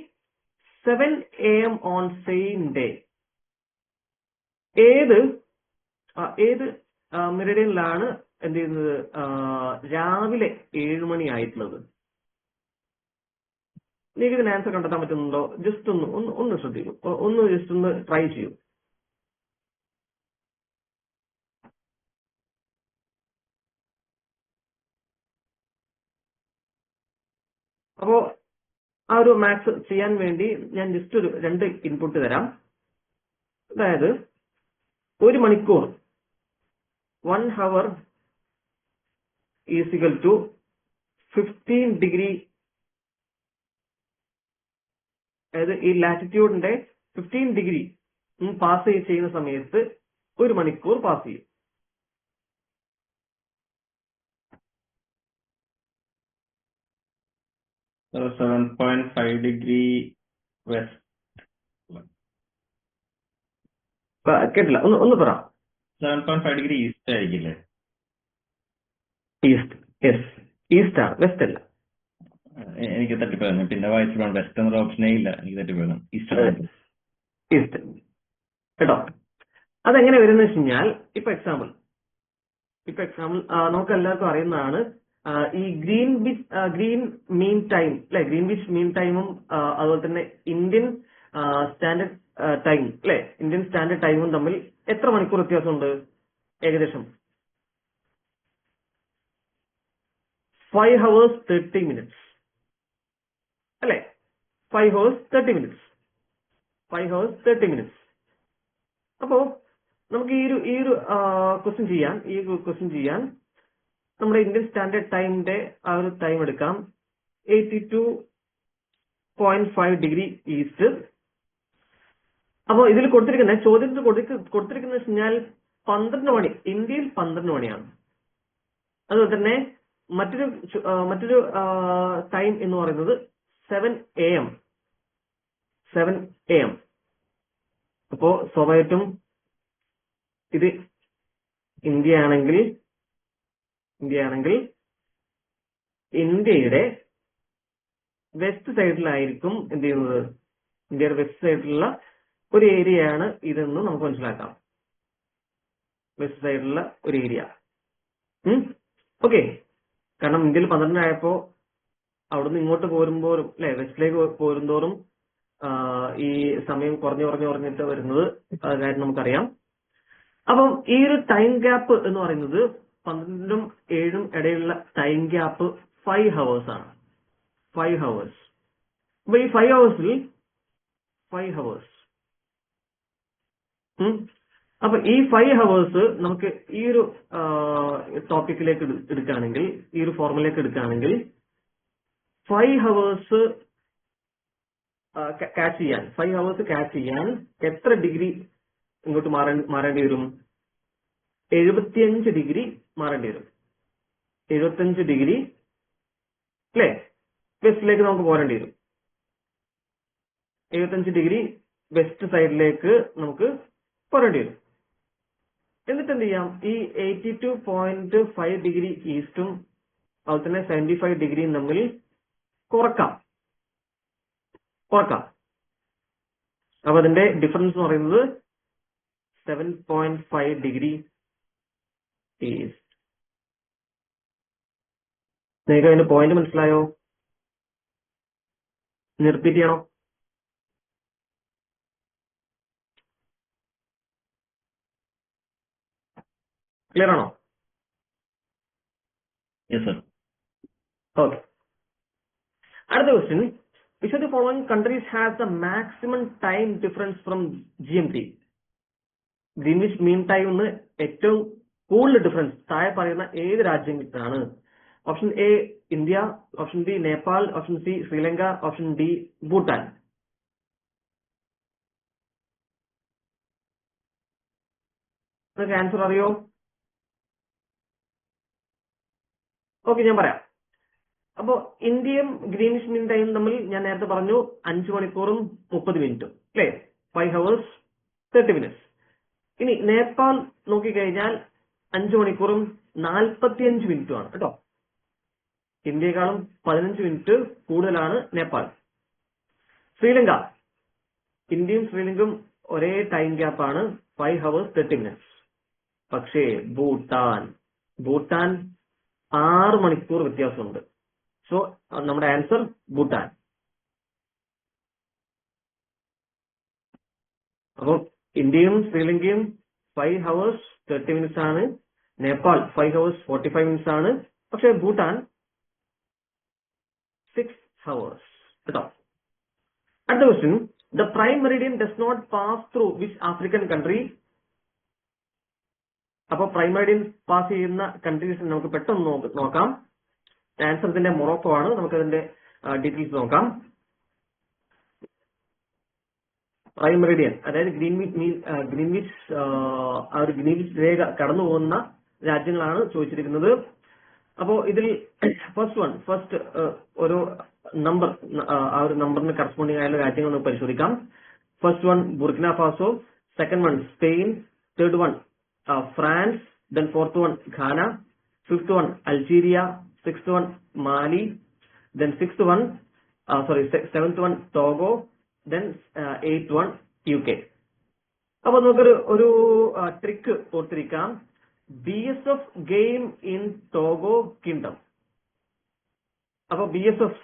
7 AM on same day? ഏത് മെറിഡിയനിലാണ് എന്ത് ചെയ്യുന്നത് രാവിലെ 7 മണി ആയിട്ടുള്ളത്? നിങ്ങൾക്ക് ഇതിന് ആൻസർ കണ്ടെത്താൻ പറ്റുന്നുണ്ടോ? ജസ്റ്റ് ഒന്ന് ശ്രദ്ധിക്കൂ, ജസ്റ്റ് ഒന്ന് ട്രൈ ചെയ്യൂ. അപ്പോ ആ ഒരു മാത്സ് ചെയ്യാൻ വേണ്ടി ഞാൻ ജസ്റ്റ് ഒരു 2 ഇൻപുട്ട് തരാം. അതായത് 1 മണിക്കൂർ 1 hour is equal to 15 degree. അതായത് ഈ ലാറ്റിറ്റ്യൂഡിന്റെ 15 ഡിഗ്രി പാസ് ചെയ്യുന്ന സമയത്ത് 1 മണിക്കൂർ പാസ് ചെയ്യും. So 7.5 degree west. കേട്ടില്ല, ഒന്ന് പറ. 7.5 degree east ആയിരിക്കില്ലേ? ഈസ്റ്റ്, യെസ്, ഈസ്റ്റ് ആണ്, വെസ്റ്റ് അല്ല. എനിക്ക് തട്ടിപ്പോകുന്നു, പിന്നെ വായിച്ചപ്പോൾ വെസ്റ്റ് എന്നൊരു ഓപ്ഷനേ ഇല്ല. എനിക്ക് തട്ടിപ്പോകുന്നു, ഈസ്റ്റ് കേട്ടോ. അതെങ്ങനെ വരുന്ന വെച്ച് കഴിഞ്ഞാൽ, ഇപ്പൊ എക്സാമ്പിൾ നമുക്ക് എല്ലാവർക്കും അറിയുന്നതാണ് ഈ ഗ്രീൻ മീൻ ടൈം അല്ലെ, ഗ്രീൻവിച്ച് മീൻ ടൈമും അതുപോലെ തന്നെ ഇന്ത്യൻ സ്റ്റാൻഡേർഡ് ടൈം അല്ലെ, ഇന്ത്യൻ സ്റ്റാൻഡേർഡ് ടൈമും തമ്മിൽ എത്ര മണിക്കൂർ വ്യത്യാസമുണ്ട്? ഏകദേശം 5 hours 30 minutes അല്ലെ, 5 hours 30 minutes. അപ്പോ നമുക്ക് ഈ ഒരു ക്വസ്റ്റ്യൻ ചെയ്യാൻ നമ്മുടെ ഇന്ത്യൻ സ്റ്റാൻഡേർഡ് ടൈമിന്റെ ആ ഒരു ടൈം എടുക്കാം. 82.5 ഡിഗ്രി ഈസ്റ്റ്. അപ്പോൾ ഇതിൽ ചോദ്യത്തിൽ കൊടുത്തിരിക്കുന്നത് വെച്ച് കഴിഞ്ഞാൽ 12 മണി, ഇന്ത്യയിൽ 12 മണിയാണ്. അതുപോലെ തന്നെ മറ്റൊരു ടൈം എന്ന് പറയുന്നത് 7 AM. അപ്പോ സ്വാഭാവികമായിട്ടും ഇത് ഇന്ത്യയാണെങ്കിൽ ഇന്ത്യയുടെ വെസ്റ്റ് സൈഡിലായിരിക്കും എന്ത് ചെയ്യുന്നത്, ഇന്ത്യയുടെ വെസ്റ്റ് സൈഡിലുള്ള ഒരു ഏരിയയാണ് ഇതെന്ന് നമുക്ക് മനസ്സിലാക്കാം. വെസ്റ്റ് സൈഡിലുള്ള ഒരു ഏരിയ. ഓക്കെ, കാരണം ഇന്ത്യയിൽ 12 ആയപ്പോ അവിടുന്ന് ഇങ്ങോട്ട് പോരുമ്പോഴും അല്ലെ, വെസ്റ്റിലേക്ക് പോരുന്തോറും ഈ സമയം കുറഞ്ഞിട്ട് വരുന്നത് കാര്യം നമുക്കറിയാം. അപ്പം ഈ ഒരു ടൈം ഗ്യാപ്പ് എന്ന് പറയുന്നത് 12-ഉം 7-ഉം ഇടയിലുള്ള ടൈം ഗ്യാപ്പ് 5 hours ആണ്. 5 hours. അപ്പൊ ഈ 5 hours-ൽ 5 hours. അപ്പൊ ഈ 5 hours നമുക്ക് ഈ ഒരു ടോപ്പിക്കിലേക്ക് എടുക്കുകയാണെങ്കിൽ, ഈ ഒരു ഫോർമുലയിലേക്ക് എടുക്കുകയാണെങ്കിൽ 5 hours ക്യാച്ച് ചെയ്യാൻ എത്ര ഡിഗ്രി ഇങ്ങോട്ട് മാറേണ്ടി വരും? 75 ഡിഗ്രി മാറേണ്ടി വരും. 75 ഡിഗ്രി അല്ലേ, വെസ്റ്റിലേക്ക് നമുക്ക് പോരേണ്ടി വരും. 75 ഡിഗ്രി വെസ്റ്റ് സൈഡിലേക്ക് നമുക്ക് പോരേണ്ടി വരും. എന്നിട്ട് എന്ത് ചെയ്യാം, ഈ 82.5 ഡിഗ്രി ഈസ്റ്റും അതുപോലെ തന്നെ 75 ഡിഗ്രിയും തമ്മിൽ കുറക്കാം. അപ്പൊ അതിന്റെ ഡിഫറൻസ് എന്ന് പറയുന്നത് 7.5 ഡിഗ്രി ഈസ്റ്റ്. നിങ്ങൾക്ക് അതിന്റെ പോയിന്റ് മനസ്സിലായോ? റിപ്പീറ്റ് ചെയ്യണോ? ക്ലിയർ ആണോ? Yes sir. ഓക്കെ. അടുത്ത question, which of the following countries has the maximum time difference from GMT? Greenwich mean time എന്ന് ഏറ്റവും കൂടുതൽ ഡിഫറൻസ് താഴെ പറയുന്ന ഏത് രാജ്യത്തിനാണ്? Option A India, option B Nepal, option C Sri Lanka, option D Bhutan. നിങ്ങൾക്ക് ആൻസർ അറിയോ? ഓക്കെ, ഞാൻ പറയാം. അപ്പോ ഇന്ത്യയും ഗ്രീനിഷ് മീൻ ടൈം തമ്മിൽ ഞാൻ നേരത്തെ പറഞ്ഞു 5 മണിക്കൂറും 30 മിനിറ്റും അല്ലേ, 5 hours 30 minutes. ഇനി നേപ്പാൾ നോക്കിക്കഴിഞ്ഞാൽ 5 മണിക്കൂറും 45 മിനിറ്റുമാണ് കേട്ടോ. ഇന്ത്യയെക്കാളും 15 മിനിറ്റ് കൂടുതലാണ് നേപ്പാൾ. ശ്രീലങ്ക, ഇന്ത്യയും ശ്രീലങ്കയും ഒരേ ടൈം ഗ്യാപ്പാണ്, 5 hours 30 minutes. പക്ഷേ ഭൂട്ടാൻ 6 മണിക്കൂർ വ്യത്യാസമുണ്ട്. സോ നമ്മുടെ ആൻസർ ഭൂട്ടാൻ. അപ്പോൾ ഇന്ത്യയും ശ്രീലങ്കയും 5 hours 30 minutes ആണ്, നേപ്പാൾ 5 hours 45 minutes ആണ്, പക്ഷേ ഭൂട്ടാൻ 6 hours കേട്ടോ. അടുത്ത question, the prime meridian does not pass through which African country? അപ്പൊ പ്രൈം മെറിഡിയൻ പാസ് ചെയ്യുന്ന കൺട്രീസ് നമുക്ക് പെട്ടെന്ന് നോക്കാം. ആൻസർ ഇതിന്റെ മൊറോക്കോ ആണ്. നമുക്കതിന്റെ ഡീറ്റെയിൽസ് നോക്കാം. പ്രൈം മെറിഡിയൻ അതായത് ഗ്രീൻവിച്ച് ആ ഒരു ഗ്രീൻവിച്ച് രേഖ കടന്നു പോകുന്ന രാജ്യങ്ങളാണ് ചോദിച്ചിരിക്കുന്നത്. അപ്പോ ഇതിൽ ഫസ്റ്റ് ഒരു നമ്പർ, ആ ഒരു നമ്പറിന് കറസ്പോണ്ടിങ് ആയുള്ള രാജ്യങ്ങൾ നമുക്ക് പരിശോധിക്കാം. First one Burkina Faso, second one Spain, third one France, then fourth one Ghana, fifth one Algeria, sixth one Mali, then seventh one Togo, then 8th one UK. അപ്പൊ നമുക്കൊരു ട്രിക്ക് ഓർത്തിരിക്കാം. BSF game in Togo kingdom. അപ്പൊ BSF,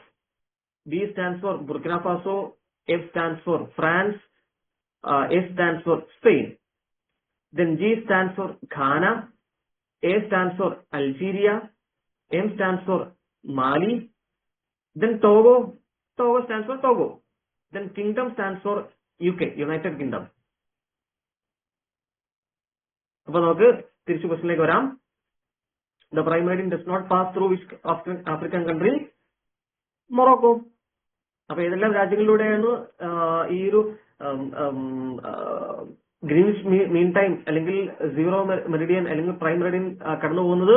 B stands for Burkina Faso, F stands for France, S stands for Spain, then G stands for Ghana, A stands for Algeria, M stands for Mali, then Togo stands for Togo, then Kingdom stands for UK, United Kingdom. അപ്പൊ നമുക്ക് തിരിച്ചു ക്വസ്റ്റ്യനിലേക്ക് വരാം. The prime meridian does not pass through which African country? Morocco. അപ്പൊ ഏതെല്ലാം രാജ്യങ്ങളിലൂടെയാണ് ഈ ഒരു greenish മീൻ time അല്ലെങ്കിൽ സീറോ മെറിഡിയൻ അല്ലെങ്കിൽ പ്രൈം മെറിഡിയൻ കടന്നു പോകുന്നത്?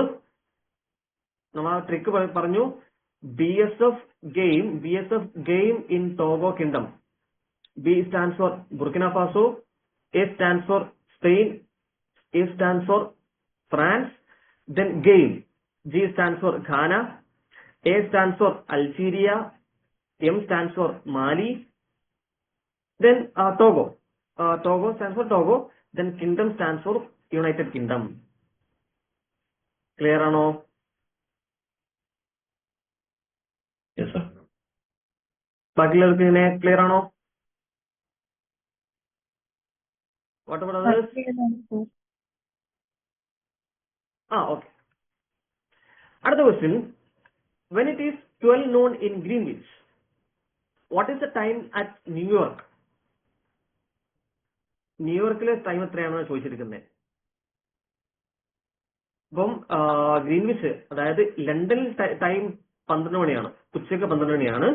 നമ്മൾ ആ ട്രിക്ക് പറഞ്ഞു. BSF game in Togo Kingdom. B stands for Burkina Faso, A stands for Spain, A stands for France, then game. G stands for Ghana, A stands for Algeria, M stands for Mali, then Togo. Togo stands for Togo, then Kingdom stands for United Kingdom. Clear ആണോ? Yes, sir. ബാക്കിയുള്ളവർക്ക് ഇങ്ങനെ clear ആണോ? What about others? Okay. Another question. When it is 12 noon in Greenwich, what is the time at New York? ന്യൂയോർക്കിലെ time എത്രയാണെന്ന് ചോദിച്ചിരിക്കുന്നത്. അപ്പം Greenwich അതായത് ലണ്ടനിൽ ടൈം 12 മണിയാണ്, ഉച്ചയ്ക്ക് 12 മണിയാണ്.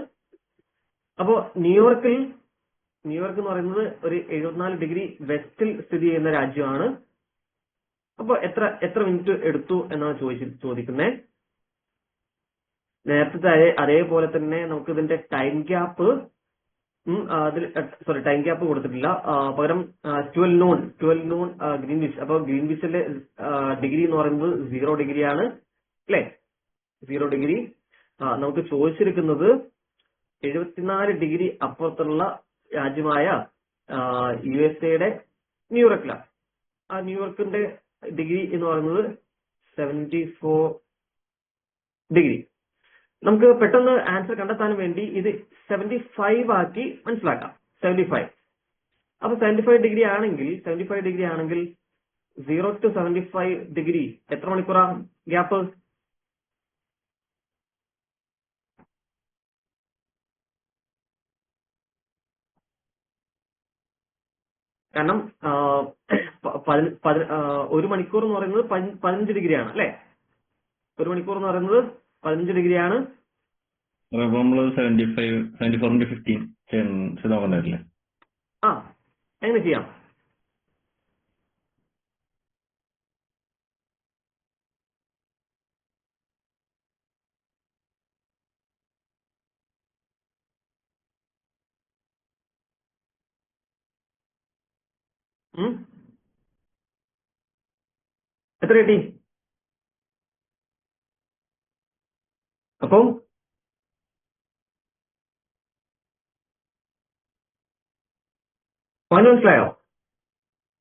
അപ്പോ ന്യൂയോർക്ക് എന്ന് പറയുന്നത് ഒരു 74 ഡിഗ്രി വെസ്റ്റിൽ സ്ഥിതി ചെയ്യുന്ന രാജ്യമാണ്. അപ്പൊ എത്ര മിനിറ്റ് എടുത്തു എന്നാണ് ചോദിക്കുന്നത്. നേരത്തെ അതേപോലെ തന്നെ നമുക്ക് ഇതിന്റെ ടൈം ഗ്യാപ്പ് ടൈം ഗ്യാപ്പ് കൊടുത്തിട്ടില്ല. പകരം 12 noon ഗ്രീൻവിച്ച്. അപ്പൊ ഗ്രീൻവിച്ചിലെ ഡിഗ്രി എന്ന് പറയുന്നത് 0 ഡിഗ്രിയാണ് അല്ലെ? 0 ഡിഗ്രി. നമുക്ക് ചോദിച്ചിരിക്കുന്നത് 74 ഡിഗ്രി അപ്പുറത്തുള്ള രാജ്യമായ USA ന്യൂയോർക്കിലാണ്. ആ ന്യൂയോർക്കിന്റെ ഡിഗ്രി എന്ന് പറയുന്നത് 74 ഡിഗ്രി. നമുക്ക് പെട്ടെന്ന് ആൻസർ കണ്ടെത്താൻ വേണ്ടി ഇത് 75 ആക്കി മനസ്സിലാക്കാം. 75. അപ്പൊ 75 ഡിഗ്രി ആണെങ്കിൽ 0 to 75 ഡിഗ്രി എത്ര മണിക്കൂറാ ഗ്യാപ്പ്? കാരണം 1 മണിക്കൂർ എന്ന് പറയുന്നത് 15 ഡിഗ്രിയാണ് അല്ലെ? 1 മണിക്കൂർ എന്ന് പറയുന്നത് 15 ഡിഗ്രിയാണ്. നമ്മള് 74 × 15 ചെയ്തോക്കണ്ടല്ലേ? എങ്ങനെ ചെയ്യാം? എത്ര കിട്ടി? അപ്പം മനസ്സിലായോ?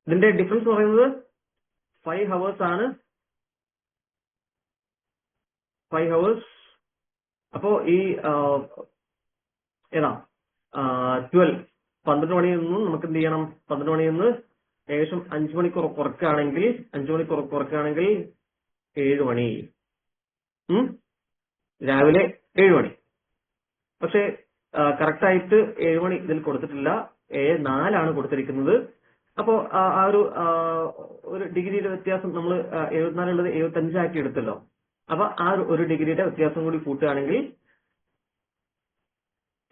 ഇതിന്റെ ഡിഫറൻസ് പറയുന്നത് 5 hours ആണ്. 5 hours. അപ്പോ ഈ ഏതാ 12 മണിയിൽ നിന്നും നമുക്ക് എന്ത് ചെയ്യണം? 12 മണിയിൽ നിന്ന് ഏകദേശം 5 മണിക്കൂർ കുറക്കുകയാണെങ്കിൽ 7 മണി, രാവിലെ 7 മണി. പക്ഷെ കറക്റ്റ് ആയിട്ട് 7 മണി ഇതിൽ കൊടുത്തിട്ടില്ല, 7:04 കൊടുത്തിരിക്കുന്നത്. അപ്പോ ആ ഒരു ഡിഗ്രിയുടെ വ്യത്യാസം നമ്മൾ 74 ഉള്ളത് 75 ആക്കി എടുത്തല്ലോ. അപ്പൊ ആ ഒരു ഡിഗ്രിയുടെ വ്യത്യാസം കൂടി കൂട്ടുകയാണെങ്കിൽ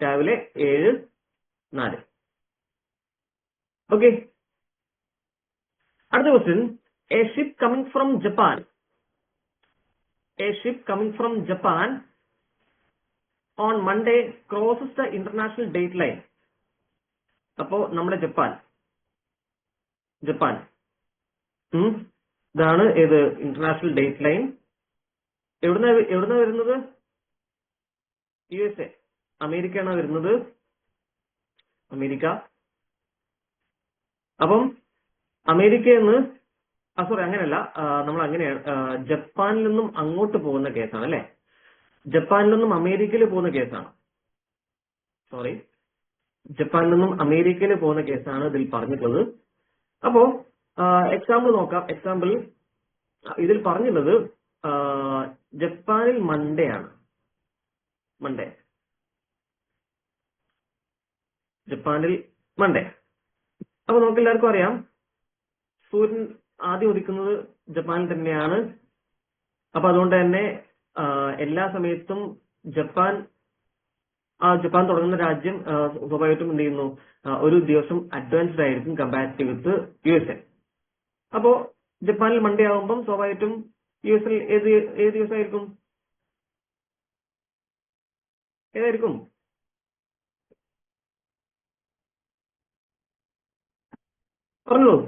രാവിലെ 7:04. ഓക്കെ. അടുത്ത question. A ship coming from Japan on Monday crosses the international date line. അപ്പോ നമ്മുടെ ജപ്പാൻ ഇതാണ് ഏത് ഇന്റർനാഷണൽ ഡേറ്റ് ലൈൻ. എവിടുന്ന വരുന്നത്? USA, അമേരിക്കയാണ് വരുന്നത്. അമേരിക്ക. അപ്പം അമേരിക്കയിൽ അങ്ങനെയല്ല, നമ്മൾ അങ്ങനെയാണ്. ജപ്പാനിൽ നിന്നും അങ്ങോട്ട് പോകുന്ന കേസാണ് അല്ലെ? ജപ്പാനിൽ നിന്നും അമേരിക്കയിൽ പോകുന്ന കേസാണ്. ജപ്പാനിൽ നിന്നും അമേരിക്കയിൽ പോകുന്ന കേസാണ് ഇതിൽ പറഞ്ഞിട്ടുള്ളത്. അപ്പോ എക്സാമ്പിൾ നോക്കാം. എക്സാമ്പിൾ ഇതിൽ പറഞ്ഞിട്ടുള്ളത് ജപ്പാനിൽ മൺഡേ ആണ്. ജപ്പാനിൽ മൺഡേ. അപ്പൊ നമുക്ക് എല്ലാവർക്കും അറിയാം സൂര്യൻ ആദ്യം ഉദിക്കുന്നത് ജപ്പാനിൽ തന്നെയാണ്. അപ്പൊ അതുകൊണ്ട് തന്നെ എല്ലാ സമയത്തും ജപ്പാൻ തുടങ്ങുന്ന രാജ്യം സ്വാഭാവികമായിട്ടും എന്ത് ചെയ്യുന്നു, ഒരു ദിവസം അഡ്വാൻസ്ഡ് ആയിരിക്കും കമ്പാരിറ്റീവ് വിത്ത് USA. അപ്പോ ജപ്പാനിൽ മൺഡേ ആകുമ്പം സ്വാഭാവികമായിട്ടും US-ൽ ഏത് ദിവസമായിരിക്കും? ഏതായിരിക്കും? പറഞ്ഞോളൂ.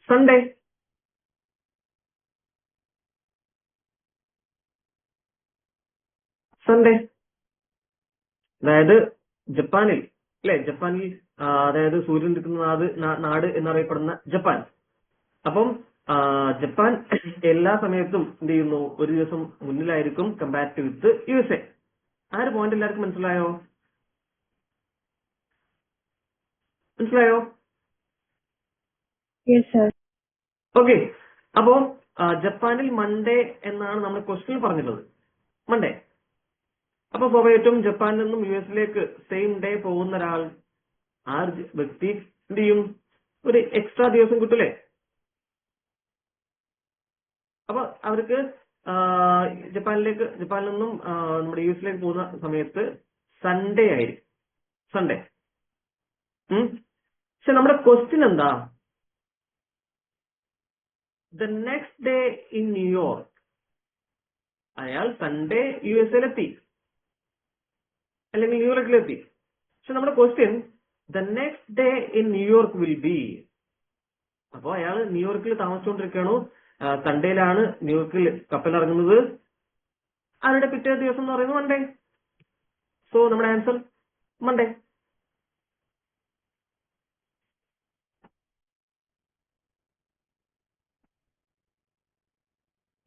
സൺഡേ. അതായത് ജപ്പാനിൽ അതായത് സൂര്യൻ നിൽക്കുന്ന നാട് എന്നറിയപ്പെടുന്ന ജപ്പാൻ. അപ്പം ജപ്പാൻ എല്ലാ സമയത്തും എന്ത് ചെയ്യുന്നു, ഒരു ദിവസം മുന്നിലായിരിക്കും കമ്പാരിറ്റീവ് വിത്ത് USA. ആ ഒരു പോയിന്റ് എല്ലാവർക്കും മനസ്സിലായോ? Yes, sir. ഓക്കെ. അപ്പോ ജപ്പാനിൽ മൺഡേ എന്നാണ് നമ്മൾ ക്വസ്റ്റ്യനിൽ പറഞ്ഞിട്ടുള്ളത്, മൺഡേ. അപ്പൊ സ്വാഭാവികമായിട്ടും ജപ്പാനിൽ നിന്നും US-ലേക്ക് സെയിം ഡേ പോകുന്ന ഒരാൾ, ആ വ്യക്തി എന്ത് ചെയ്യും, ഒരു എക്സ്ട്രാ ദിവസം കിട്ടൂലേ? അപ്പൊ അവർക്ക് ജപ്പാനിൽ നിന്നും നമ്മുടെ US-ലേക്ക് പോകുന്ന സമയത്ത് സൺഡേ ആയിരിക്കും. സൺഡേ. പക്ഷെ നമ്മുടെ ക്വസ്റ്റ്യൻ എന്താ? The next day in New York. അയാൾ സൺഡേ USA-ലെത്തി അല്ലെങ്കിൽ ന്യൂയോർക്കിലെത്തി. പക്ഷെ നമ്മുടെ question the next day in New York will be. അപ്പൊ അയാൾ ന്യൂയോർക്കിൽ താമസിച്ചുകൊണ്ടിരിക്കുകയാണോ, സൺഡേയിലാണ് ന്യൂയോർക്കിൽ കപ്പലിറങ്ങുന്നത്, അവരുടെ പിറ്റേ ദിവസം എന്ന് പറയുന്നത് മൺഡേ. സോ നമ്മുടെ ആൻസർ മൺഡേ.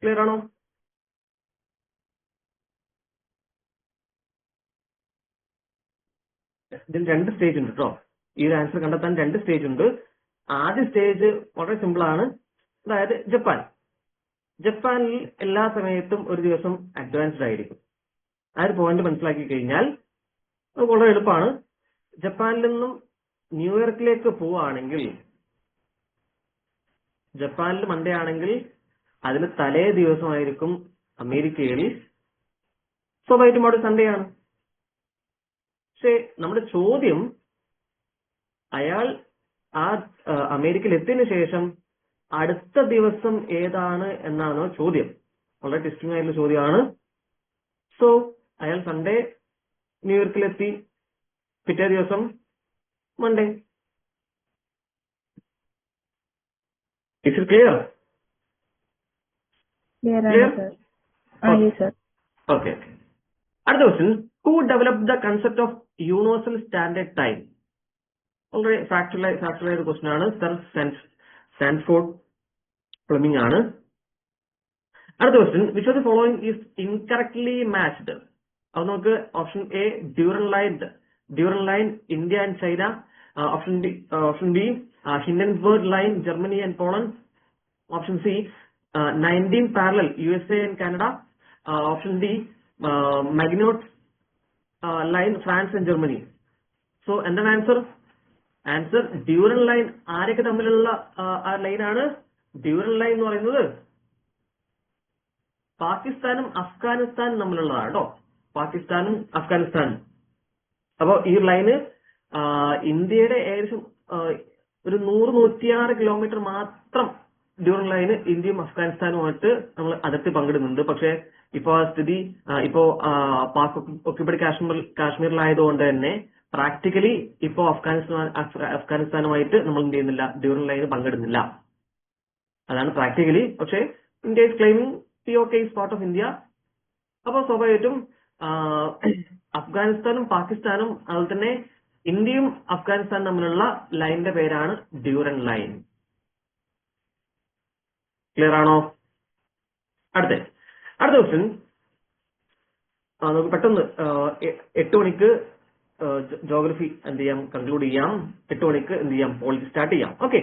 ക്ലിയർ ആണോ? ഇതിൽ 2 സ്റ്റേജ് ഉണ്ട് കേട്ടോ. ഈ ഒരു ആൻസർ കണ്ടെത്താൻ 2 സ്റ്റേജ് ഉണ്ട്. ആദ്യ സ്റ്റേജ് വളരെ സിമ്പിൾ ആണ്. അതായത് ജപ്പാനിൽ എല്ലാ സമയത്തും ഒരു ദിവസം അഡ്വാൻസ്ഡ് ആയിരിക്കും. ആ ഒരു പോയിന്റ് മനസ്സിലാക്കി കഴിഞ്ഞാൽ അത് വളരെ എളുപ്പമാണ്. ജപ്പാനിൽ നിന്നും ന്യൂയോർക്കിലേക്ക് പോവുകയാണെങ്കിൽ, ജപ്പാനിൽ മൺഡേ ആണെങ്കിൽ അതിന് തലേ ദിവസമായിരിക്കും അമേരിക്കയിൽ, സ്വാഭാവികമായിട്ടും അവിടെ സൺഡേ ആണ്. പക്ഷെ നമ്മുടെ ചോദ്യം, അയാൾ അമേരിക്കയിൽ എത്തിയതിനു ശേഷം അടുത്ത ദിവസം ഏതാണ് എന്നാണ് ചോദ്യം. വളരെ ടെസ്റ്റിംഗ് ആയിട്ടുള്ള ചോദ്യമാണ്. സോ അയാൾ സൺഡേ ന്യൂയോർക്കിലെത്തി, പിറ്റേ ദിവസം Monday. Is it clear? Clear, Clear? sir. Yes, sir. Okay. അടുത്ത question, who developed the concept of universal standard time? വളരെ ഫാക്ച്വലായ ഒരു ക്വസ്റ്റ്യൻ ആണ്. സർ സാൻഫോർഡ് ഫ്ലെമിംഗ് ആണ്. അടുത്ത question, which of the following is incorrectly matched? അത് നമുക്ക് option A Durand line India and China, option B Hindenburg line Germany and Poland, option C 19 parallel USA and Canada, option D Maginot line France and Germany. So എന്താണ് answer Durand line. ആരൊക്കെ തമ്മിലുള്ള ആ ലൈനാണ് dural line എന്ന് പറയുന്നത്? പാകിസ്ഥാനും അഫ്ഗാനിസ്ഥാനും തമ്മിലുള്ളതാണ് കേട്ടോ. പാകിസ്ഥാനും അഫ്ഗാനിസ്ഥാനും. അപ്പൊ ഈ ലൈന് ഇന്ത്യയുടെ ഏകദേശം ഒരു 100-106 കിലോമീറ്റർ മാത്രം ഡ്യൂറൽ ലൈന് ഇന്ത്യയും അഫ്ഗാനിസ്ഥാനുമായിട്ട് നമ്മൾ അതിർത്തി പങ്കിടുന്നുണ്ട്. പക്ഷെ ഇപ്പൊ ആ സ്ഥിതി പാക് ഒക്യുപ്പൈഡ് കാശ്മീരിലായതുകൊണ്ട് തന്നെ പ്രാക്ടിക്കലി ഇപ്പോ അഫ്ഗാനിസ്ഥാനുമായിട്ട് നമ്മൾ എന്ത് ചെയ്യുന്നില്ല, ഡ്യൂറൽ ലൈന് പങ്കിടുന്നില്ല. അതാണ് പ്രാക്ടിക്കലി. പക്ഷെ India is claiming POK is part of India. അപ്പൊ സ്വാഭാവികമായിട്ടും അഫ്ഗാനിസ്ഥാനും പാകിസ്ഥാനും അതുപോലെ തന്നെ ഇന്ത്യയും അഫ്ഗാനിസ്ഥാനും തമ്മിലുള്ള ലൈനിന്റെ പേരാണ് ഡ്യൂറൽ ലൈൻ. ക്ലിയർ ആണോ? അടുത്ത ക്വസ്റ്റ്യൻ നമുക്ക് പെട്ടെന്ന് 8 മണിക്ക് ജോഗ്രഫി എന്ത് ചെയ്യാം, കൺക്ലൂഡ് ചെയ്യാം. 8 മണിക്ക് എന്ത് ചെയ്യാം, പോളിറ്റി സ്റ്റാർട്ട് ചെയ്യാം. Okay.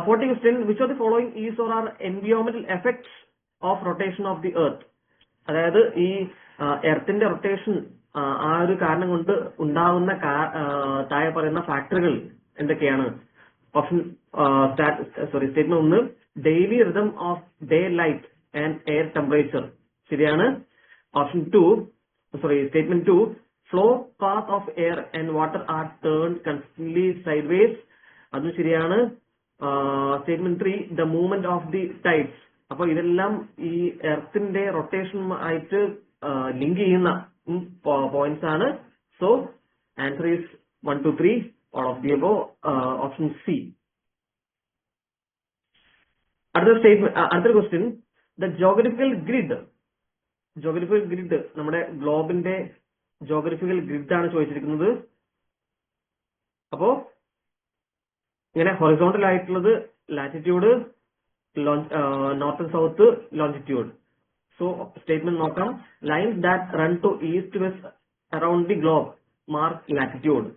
40 question, which of the following is or are എൻവയോൺമെന്റൽ effects of rotation of the Earth? അതായത് ഈ എർത്തിന്റെ റൊട്ടേഷൻ ആ ഒരു കാരണം കൊണ്ട് ഉണ്ടാവുന്ന താഴെ പറയുന്ന ഫാക്ടറുകൾ എന്തൊക്കെയാണ്? Statement 1 daily rhythm of day light and air temperature ശരിയാണ്. Option 2 statement 2 flow path of air and water are turn constantly sideways അതും ശരിയാണ്. Statement 3 the movement of the tides. അപ്പൊ ഇതെല്ലാം ഈ എർത്തിന്റെ റൊട്ടേഷനുമായിട്ട് ലിങ്ക് ചെയ്യുന്ന പോയിന്റ്സ് ആണ്. So answer is 1, 2, 3 all of the above. Option C. Another question, the geographical grid നമ്മുടെ ഗ്ലോബിന്റെ ജോഗ്രഫിക്കൽ ഗ്രിഡ് ആണ് ചോദിച്ചിരിക്കുന്നത്. അപ്പോ ഇങ്ങനെ ഹൊറിസോണ്ടൽ ആയിട്ടുള്ളത് latitude, north and south longitude. So statement നോക്കാം. Lines that run to east west around the globe mark latitude.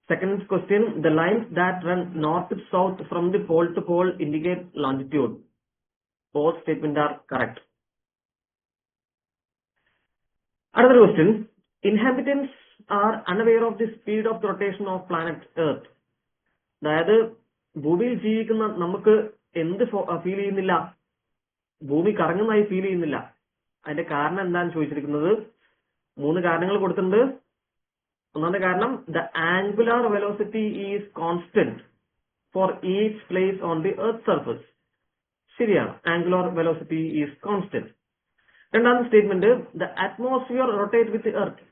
Second question, the lines that run north to south from the pole to pole indicate longitude. Both statements are correct. Another question, inhabitants are unaware of the speed of the rotation of planet Earth. അതായത് ഭൂമിയിൽ ജീവിക്കുന്ന നമുക്ക് എന്ത് feel ചെയ്യുന്നില്ല, ഭൂമി കറങ്ങുന്നതായി feel ചെയ്യുന്നില്ല. അതിന്റെ കാരണം എന്താണെന്ന് ചോദിച്ചിരിക്കുന്നത്. 3 കാരണങ്ങൾ കൊടുത്തിട്ടുണ്ട്. ഒന്നാമത്തെ കാരണം, the angular velocity is constant for each place on the earth surface. ശരിയാണ്, ആംഗുലാർ വെലോസിറ്റി ഈസ് കോൺസ്റ്റന്റ്. രണ്ടാമത്തെ statement, the atmosphere rotate with earth.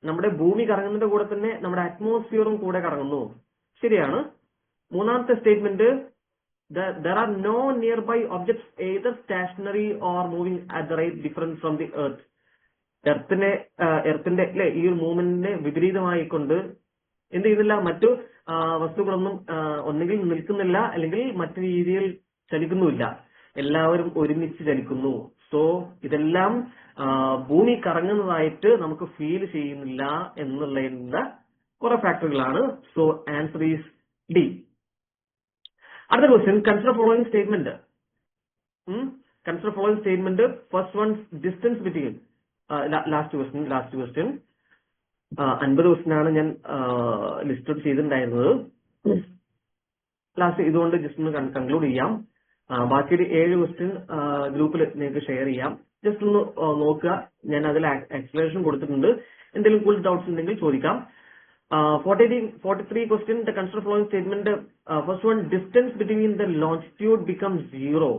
നമ്മുടെ ഭൂമി കറങ്ങുന്നതിന്റെ കൂടെ തന്നെ നമ്മുടെ അറ്റ്മോസ്ഫിയറും കൂടെ കറങ്ങുന്നു. ശരിയാണ്. മൂന്നാമത്തെ statement, there are no nearby objects either stationary or moving at the right difference from the earth. എർത്തിന്റെ അല്ലെ ഈ ഒരു മൂവ്മെന്റിനെ വിപരീതമായിക്കൊണ്ട് എന്ത് ചെയ്യുന്നില്ല, മറ്റു വസ്തുക്കളൊന്നും ഒന്നുകിൽ നിൽക്കുന്നില്ല അല്ലെങ്കിൽ മറ്റു രീതിയിൽ ചലിക്കുന്നുമില്ല, എല്ലാവരും ഒരുമിച്ച് ചലിക്കുന്നു. സോ ഇതെല്ലാം ഭൂമി കറങ്ങുന്നതായിട്ട് നമുക്ക് ഫീൽ ചെയ്യുന്നില്ല എന്നുള്ളതിന്റെ കുറെ ഫാക്ടറുകളാണ്. So answer is D. അടുത്ത question, consider following statement. First one, distance between. Last question 50 question ആണ് ഞാൻ ലിസ്റ്റ് ചെയ്തിട്ടുണ്ടായിരുന്നത്. ലാസ്റ്റ് ഇതുകൊണ്ട് ജസ്റ്റ് ഒന്ന് കൺക്ലൂഡ് ചെയ്യാം. ബാക്കിയൊരു 7 ക്വസ്റ്റ്യൻ ഗ്രൂപ്പിൽ നിങ്ങൾക്ക് ഷെയർ ചെയ്യാം. ജസ്റ്റ് ഒന്ന് നോക്കുക, ഞാൻ അതിൽ എക്സ്പ്ലനേഷൻ കൊടുത്തിട്ടുണ്ട്. എന്തെങ്കിലും കൂടുതൽ ഡൗട്ട്സ് ഉണ്ടെങ്കിൽ ചോദിക്കാം. 43 question, the consider following statement. First one, distance between the longitude becomes 0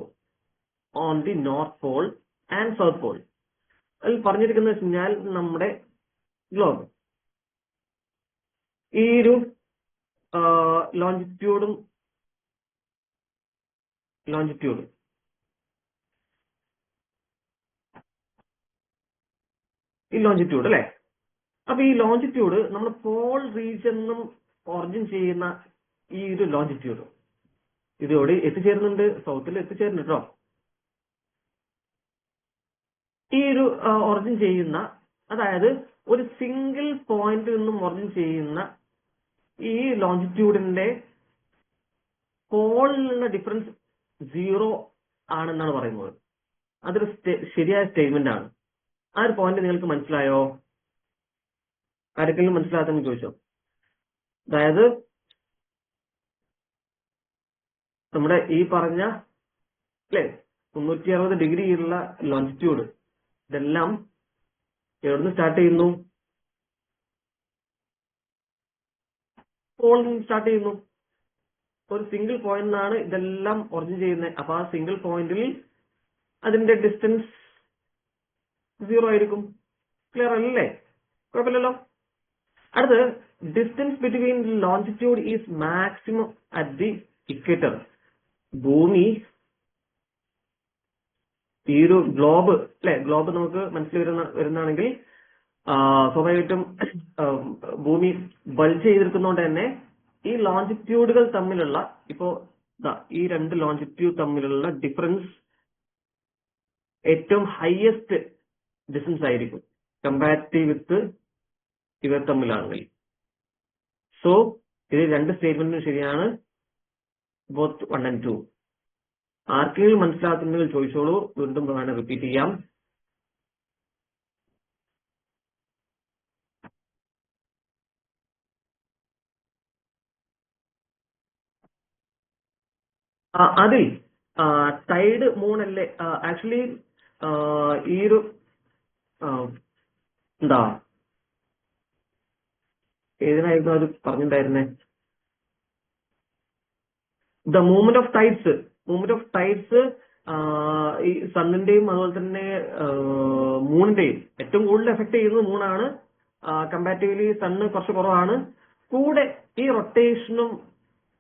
on the north pole and south pole. അതിൽ പറഞ്ഞിരിക്കുന്നത് വെച്ചാൽ നമ്മുടെ ഗ്ലോബ് ഈ ഒരു ലോഞ്ചിറ്റ്യൂഡ് അല്ലെ. അപ്പൊ ഈ ലോഞ്ചിറ്റ്യൂഡ് നമ്മൾ പോൾ റീജിയനും ഒറിജിൻ ചെയ്യുന്ന ഈ ഒരു ലോഞ്ചിറ്റ്യൂഡ് ഇതോടെ എത്തിച്ചേരുന്നുണ്ട്, സൗത്തിൽ എത്തിച്ചേരുന്നുണ്ട് കേട്ടോ. ഈ ഒരു ഒറിജിൻ ചെയ്യുന്ന, അതായത് ഒരു സിംഗിൾ പോയിന്റിൽ നിന്നും ഒറിജിൻ ചെയ്യുന്ന ഈ ലോഞ്ചിറ്റ്യൂഡിന്റെ പോളിലുള്ള ഡിഫറൻസ് 0 ആണെന്നാണ് പറയുന്നത്. അതൊരു ശരിയായ സ്റ്റേറ്റ്മെന്റ് ആണ്. ആ ഒരു പോയിന്റ് നിങ്ങൾക്ക് മനസ്സിലായോ? ആരെങ്കിലും മനസ്സിലാത്തെന്ന് ചോദിച്ചോ? അതായത് നമ്മുടെ ഈ പറഞ്ഞ അല്ലെ 360 ഡിഗ്രിയുള്ള ലോഞ്ചിറ്റ്യൂഡ് ഇതെല്ലാം എവിടുന്ന് സ്റ്റാർട്ട് ചെയ്യുന്നു? പോളിൽ നിന്ന് സ്റ്റാർട്ട് ചെയ്യുന്നു. ഒരു സിംഗിൾ പോയിന്റ് നിന്നാണ് ഇതെല്ലാം ഒറിജിൻ ചെയ്യുന്നത്. അപ്പൊ ആ സിംഗിൾ പോയിന്റിൽ അതിന്റെ ഡിസ്റ്റൻസ് 0 ആയിരിക്കും. ക്ലിയർ അല്ലേ? കുഴപ്പമില്ലല്ലോ. അടുത്ത്, distance between longitude is maximum at the equator. ഭൂമി ഈ ഒരു ഗ്ലോബ് അല്ലെ, ഗ്ലോബ് നമുക്ക് മനസ്സിൽ വരുന്നതാണെങ്കിൽ സ്വാഭാവികമായിട്ടും ഭൂമി ബൾജ് ചെയ്തിരിക്കുന്നതുകൊണ്ട് തന്നെ ഈ ലോഞ്ചിറ്റ്യൂഡുകൾ തമ്മിലുള്ള, ഇപ്പോ ഈ 2 ലോഞ്ചിറ്റ്യൂഡ് തമ്മിലുള്ള ഡിഫറൻസ് ഏറ്റവും ഹയസ്റ്റ് ഡിസ്റ്റൻസ് ആയിരിക്കും കമ്പാരിറ്റീവ് വിത്ത് ഇവർ തമ്മിലാണെങ്കിൽ. സോ ഇത് 2 സ്റ്റേറ്റ്മെന്റും ശരിയാണ്, ബോത്ത് 1 and 2. ആർക്കെങ്കിലും മനസ്സിലാക്കുന്നെങ്കിൽ ചോദിച്ചോളൂ, വീണ്ടും വേണം റിപ്പീറ്റ് ചെയ്യാം. അതിൽ ടൈഡ് മൂൺ അല്ലേ ആക്ച്വലി ഈ ഒരു എന്താ ഏതിനായിരുന്നു അത് പറഞ്ഞിട്ടുണ്ടായിരുന്നേ, ദ മൂവ്മെന്റ് ഓഫ് ടൈഡ്സ് ഈ സണ്ണിന്റെയും അതുപോലെ തന്നെ മൂണിന്റെയും ഏറ്റവും കൂടുതൽ എഫക്ട് ചെയ്യുന്നത് മൂണാണ്. കമ്പാരിറ്റീവ്ലി സണ്ണ് കുറച്ച് കുറവാണ്. കൂടെ ഈ റൊട്ടേഷനും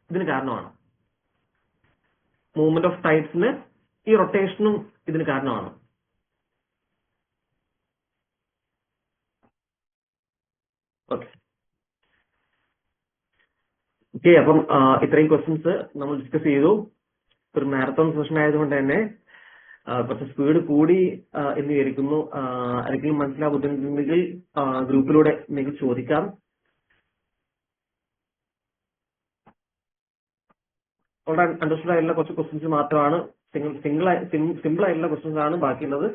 ഇതിന് കാരണമാണ്. മൂവ്മെന്റ് ഓഫ് ടൈഡ്സിന് ഈ റൊട്ടേഷനും ഇതിന് കാരണമാണ്. ഓക്കെ, അപ്പം ഇത്രയും ക്വസ്റ്റ്യൻസ് നമ്മൾ ഡിസ്കസ് ചെയ്തു. ഒരു മാരത്തോൺ സെഷൻ ആയതുകൊണ്ട് തന്നെ കുറച്ച് സ്പീഡ് കൂടി എന്ന് വിചാരിക്കുന്നു. ആരെങ്കിലും മനസ്സിലാവുന്നുണ്ടെങ്കിൽ ഗ്രൂപ്പിലൂടെ നിങ്ങൾക്ക് ചോദിക്കാം. വളരെ അണ്ടർസ്റ്റുഡ് ആയിട്ടുള്ള കുറച്ച് ക്വസ്റ്റ്യൻസ് മാത്രമാണ്, സിമ്പിൾ ആയിട്ടുള്ള ക്വസ്റ്റ്യൻസ് ആണ് ബാക്കിയുള്ളത്.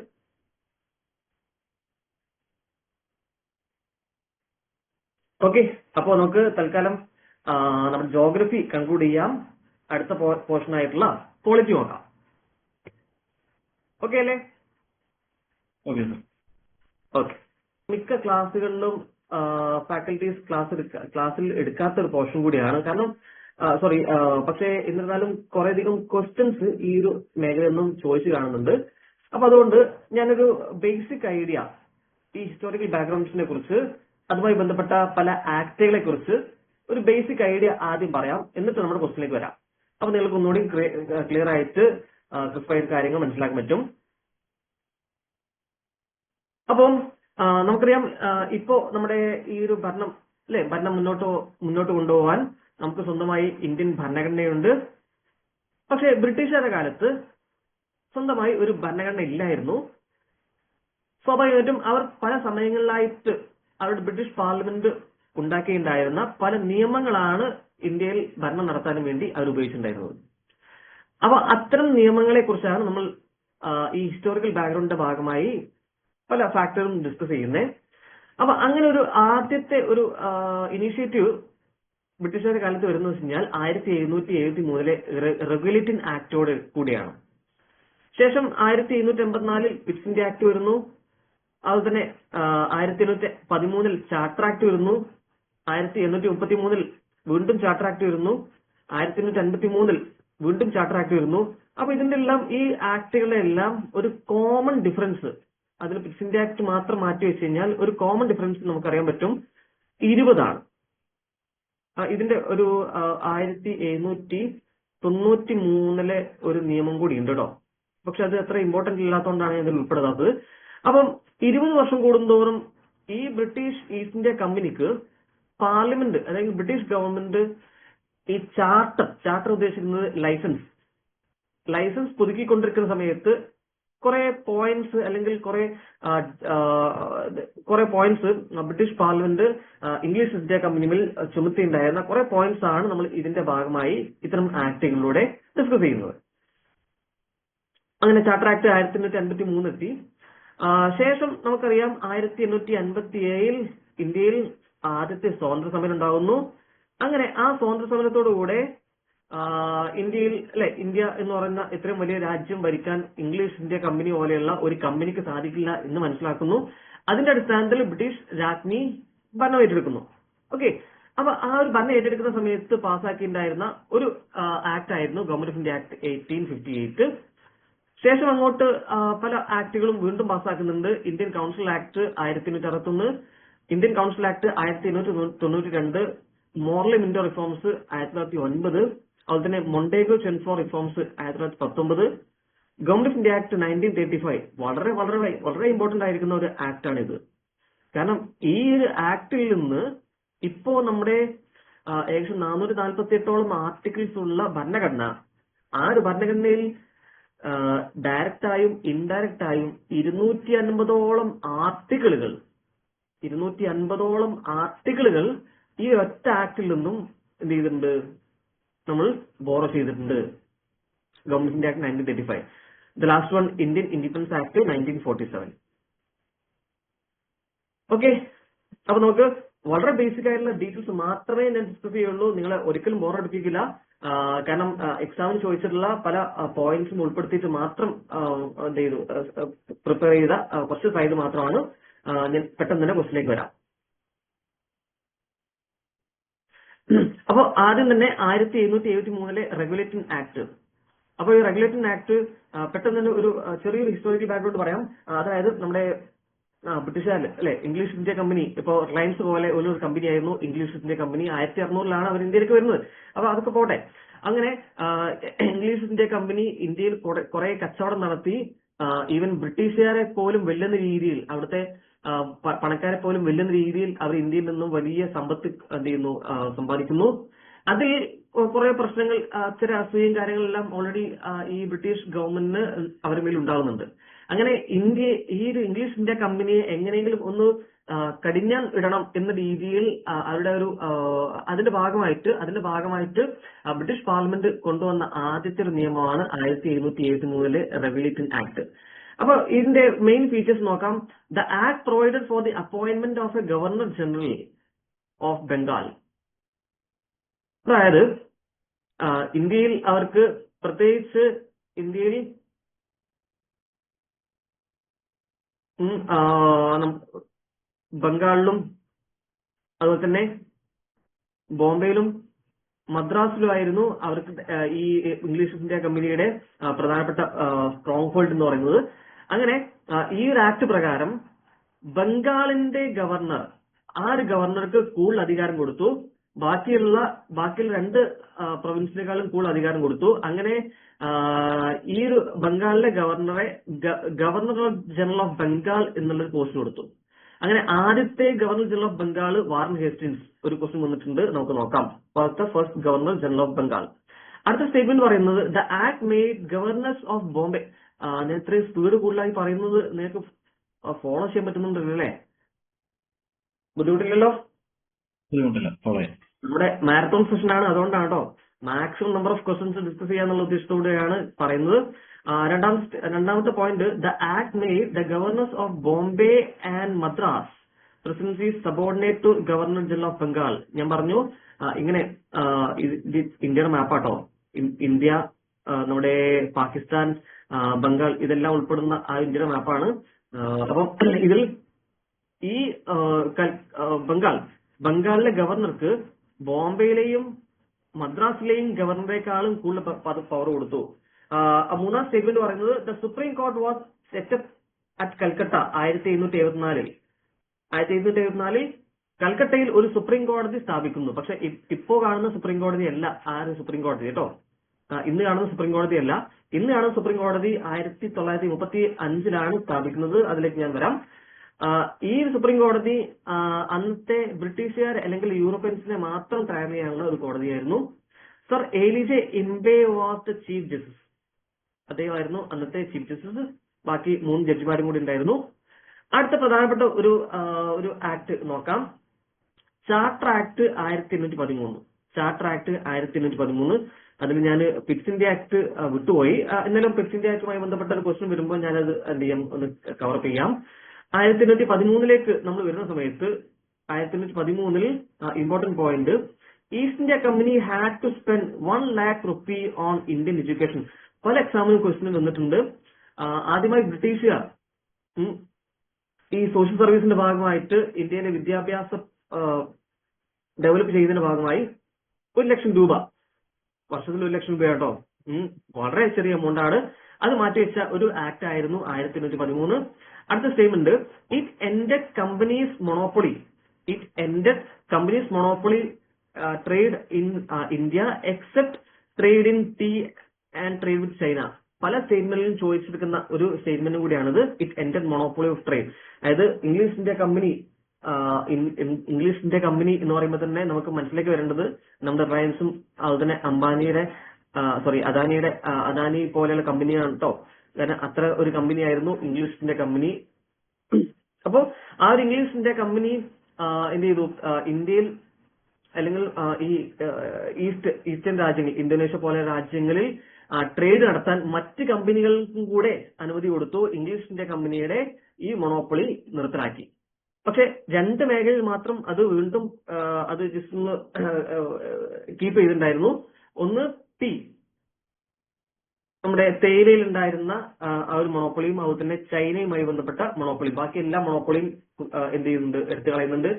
ഓക്കെ, അപ്പോൾ നമുക്ക് തൽക്കാലം നമ്മുടെ ജോഗ്രഫി കൺക്ലൂഡ് ചെയ്യാം. അടുത്ത പോർഷൻ ആയിട്ടുള്ള പോളിറ്റി നോക്കാം. ഓക്കെ അല്ലേ? Okay sir. ഓക്കെ, മിക്ക ക്ലാസ്സുകളിലും ഫാക്കൽറ്റീസ് ക്ലാസ്സിൽ എടുക്കാത്ത ഒരു പോർഷൻ കൂടിയാണ്. കാരണം പക്ഷേ എന്നിരുന്നാലും കുറേയധികം ക്വസ്റ്റ്യൻസ് ഈ ഒരു മേഖലയിൽ നിന്നും ചോദിച്ചു കാണുന്നുണ്ട്. അപ്പൊ അതുകൊണ്ട് ഞാനൊരു ബേസിക് ഐഡിയ ഈ ഹിസ്റ്റോറിക്കൽ ബാക്ക്ഗ്രൗണ്ട്സിനെ കുറിച്ച്, അതുമായി ബന്ധപ്പെട്ട പല ആക്ടുകളെ കുറിച്ച് ഒരു ബേസിക് ഐഡിയ ആദ്യം പറയാം. എന്നിട്ട് നമ്മുടെ ക്വസ്റ്റിലേക്ക് വരാം. അപ്പൊ നിങ്ങൾക്ക് ഒന്നുകൂടി ക്ലിയർ ആയിട്ട് ക്രിസ്പൈഡ് കാര്യങ്ങൾ മനസ്സിലാക്കാൻ പറ്റും. അപ്പം നമുക്കറിയാം, ഇപ്പോ നമ്മുടെ ഈ ഒരു ഭരണം മുന്നോട്ട് കൊണ്ടുപോകാൻ നമുക്ക് സ്വന്തമായി ഇന്ത്യൻ ഭരണഘടനയുണ്ട്. പക്ഷേ ബ്രിട്ടീഷുകാരുടെ കാലത്ത് സ്വന്തമായി ഒരു ഭരണഘടന ഇല്ലായിരുന്നു. സ്വാഭാവികമായിട്ടും അവർ പല സമയങ്ങളിലായിട്ട് അവരുടെ ബ്രിട്ടീഷ് പാർലമെന്റ് ഉണ്ടാക്കിയിട്ടുണ്ടായിരുന്ന പല നിയമങ്ങളാണ് ഇന്ത്യയിൽ ഭരണം നടത്താനും വേണ്ടി അവർ ഉപയോഗിച്ചിട്ടുണ്ടായിരുന്നത്. അപ്പൊ അത്തരം നിയമങ്ങളെ കുറിച്ചാണ് നമ്മൾ ഈ ഹിസ്റ്റോറിക്കൽ ബാക്ക്ഗ്രൗണ്ടിന്റെ ഭാഗമായി പല ഫാക്ടറും ഡിസ്കസ് ചെയ്യുന്നത്. അപ്പൊ അങ്ങനെ ഒരു ആദ്യത്തെ ഒരു ഇനീഷ്യേറ്റീവ് ബ്രിട്ടീഷുകാരുടെ കാലത്ത് വരുന്നത് വെച്ച് കഴിഞ്ഞാൽ 1773 റെഗുലേറ്റിംഗ് ആക്ടോട് കൂടിയാണ്. ശേഷം 1784 പിറ്റ്സ് ഇന്ത്യ ആക്ട് വരുന്നു. അതുപോലെ തന്നെ 1813 ചാർട്ടർ ആക്ട് വരുന്നു. 1833 വീണ്ടും ചാർട്ടർ ആക്ട് വരുന്നു. 1853 വീണ്ടും ചാർട്ടർ ആക്ട് വരുന്നു. അപ്പൊ ഇതിന്റെ എല്ലാം ഈ ആക്ടുകളുടെ എല്ലാം ഒരു കോമൺ ഡിഫറൻസ്, അതിൽ പിറ്റ്സ് ഇന്ത്യ ആക്ട് മാത്രം മാറ്റി വെച്ച് കഴിഞ്ഞാൽ ഒരു കോമൺ ഡിഫറൻസ് നമുക്കറിയാൻ പറ്റും, 20 ആണ്. ഇതിന്റെ ഒരു 1793 ഒരു നിയമം കൂടി ഉണ്ട് കേട്ടോ. പക്ഷെ അത് അത്ര ഇമ്പോർട്ടന്റ് ഇല്ലാത്തതുകൊണ്ടാണ് ഞാൻ ഇതിൽ ഉൾപ്പെടുത്താത്തത്. അപ്പം 20 വർഷം കൂടുന്തോറും ഈ ബ്രിട്ടീഷ് ഈസ്റ്റ് ഇന്ത്യ കമ്പനിക്ക് പാർലമെന്റ്, അതായത് ബ്രിട്ടീഷ് ഗവൺമെന്റ് ഈ ചാർട്ടർ ഉദ്ദേശിക്കുന്നത് ലൈസൻസ് പുതുക്കിക്കൊണ്ടിരിക്കുന്ന സമയത്ത് കുറെ പോയിന്റ്സ് അല്ലെങ്കിൽ കുറെ points British parliament English India കമ്പനിയിൽ ചുമത്തിയുണ്ടായിരുന്ന കുറെ പോയിന്റ്സ് ആണ് നമ്മൾ ഇതിന്റെ ഭാഗമായി ഇത്തരം ആക്ടുകളിലൂടെ ഡിസ്കസ് ചെയ്യുന്നത്. അങ്ങനെ ചാർട്ടർ ആക്ട് 1853 എത്തി. ശേഷം നമുക്കറിയാം 1857 ഇന്ത്യയിൽ ആദ്യത്തെ സ്വാതന്ത്ര്യ സമരം ഉണ്ടാകുന്നു. അങ്ങനെ ആ സ്വാതന്ത്ര്യ സമരത്തോടുകൂടെ ഇന്ത്യ എന്ന് പറയുന്ന ഇത്രയും വലിയ രാജ്യം ഭരിക്കാൻ ഇംഗ്ലീഷ് ഇന്ത്യ കമ്പനി പോലെയുള്ള ഒരു കമ്പനിക്ക് സാധിക്കില്ല എന്ന് മനസ്സിലാക്കുന്നു. അതിന്റെ അടിസ്ഥാനത്തിൽ ബ്രിട്ടീഷ് രാജ്ഞി ഭരണം ഏറ്റെടുക്കുന്നു. ഓക്കെ, അപ്പൊ ആ ഒരു ഭരണം ഏറ്റെടുക്കുന്ന സമയത്ത് പാസ്സാക്കിയിട്ടുണ്ടായിരുന്ന ഒരു ആക്ട് ആയിരുന്നു ഗവൺമെന്റ് ഓഫ് ഇന്ത്യ ആക്ട് 1858. ശേഷം അങ്ങോട്ട് പല ആക്ടുകളും വീണ്ടും പാസ്സാക്കുന്നുണ്ട്. Indian council act 1861, Indian council act 1892, Morley Minto reforms 1909, അതുപോലെ തന്നെ മൊണ്ടേഗോ ചെൻഫോ reforms 1919, government of India act 1935. വളരെ വളരെ വളരെ ഇമ്പോർട്ടന്റ് ആയിരിക്കുന്ന ഒരു ആക്ട് ആണ് ഇത്. കാരണം ഈ ഒരു ആക്ടിൽ നിന്ന് ഇപ്പോ നമ്മുടെ ഏകദേശം 448ഓളം ആർട്ടിക്കിൾസ് ഉള്ള ഭരണഘടന, ആ ഒരു ഭരണഘടനയിൽ ഡയറക്റ്റായും ഇൻഡയറക്റ്റായും 250ഓളം ആർട്ടിക്കിളുകൾ ഈ ഒറ്റ ആക്ടിൽ നിന്നും എന്ത് ചെയ്തിട്ടുണ്ട്, നമ്മൾ ബോറോ ചെയ്തിട്ടുണ്ട്. Government India act 1935, the last one Indian independence act 1947. Okay, അപ്പൊ നമുക്ക് വളരെ ബേസിക് ആയിട്ടുള്ള ഡീറ്റെയിൽസ് മാത്രമേ ഞാൻ ഡിസ്കസ് ചെയ്യുള്ളൂ. നിങ്ങളെ ഒരിക്കലും ബോറടിപ്പിക്കില്ല. കാരണം എക്സാമിന് ചോദിച്ചിട്ടുള്ള പല പോയിന്റ്സും ഉൾപ്പെടുത്തിയിട്ട് മാത്രം എന്ത് ചെയ്തു പ്രിപ്പയർ ചെയ്ത കുറച്ച് സൈഡ് മാത്രമാണ്. ഞാൻ പെട്ടെന്ന് തന്നെ ക്വസ്റ്റിലേക്ക് വരാം. അപ്പോൾ ആദ്യം തന്നെ 1773 റെഗുലേറ്റിംഗ് ആക്ട്. അപ്പോൾ ഈ റെഗുലേറ്റിംഗ് ആക്ട് പെട്ടെന്ന് തന്നെ ഒരു ചെറിയൊരു ഹിസ്റ്റോറിക്കൽ ബാക്ക്ഗ്രൗണ്ട് പറയാം. അതായത് നമ്മുടെ ബ്രിട്ടീഷുകാർ അല്ലെ, ഇംഗ്ലീഷ് ഇന്ത്യ കമ്പനി, ഇപ്പോൾ റിലയൻസ് പോലെ ഒരു കമ്പനി ആയിരുന്നു ഇംഗ്ലീഷ് ഇന്ത്യ കമ്പനി. 1600 അവർ ഇന്ത്യയിലേക്ക് വരുന്നത്. അപ്പൊ അതൊക്കെ പോട്ടെ. അങ്ങനെ ഇംഗ്ലീഷ് ഇന്ത്യ കമ്പനി ഇന്ത്യയിൽ കുറെ കച്ചവടം നടത്തി. ഈവൻ ബ്രിട്ടീഷുകാരെ പോലും വെല്ലുന്ന രീതിയിൽ, അവിടുത്തെ പണക്കാരെ പോലും വെല്ലുന്ന രീതിയിൽ അവർ ഇന്ത്യയിൽ നിന്നും വലിയ സമ്പത്ത് എന്ത് ചെയ്യുന്നു, സമ്പാദിക്കുന്നു. അതിൽ കുറെ പ്രശ്നങ്ങൾ, ചില അസൂയയും കാര്യങ്ങളെല്ലാം ഓൾറെഡി ഈ ബ്രിട്ടീഷ് ഗവൺമെന്റിന് അവരുടെ മേൽ ഉണ്ടാകുന്നുണ്ട്. അങ്ങനെ ഈ ഒരു ഇംഗ്ലീഷ് ഇന്ത്യ കമ്പനിയെ എങ്ങനെയെങ്കിലും ഒന്ന് കടിഞ്ഞാൻ ഇടണം എന്ന രീതിയിൽ അവരുടെ ഒരു അതിന്റെ ഭാഗമായിട്ട് ബ്രിട്ടീഷ് പാർലമെന്റ് കൊണ്ടുവന്ന ആദ്യത്തെ ഒരു നിയമമാണ് 1773 റെഗുലേറ്റിംഗ് ആക്ട്. അപ്പൊ ഇതിന്റെ മെയിൻ ഫീച്ചേഴ്സ് നോക്കാം. The act provided for the appointment of A governor general of Bengal. അതായത് ഇന്ത്യയിൽ അവർക്ക്, പ്രത്യേകിച്ച് ഇന്ത്യയിൽ ബംഗാളിലും അതുപോലെ തന്നെ ബോംബെയിലും മദ്രാസിലുമായിരുന്നു അവർക്ക് ഈ ഇംഗ്ലീഷ് ഇന്ത്യ കമ്പനിയുടെ പ്രധാനപ്പെട്ട സ്ട്രോങ് ഹോൾഡ് എന്ന് പറയുന്നത്. അങ്ങനെ ഈ ഒരു ആക്ട് പ്രകാരം ബംഗാളിന്റെ ഗവർണർ, ആ ഒരു ഗവർണർക്ക് കൂടുതൽ അധികാരം കൊടുത്തു. ബാക്കിയുള്ള 2 പ്രൊവിൻസിനേക്കാളും കൂടുതൽ അധികാരം കൊടുത്തു. അങ്ങനെ ഈ ഒരു ബംഗാളിലെ ഗവർണറെ ഗവർണർ ജനറൽ ഓഫ് ബംഗാൾ എന്നുള്ളൊരു പോസ്റ്റ് കൊടുത്തു. അങ്ങനെ ആദ്യത്തെ governor general of Bengal Warren Hastings. ഒരു ക്വസ്റ്റ്യൻ വന്നിട്ടുണ്ട്, നമുക്ക് നോക്കാം. First governor general of Bengal. അടുത്ത സ്റ്റേറ്റ്മെന്റ് പറയുന്നത് the act made governor's of Bombay. ഞാൻ ഇത്രയും സ്പീഡ് കൂടുതലായി പറയുന്നത് നിങ്ങൾക്ക് ഫോളോ ചെയ്യാൻ പറ്റുന്നുണ്ടല്ലോ അല്ലേ? ബുദ്ധിമുട്ടില്ലല്ലോ? നമ്മുടെ മാരത്തോൺ സെഷൻ ആണ്, അതുകൊണ്ടാണ് കേട്ടോ. Maximum number of questions discuss ചെയ്യാന്നുള്ള ഉദ്ദേശത്തോടെയാണ് പറയുന്നത്. രണ്ടാമത്തെ point, the act made the governors of Bombay and Madras presidency subordinate to governor general of Bengal. ഞാൻ പറഞ്ഞു ഇങ്ങനെ ഇന്ത്യയുടെ മാപ്പാട്ടോ. ഇന്ത്യ, നമ്മുടെ പാകിസ്ഥാൻ, ബംഗാൾ ഇതെല്ലാം ഉൾപ്പെടുന്ന ആ ഇന്ത്യയുടെ മാപ്പാണ്. അപ്പം ഇതിൽ ഈ ബംഗാളിലെ ഗവർണർക്ക് ബോംബെയിലെയും മദ്രാസിലെയും ഗവർണറേക്കാളും കൂടുതൽ പവർ കൊടുത്തു. മൂന്നാം സ്റ്റേറ്റ്മെന്റ് പറയുന്നത് the supreme court was set up at Calcutta. 1774 കൽക്കട്ടയിൽ ഒരു സുപ്രീം കോടതി സ്ഥാപിക്കുന്നു. പക്ഷെ ഇപ്പോ കാണുന്ന സുപ്രീം കോടതി അല്ല ആ ഒരു സുപ്രീം കോടതി കേട്ടോ. ഇന്ന് കാണുന്ന സുപ്രീം കോടതി അല്ല. ഇന്ന് കാണുന്ന സുപ്രീം കോടതി 1935 സ്ഥാപിക്കുന്നത്. അതിലേക്ക് ഞാൻ വരാം. ഈ സുപ്രീം കോടതി അന്നത്തെ ബ്രിട്ടീഷുകാർ അല്ലെങ്കിൽ യൂറോപ്യൻസിനെ മാത്രം ട്രയൽ ചെയ്യാനുള്ള ഒരു കോടതിയായിരുന്നു. Sir Elijah Impey was the chief justice. അദ്ദേഹമായിരുന്നു അന്നത്തെ ചീഫ് ജസ്റ്റിസ്. ബാക്കി 3 ജഡ്ജിമാരും കൂടി ഉണ്ടായിരുന്നു. അടുത്ത പ്രധാനപ്പെട്ട ഒരു ആക്ട് നോക്കാം. Charter act 1813. Charter act 1813. അതിൽ ഞാൻ പിറ്റ്സ് ഇന്ത്യ ആക്ട് വിട്ടുപോയി. എന്നാലും പിറ്റ്സ് ഇന്ത്യ ആക്ടുമായി ബന്ധപ്പെട്ട ഒരു ക്വസ്റ്റ്യൻ വരുമ്പോൾ ഞാനത് എന്ത് ചെയ്യാം, ഒന്ന് കവറപ്പ് ചെയ്യാം. 1813 നമ്മൾ വരുന്ന സമയത്ത് 1813 important point, east India company had to spend 1 lakh rupee on Indian education. പല എക്സാമിനും ക്വസ്റ്റ്യൻ വന്നിട്ടുണ്ട്. ആദ്യമായി ബ്രിട്ടീഷുകാർ ഈ സോഷ്യൽ സർവീസിന്റെ ഭാഗമായിട്ട് ഇന്ത്യയിലെ വിദ്യാഭ്യാസം ഡെവലപ്പ് ചെയ്യുന്നതിന്റെ ഭാഗമായി 1 ലക്ഷം രൂപ, വർഷത്തിൽ 1 ലക്ഷം രൂപ കേട്ടോ, വളരെ ചെറിയ എമൗണ്ട് ആണ്. അത് മാറ്റിവെച്ച ഒരു ആക്ട് ആയിരുന്നു 1813. അടുത്ത statement, it ended company's monopoly. It ended company's monopoly trade in India except trade in tea and trade with China. പല സ്റ്റേറ്റ്മെന്റിലും ചോദിച്ചെടുക്കുന്ന ഒരു സ്റ്റേറ്റ്മെന്റും കൂടിയാണിത്. It ended monopoly of trade. അതായത് ഇംഗ്ലീഷ് ഇന്ത്യ കമ്പനി എന്ന് പറയുമ്പോൾ തന്നെ നമുക്ക് മനസ്സിലേക്ക് വരേണ്ടത് നമ്മുടെ റിലയൻസും അതുപോലെ തന്നെ അദാനി പോലെയുള്ള കമ്പനിയാണ് കേട്ടോ. കാരണം അത്ര ഒരു കമ്പനി ആയിരുന്നു ഇംഗ്ലീഷ് ഇന്ത്യ കമ്പനി. അപ്പോ ആ ഒരു ഇംഗ്ലീഷ് ഇന്ത്യ കമ്പനി എന്ത് ചെയ്തു, ഇന്ത്യയിൽ അല്ലെങ്കിൽ ഈ ഈസ്റ്റേൺ രാജ്യങ്ങൾ, ഇന്തോനേഷ്യ പോലെ രാജ്യങ്ങളിൽ ട്രേഡ് നടത്താൻ മറ്റ് കമ്പനികൾക്കും കൂടെ അനുമതി കൊടുത്തു. ഇംഗ്ലീഷ് ഇന്ത്യ കമ്പനിയുടെ ഈ മൊണോപ്പൊളി നിർത്തലാക്കി. പക്ഷെ 2 മേഖലയിൽ മാത്രം അത് വീണ്ടും അത് ജസ്റ്റ് ഒന്ന് കീപ്പ് ചെയ്തിട്ടുണ്ടായിരുന്നു. ഒന്ന് ടീ, നമ്മുടെ തേയിലയിൽ ഉണ്ടായിരുന്ന ആ ഒരു മൊണോപ്പൊളിയും അതുപോലെ തന്നെ ചൈനയുമായി ബന്ധപ്പെട്ട മൊണോപ്പൊളിയും, ബാക്കി എല്ലാ മൊണോപ്പൊളിയും എന്ത് ചെയ്യുന്നുണ്ട്, എടുത്തു കളയുന്നുണ്ട്.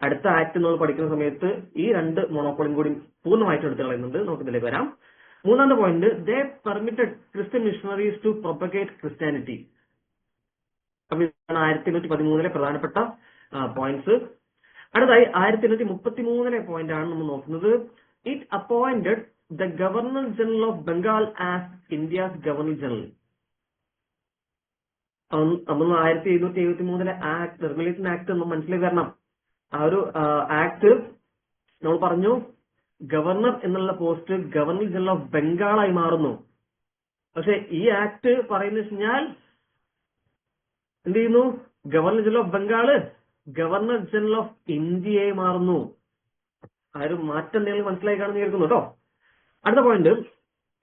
അടുത്ത ആക്ട് നമ്മൾ പഠിക്കുന്ന സമയത്ത് ഈ 2 മൊണോപ്പൊളിയും കൂടി പൂർണ്ണമായിട്ടും എടുത്തു കളയുന്നുണ്ട്. നമുക്ക് ഇതിലേക്ക് വരാം. മൂന്നാമത്തെ point, they permitted Christian missionaries to propagate Christianity. അപ്പൊ ഇതാണ് 1813 പ്രധാനപ്പെട്ട പോയിന്റ്സ്. അടുത്തായി 1833 പോയിന്റ് ആണ് നമ്മൾ നോക്കുന്നത്. It appointed the Governor General of Bengal as India's Governor General. നമ്മൾ 1773 ആക്ട്, റെഗുലേഷൻ ആക്ട് നമ്മൾ മനസ്സിലാക്കി വരണം. ആ ഒരു ആക്ട് നമ്മൾ പറഞ്ഞു ഗവർണർ എന്നുള്ള പോസ്റ്റ് ഗവർണർ ജനറൽ ഓഫ് ബംഗാളായി മാറുന്നു. പക്ഷെ ഈ ആക്ട് പറയുന്നത് വെച്ചാൽ എന്ത് ചെയ്യുന്നു, governor general of Bengal governor general of ഇന്ത്യയായി മാറുന്നു. ആ ഒരു മാറ്റം നിങ്ങൾ മനസ്സിലായി കാണുന്ന കേൾക്കുന്നു കേട്ടോ. അടുത്ത point,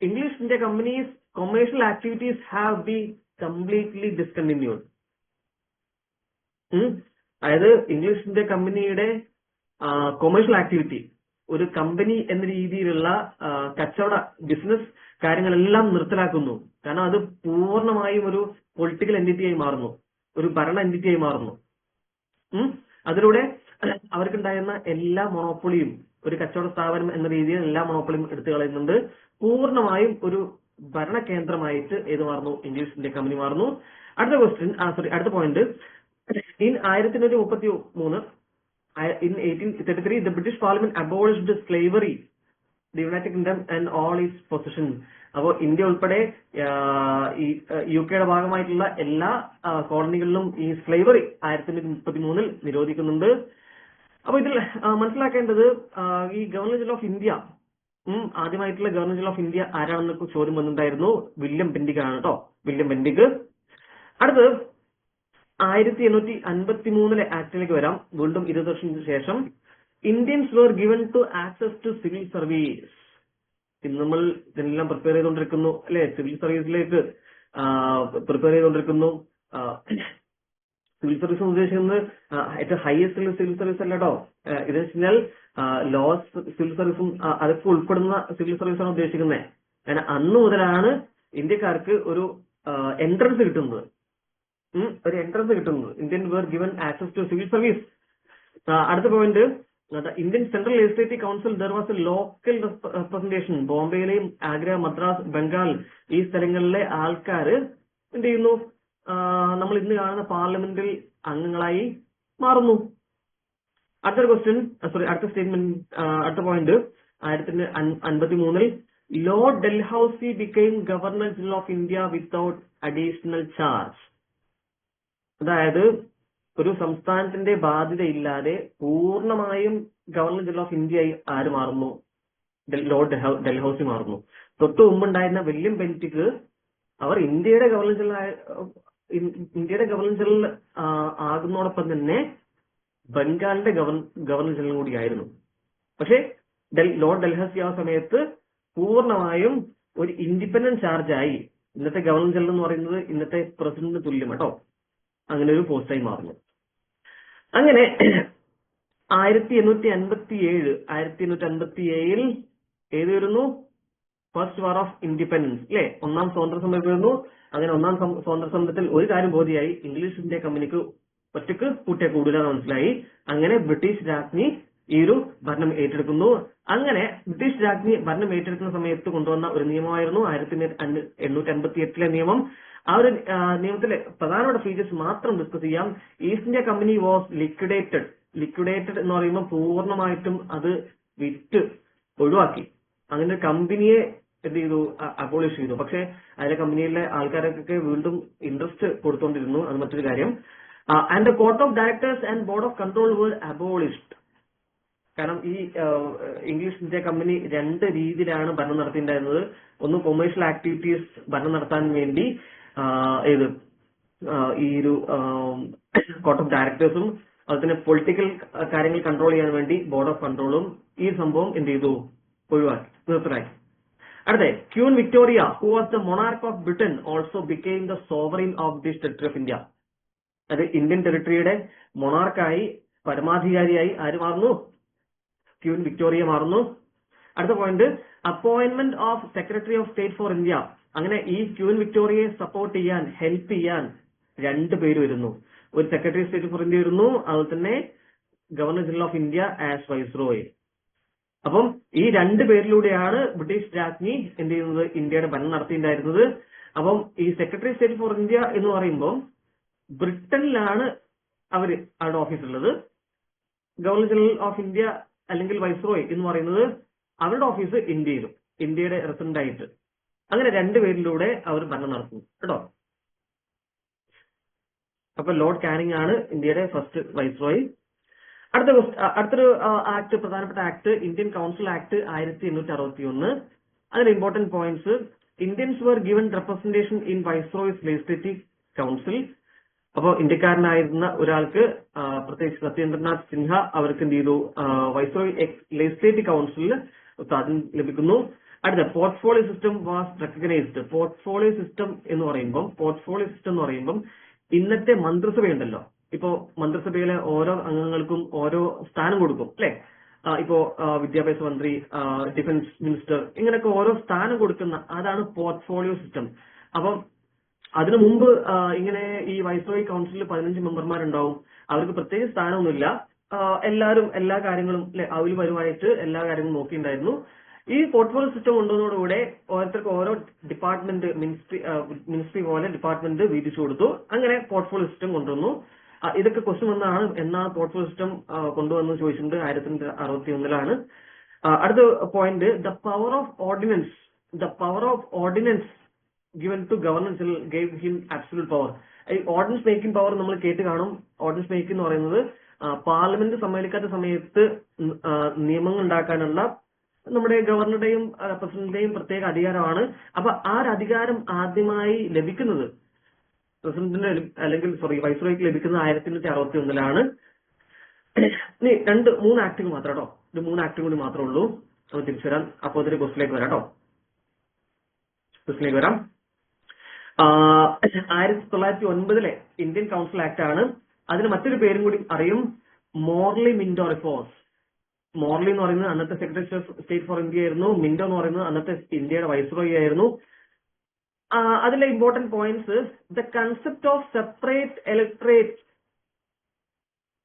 English India companies commercial activities have been completely discontinued. അതായത് ഇംഗ്ലീഷ് ഇന്ത്യ കമ്പനിയുടെ കൊമേഴ്ഷ്യൽ ആക്ടിവിറ്റി, ഒരു കമ്പനി എന്ന രീതിയിലുള്ള കച്ചവട ബിസിനസ് കാര്യങ്ങളെല്ലാം നിർത്തലാക്കുന്നു. കാരണം അത് പൂർണ്ണമായും ഒരു പൊളിറ്റിക്കൽ എൻറ്റിറ്റിയായി മാറുന്നു, ഒരു ഭരണ എൻറ്റിറ്റിയായി മാറുന്നു. അതിലൂടെ അവർക്കുണ്ടായിരുന്ന എല്ലാ മൊണോപ്പൊളിയും, ഒരു കച്ചവട സ്ഥാപനം എന്ന രീതിയിൽ എല്ലാ മൊണോപ്പൊളിയും എടുത്തു കളയുന്നുണ്ട്. പൂർണ്ണമായും ഒരു ഭരണ കേന്ദ്രമായിട്ട് ഏത് മാറുന്നു, ഇംഗ്ലീഷ് ഇന്ത്യ കമ്പനി മാറുന്നു. അടുത്ത point, in 1833 in 1833 the British Parliament abolished slavery, the United Kingdom and all its possessions. അപ്പോൾ ഇന്ത്യ ഉൾപ്പെടെ UK ഭാഗമായിട്ടുള്ള എല്ലാ കോളനികളിലും ഈ സ്ലേവറി 1833 നിരോധിക്കുന്നുണ്ട്. അപ്പൊ ഇതിൽ മനസ്സിലാക്കേണ്ടത് ഈ ഗവർണർ ജനറൽ ഓഫ് ഇന്ത്യ, ആദ്യമായിട്ടുള്ള ഗവർണർ ജനറൽ ഓഫ് ഇന്ത്യ ആരാണെന്നൊക്കെ ചോദ്യം വന്നിട്ടുണ്ടായിരുന്നു. വില്യം ബെന്റിക് ആണ് കേട്ടോ, വില്യം ബെന്റിക്. അടുത്ത് 1853 ആക്ടിലേക്ക് വരാം. വീണ്ടും 20 വർഷത്തിന് ശേഷം Indians were given to access to civil service. ഇന്ന് നമ്മൾ ഇതിനെല്ലാം പ്രിപ്പയർ ചെയ്തുകൊണ്ടിരിക്കുന്നു അല്ലെ, സിവിൽ സർവീസിലേക്ക് പ്രിപ്പയർ ചെയ്തുകൊണ്ടിരിക്കുന്നു. സിവിൽ സർവീസ് ഉദ്ദേശിക്കുന്നത് ഏറ്റവും ഹയസ്റ്റ് സിവിൽ സർവീസ് അല്ല കേട്ടോ. ഇത് വെച്ചാൽ ലോസ് സിവിൽ സർവീസും അതൊക്കെ ഉൾപ്പെടുന്ന സിവിൽ സർവീസാണ് ഉദ്ദേശിക്കുന്നത്. കാരണം അന്ന് മുതലാണ് ഇന്ത്യക്കാർക്ക് ഒരു എൻട്രൻസ് കിട്ടുന്നത്, Indian were given access to civil service. അടുത്ത point, Indian central legislative council there was a local representation. ബോംബെയിലെയും ആഗ്ര, മദ്രാസ്, ബംഗാൾ ഈ സ്ഥലങ്ങളിലെ ആൾക്കാര് എന്ത് ചെയ്യുന്നു, നമ്മൾ ഇന്ന് കാണുന്ന പാർലമെന്റിൽ അംഗങ്ങളായി മാറുന്നു. അടുത്ത സ്റ്റേറ്റ്മെന്റ്, അടുത്ത point 1853 Lord Dalhousie became governor general of India without additional charge. അതായത് ഒരു സംസ്ഥാനത്തിന്റെ ബാധ്യതയില്ലാതെ പൂർണ്ണമായും ഗവർണർ ജനറൽ ഓഫ് ഇന്ത്യയായി ആര് മാറുന്നു, ലോർഡ് ഡൽഹൌസി മാറുന്നു. തൊട്ടു മുമ്പുണ്ടായിരുന്ന വില്യം ബെന്റിക് അവർ ഇന്ത്യയുടെ ഗവർണർ ജനറൽ ആകുന്നതോടൊപ്പം തന്നെ ബംഗാളിന്റെ ഗവർണർ ജനറൽ കൂടിയായിരുന്നു. പക്ഷെ ലോർഡ് ഡൽഹൌസി ആ സമയത്ത് പൂർണ്ണമായും ഒരു ഇൻഡിപെൻഡന്റ് ചാർജായി, ഇന്നത്തെ ഗവർണർ ജനറൽ എന്ന് പറയുന്നത് ഇന്നത്തെ പ്രസിഡന്റിന് തുല്യം കേട്ടോ, അങ്ങനെ ഒരു പോസ്റ്റായി മാറുന്നു. അങ്ങനെ 1857 ഏത് വരുന്നു, ഫസ്റ്റ് വാർ ഓഫ് ഇൻഡിപെൻഡൻസ് അല്ലെ, ഒന്നാം സ്വാതന്ത്ര്യ സമരം വരുന്നു. അങ്ങനെ ഒന്നാം സ്വാതന്ത്ര്യ സമരത്തിൽ ഒരു കാര്യം ബോധ്യമായി, ഇംഗ്ലീഷ് ഇന്ത്യ കമ്പനിക്ക് ഒറ്റക്ക് കൂട്ടിയ കൂടുതലാണ് മനസ്സിലായി. അങ്ങനെ ബ്രിട്ടീഷ് രാജ്ഞി ഈ ഒരു ഭരണം ഏറ്റെടുക്കുന്നു. അങ്ങനെ ബ്രിട്ടീഷ് രാജ്ഞി ഭരണം ഏറ്റെടുക്കുന്ന സമയത്ത് കൊണ്ടുവന്ന ഒരു നിയമമായിരുന്നു 1858 നിയമം. ആ ഒരു നിയമത്തിലെ പ്രധാനപ്പെട്ട ഫീച്ചേഴ്സ് മാത്രം ഡിസ്കസ് ചെയ്യാം. East India company was liquidated എന്ന് പറയുമ്പോൾ പൂർണ്ണമായിട്ടും അത് വിറ്റ് ഒഴിവാക്കി. അങ്ങനെ കമ്പനിയെ എന്ത് ചെയ്തു, അബോളിഷ് ചെയ്തു. പക്ഷെ അതിലെ കമ്പനിയിലെ ആൾക്കാരൊക്കെ വീണ്ടും ഇൻട്രസ്റ്റ് കൊടുത്തുകൊണ്ടിരുന്നു, അത് മറ്റൊരു കാര്യം. And the court of directors and board of control were abolished. കാരണം ഈ ഇംഗ്ലീഷ് ഇന്ത്യ കമ്പനി 2 രീതിയിലാണ് ഭരണം നടത്തിയിട്ടുണ്ടായിരുന്നത്. ഒന്ന് കൊമേഴ്ഷ്യൽ ആക്ടിവിറ്റീസ് ഭരണം നടത്താൻ വേണ്ടി ഈ ഒരു കോർട്ട് ഓഫ് ഡയറക്ടേഴ്സും അതുപോലെ തന്നെ പൊളിറ്റിക്കൽ കാര്യങ്ങൾ കൺട്രോൾ ചെയ്യാൻ വേണ്ടി ബോർഡ് ഓഫ് കൺട്രോളും ഈ സംഭവം എന്ത് ചെയ്തു, ഒഴിവാക്കി, നിർത്തലാക്കി. അടുത്ത queen Victoria who was the monarch of Britain also became the sovereign of this territory of India. അത് ഇന്ത്യൻ ടെറിട്ടറിയുടെ മൊണാർക്കായി, പരമാധികാരിയായി ആര് മാറുന്നു, ക്യൂൻ വിക്ടോറിയ മാറുന്നു. അടുത്ത point, appointment of secretary of state for India. അങ്ങനെ ഈ ക്വീൻ വിക്ടോറിയയെ സപ്പോർട്ട് ചെയ്യാൻ, ഹെൽപ്പ് ചെയ്യാൻ 2 പേര് വരുന്നു. ഒരു സെക്രട്ടറി സ്റ്റേറ്റ് ഫോർ ഇന്ത്യ വരുന്നു, അതുപോലെ തന്നെ governor general of India as viceroy. അപ്പം ഈ 2 പേരിലൂടെയാണ് ബ്രിട്ടീഷ് രാജ്ഞി എന്ത് ചെയ്യുന്നത്, ഇന്ത്യയുടെ ഭരണം നടത്തിയിട്ടുണ്ടായിരുന്നത്. അപ്പം ഈ സെക്രട്ടറി സ്റ്റേറ്റ് ഫോർ ഇന്ത്യ എന്ന് പറയുമ്പോൾ ബ്രിട്ടനിലാണ് അവരുടെ ഓഫീസ് ഉള്ളത്. ഗവർണർ ജനറൽ ഓഫ് ഇന്ത്യ അല്ലെങ്കിൽ വൈസ്രോയ് എന്ന് പറയുന്നത് അവരുടെ ഓഫീസ് ഇന്ത്യയിലും, ഇന്ത്യയുടെ റെസിഡന്റ് ആയിട്ട്. അങ്ങനെ 2 പേരിലൂടെ അവർ ഭരണം നടത്തുന്നു കേട്ടോ. അപ്പൊ ലോർഡ് കാനിങ് ആണ് ഇന്ത്യയുടെ ഫസ്റ്റ് വൈസ്രോയ്. അടുത്തൊരു ആക്ട്, പ്രധാനപ്പെട്ട ആക്ട്, ഇന്ത്യൻ കൗൺസിൽ ആക്ട് 1861. അതിൽ important points, Indians were given representation in viceroy's legislative council. അപ്പോൾ ഇന്ത്യക്കാരനായിരുന്ന ഒരാൾക്ക്, പ്രത്യേകിച്ച് സത്യേന്ദ്രനാഥ് സിൻഹ, അവർക്ക് എന്ത് ചെയ്തു, വൈസ്രോയ് ലെജിസ്ലേറ്റീവ് കൗൺസിലിൽ പ്രാതിനിധ്യം ലഭിക്കുന്നു. അടുത്ത, portfolio system was recognised. Portfolio system എന്ന് പറയുമ്പം ഇന്നത്തെ മന്ത്രിസഭയുണ്ടല്ലോ, ഇപ്പോ മന്ത്രിസഭയിലെ ഓരോ അംഗങ്ങൾക്കും ഓരോ സ്ഥാനം കൊടുക്കും അല്ലെ. ഇപ്പോ വിദ്യാഭ്യാസ മന്ത്രി, ഡിഫൻസ് മിനിസ്റ്റർ, ഇങ്ങനെയൊക്കെ ഓരോ സ്ഥാനം കൊടുക്കുന്ന, അതാണ് പോർട്ട്ഫോളിയോ സിസ്റ്റം. അപ്പം അതിനു മുമ്പ് ഇങ്ങനെ ഈ വൈസ്രോയ് കൗൺസിലിൽ 15 മെമ്പർമാരുണ്ടാവും. അവർക്ക് പ്രത്യേക സ്ഥാനമൊന്നുമില്ല. എല്ലാവരും എല്ലാ കാര്യങ്ങളും അവര് വരുമായിട്ട് എല്ലാ കാര്യങ്ങളും നോക്കിയിട്ടുണ്ടായിരുന്നു. ഈ പോർട്ട്ഫോളിയോ സിസ്റ്റം കൊണ്ടുവന്നതോടുകൂടെ ഓരോരുത്തർക്ക് ഓരോ ഡിപ്പാർട്ട്മെന്റ്, മിനിസ്ട്രി പോലെ ഡിപ്പാർട്ട്മെന്റ് വീതിച്ചു കൊടുത്തു. അങ്ങനെ പോർട്ട്ഫോളിയോ സിസ്റ്റം കൊണ്ടുവന്നു. ഇതൊക്കെ ക്വസ്റ്റ്യൻ വന്നാണ്, എന്നാണ് പോർട്ട്ഫോളിയോ സിസ്റ്റം കൊണ്ടുവന്ന് ചോദിച്ചിട്ടുണ്ട്. 1961. അടുത്ത point, the power of ordinance given to governor general gave him absolute power. ഈ ഓർഡിനൻസ് മേക്കിംഗ് പവർ നമ്മൾ കേട്ട് കാണും. ഓർഡിനൻസ് മേക്കിംഗ് എന്ന് പറയുന്നത് പാർലമെന്റ് സമ്മേളിക്കാത്ത സമയത്ത് നിയമങ്ങൾ ഉണ്ടാക്കാനുള്ള നമ്മുടെ ഗവർണറുടെയും പ്രസിഡന്റിന്റെയും പ്രത്യേക അധികാരമാണ്. അപ്പൊ ആ ഒരു അധികാരം ആദ്യമായി ലഭിക്കുന്നത് പ്രസിഡന്റിന്റെ അല്ലെങ്കിൽ വൈസ്രോയ്ക്ക് ലഭിക്കുന്നത് 1861. ഇനി 3 ആക്ടുകൾ മാത്രം കേട്ടോ. ഇത് 3 ആക്ടുകൾ കൂടി മാത്രമേ ഉള്ളൂ. നമുക്ക് തിരിച്ചു വരാം. അപ്പോ ഒരു ക്വസ്റ്റിലേക്ക് വരാം കേട്ടോ. ക്വസ്റ്റിലേക്ക് വരാം. 1909 ഇന്ത്യൻ കൗൺസിൽ ആക്ട് ആണ്. അതിന് മറ്റൊരു പേരും കൂടി അറിയും, മോർലി മിന്റോ റിഫോംസ്. മോർലി എന്ന് പറയുന്നത് അന്നത്തെ സെക്രട്ടറി സ്റ്റേറ്റ് ഫോർ ഇന്ത്യ ആയിരുന്നു. മിന്റോ എന്ന് പറയുന്നത് അന്നത്തെ ഇന്ത്യയുടെ വൈസ്രോയി ആയിരുന്നു. അതിലെ important points, the concept of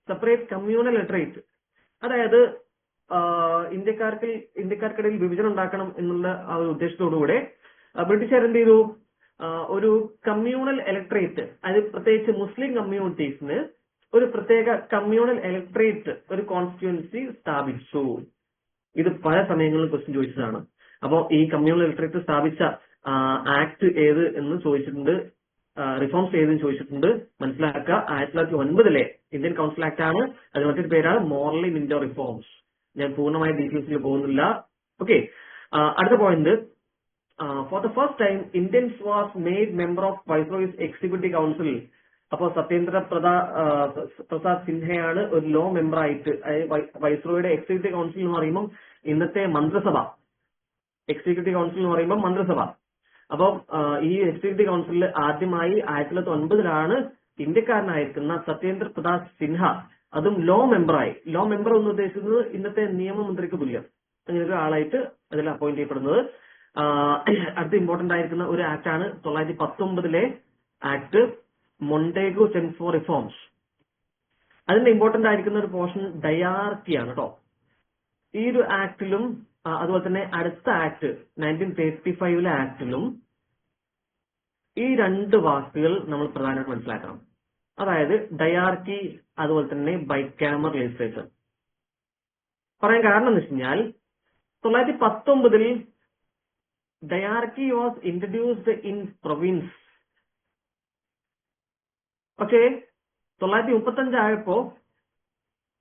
separate communal electorate. അതായത് ഇന്ത്യക്കാർക്കിടയിൽ വിഭജനം ഉണ്ടാക്കണം എന്നുള്ള ആ ഒരു ഉദ്ദേശത്തോടുകൂടെ ബ്രിട്ടീഷുകാർ എന്ത് ചെയ്തു, ഒരു കമ്മ്യൂണൽ ഇലക്ട്രേറ്റ്, അത് പ്രത്യേകിച്ച് മുസ്ലിം കമ്മ്യൂണിറ്റീസിന് ഒരു പ്രത്യേക കമ്മ്യൂണൽ ഇലക്ട്രേറ്റ്, ഒരു കോൺസ്റ്റിറ്റ്യുവൻസി സ്ഥാപിച്ചു. ഇത് പല സമയങ്ങളിലും ക്വസ്റ്റ്യൻ ചോദിച്ചതാണ്. അപ്പോൾ ഈ കമ്മ്യൂണൽ ഇലക്ട്രേറ്റ് സ്ഥാപിച്ച ആക്ട് ഏത് എന്ന് ചോദിച്ചിട്ടുണ്ട്, റിഫോംസ് ഏതെന്ന് ചോദിച്ചിട്ടുണ്ട്. മനസ്സിലാക്കുക, 1909 ഇന്ത്യൻ കൗൺസിൽ ആക്ട് ആണ്. അത് മറ്റൊരു പേരാണ് മോർലി മിന്റോ റിഫോംസ്. ഞാൻ പൂർണ്ണമായ ഡീറ്റെയിൽസിൽ പോകുന്നില്ല. ഓക്കെ, അടുത്ത point, four the first time Indians was made member of viceroys executive council. അപ്പോൾ സത്യേന്ദ്ര പ്രസാദ് സിൻഹയാണ് ഒരു ലോ മെമ്പർ ആയിട്ട്, വൈസ്രോയുടെ എക്സിക്യൂട്ടീവ് കൗൺസിൽ എന്ന് പറയുമ്പോൾ ഇന്നത്തെ മന്ത്രിസഭ, എക്സിക്യൂട്ടീവ് കൗൺസിൽ എന്ന് പറയുമ്പോൾ മന്ത്രിസഭ. അപ്പം ഈ എക്സിക്യൂട്ടീവ് കൗൺസിലിൽ ആദ്യമായി 1909 ഇന്ത്യക്കാരനായിരിക്കുന്ന സത്യേന്ദ്ര പ്രസാദ് സിൻഹ, അതും ലോ മെമ്പറായി. ലോ മെമ്പർ എന്ന് ഉദ്ദേശിക്കുന്നത് ഇന്നത്തെ നിയമമന്ത്രിക്ക് തുല്യം, അങ്ങനെ ഒരു ആളായിട്ട് അതിൽ അപ്പോയിന്റ് ചെയ്യപ്പെടുന്നത്. അടുത്ത ഇമ്പോർട്ടന്റ് ആയിരിക്കുന്ന ഒരു ആക്ട് ആണ് 1919 ആക്ട്, മൊണ്ടേഗോ സെൻഫോർ റിഫോംസ്. അതിന്റെ ഇമ്പോർട്ടന്റ് ആയിരിക്കുന്ന ഒരു പോർഷൻ ഡയാർക്കിയാണ് കേട്ടോ. ഈ ഒരു ആക്ടിലും അതുപോലെ തന്നെ അടുത്ത ആക്ട് 1935 ആക്ടിലും ഈ 2 വാക്കുകൾ നമ്മൾ പ്രധാനമായിട്ട് മനസ്സിലാക്കണം. അതായത് ഡയാർക്കി, അതുപോലെ തന്നെ ബൈക്കാമർ ലെജിസ്ലേച്ചർ. പറയാൻ കാരണം എന്ന് വെച്ച് കഴിഞ്ഞാൽ 1919 dyarchy was introduced in province. പക്ഷേ 1935 ആയപ്പോ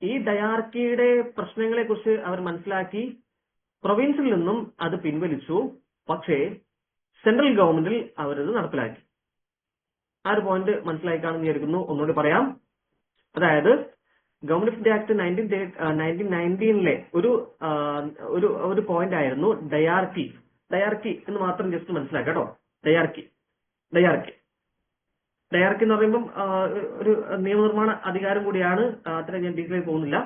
ഈ ഡയാർക്കിയുടെ പ്രശ്നങ്ങളെ കുറിച്ച് അവർ മനസ്സിലാക്കി പ്രൊവിൻസിൽ നിന്നും അത് പിൻവലിച്ചു. പക്ഷേ സെൻട്രൽ ഗവൺമെന്റിൽ അവരത് നടപ്പിലാക്കി. ആ ഒരു പോയിന്റ് മനസ്സിലാക്കി കാണുമെന്ന് വിചാരിക്കുന്നു. ഒന്നുകൂടി പറയാം. അതായത് ഗവൺമെന്റ് ഓഫ് ഇന്ത്യ ആക്ട് 1919 ഒരു പോയിന്റ് ആയിരുന്നു ഡയാർക്കി. ഡയാർക്കി എന്ന് മാത്രം ജസ്റ്റ് മനസ്സിലാക്കാം കേട്ടോ. ഡയാർക്കി എന്ന് പറയുമ്പം ഒരു നിയമനിർമ്മാണ അധികാരം കൂടിയാണ്. അത്ര ഞാൻ ഡീറ്റെയിൽ പോകുന്നില്ല.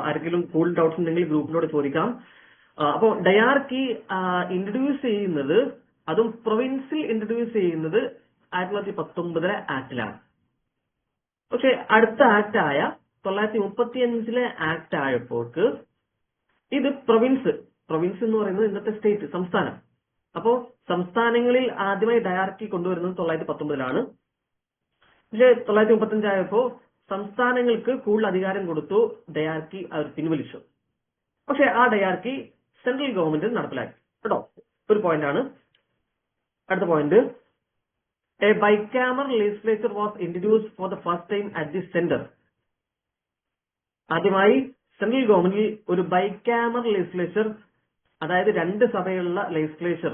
ആരെങ്കിലും കൂടുതൽ ഡൗട്ട്സ് ഉണ്ടെങ്കിൽ ഗ്രൂപ്പിലൂടെ ചോദിക്കാം. അപ്പോൾ ഡയാർക്കി ഇൻട്രൊഡ്യൂസ് ചെയ്യുന്നത്, അതും പ്രൊവിൻസിൽ ഇൻട്രൊഡ്യൂസ് ചെയ്യുന്നത് 1919 ആക്ടിലാണ്. പക്ഷെ അടുത്ത ആക്ട് ആയ 1935 ആക്ട് ആയപ്പോൾക്ക് ഇത് പ്രൊവിൻസ് എന്ന് പറയുന്നത് ഇന്നത്തെ സ്റ്റേറ്റ്, സംസ്ഥാനം. അപ്പോ സംസ്ഥാനങ്ങളിൽ ആദ്യമായി ഡയാർക്കി കൊണ്ടുവരുന്നത് 1919 പക്ഷെ 1935 ആയപ്പോ സംസ്ഥാനങ്ങൾക്ക് കൂടുതൽ അധികാരം കൊടുത്തു, ഡയാർക്കി അവർ പിൻവലിച്ചു. പക്ഷെ ആ ഡയാർക്കി സെൻട്രൽ ഗവൺമെന്റ് നടപ്പിലാക്കി കേട്ടോ. ഒരു പോയിന്റ് ആണ്. അടുത്ത point, a bicameral legislature was introduced for the first time at the centre. ആദ്യമായി സെൻട്രൽ ഗവൺമെന്റിൽ ഒരു ബൈക്കാമർ ലെജിസ്ലേച്ചർ, അതായത് 2 സഭയുള്ള ലെജിസ്ലേച്ചർ.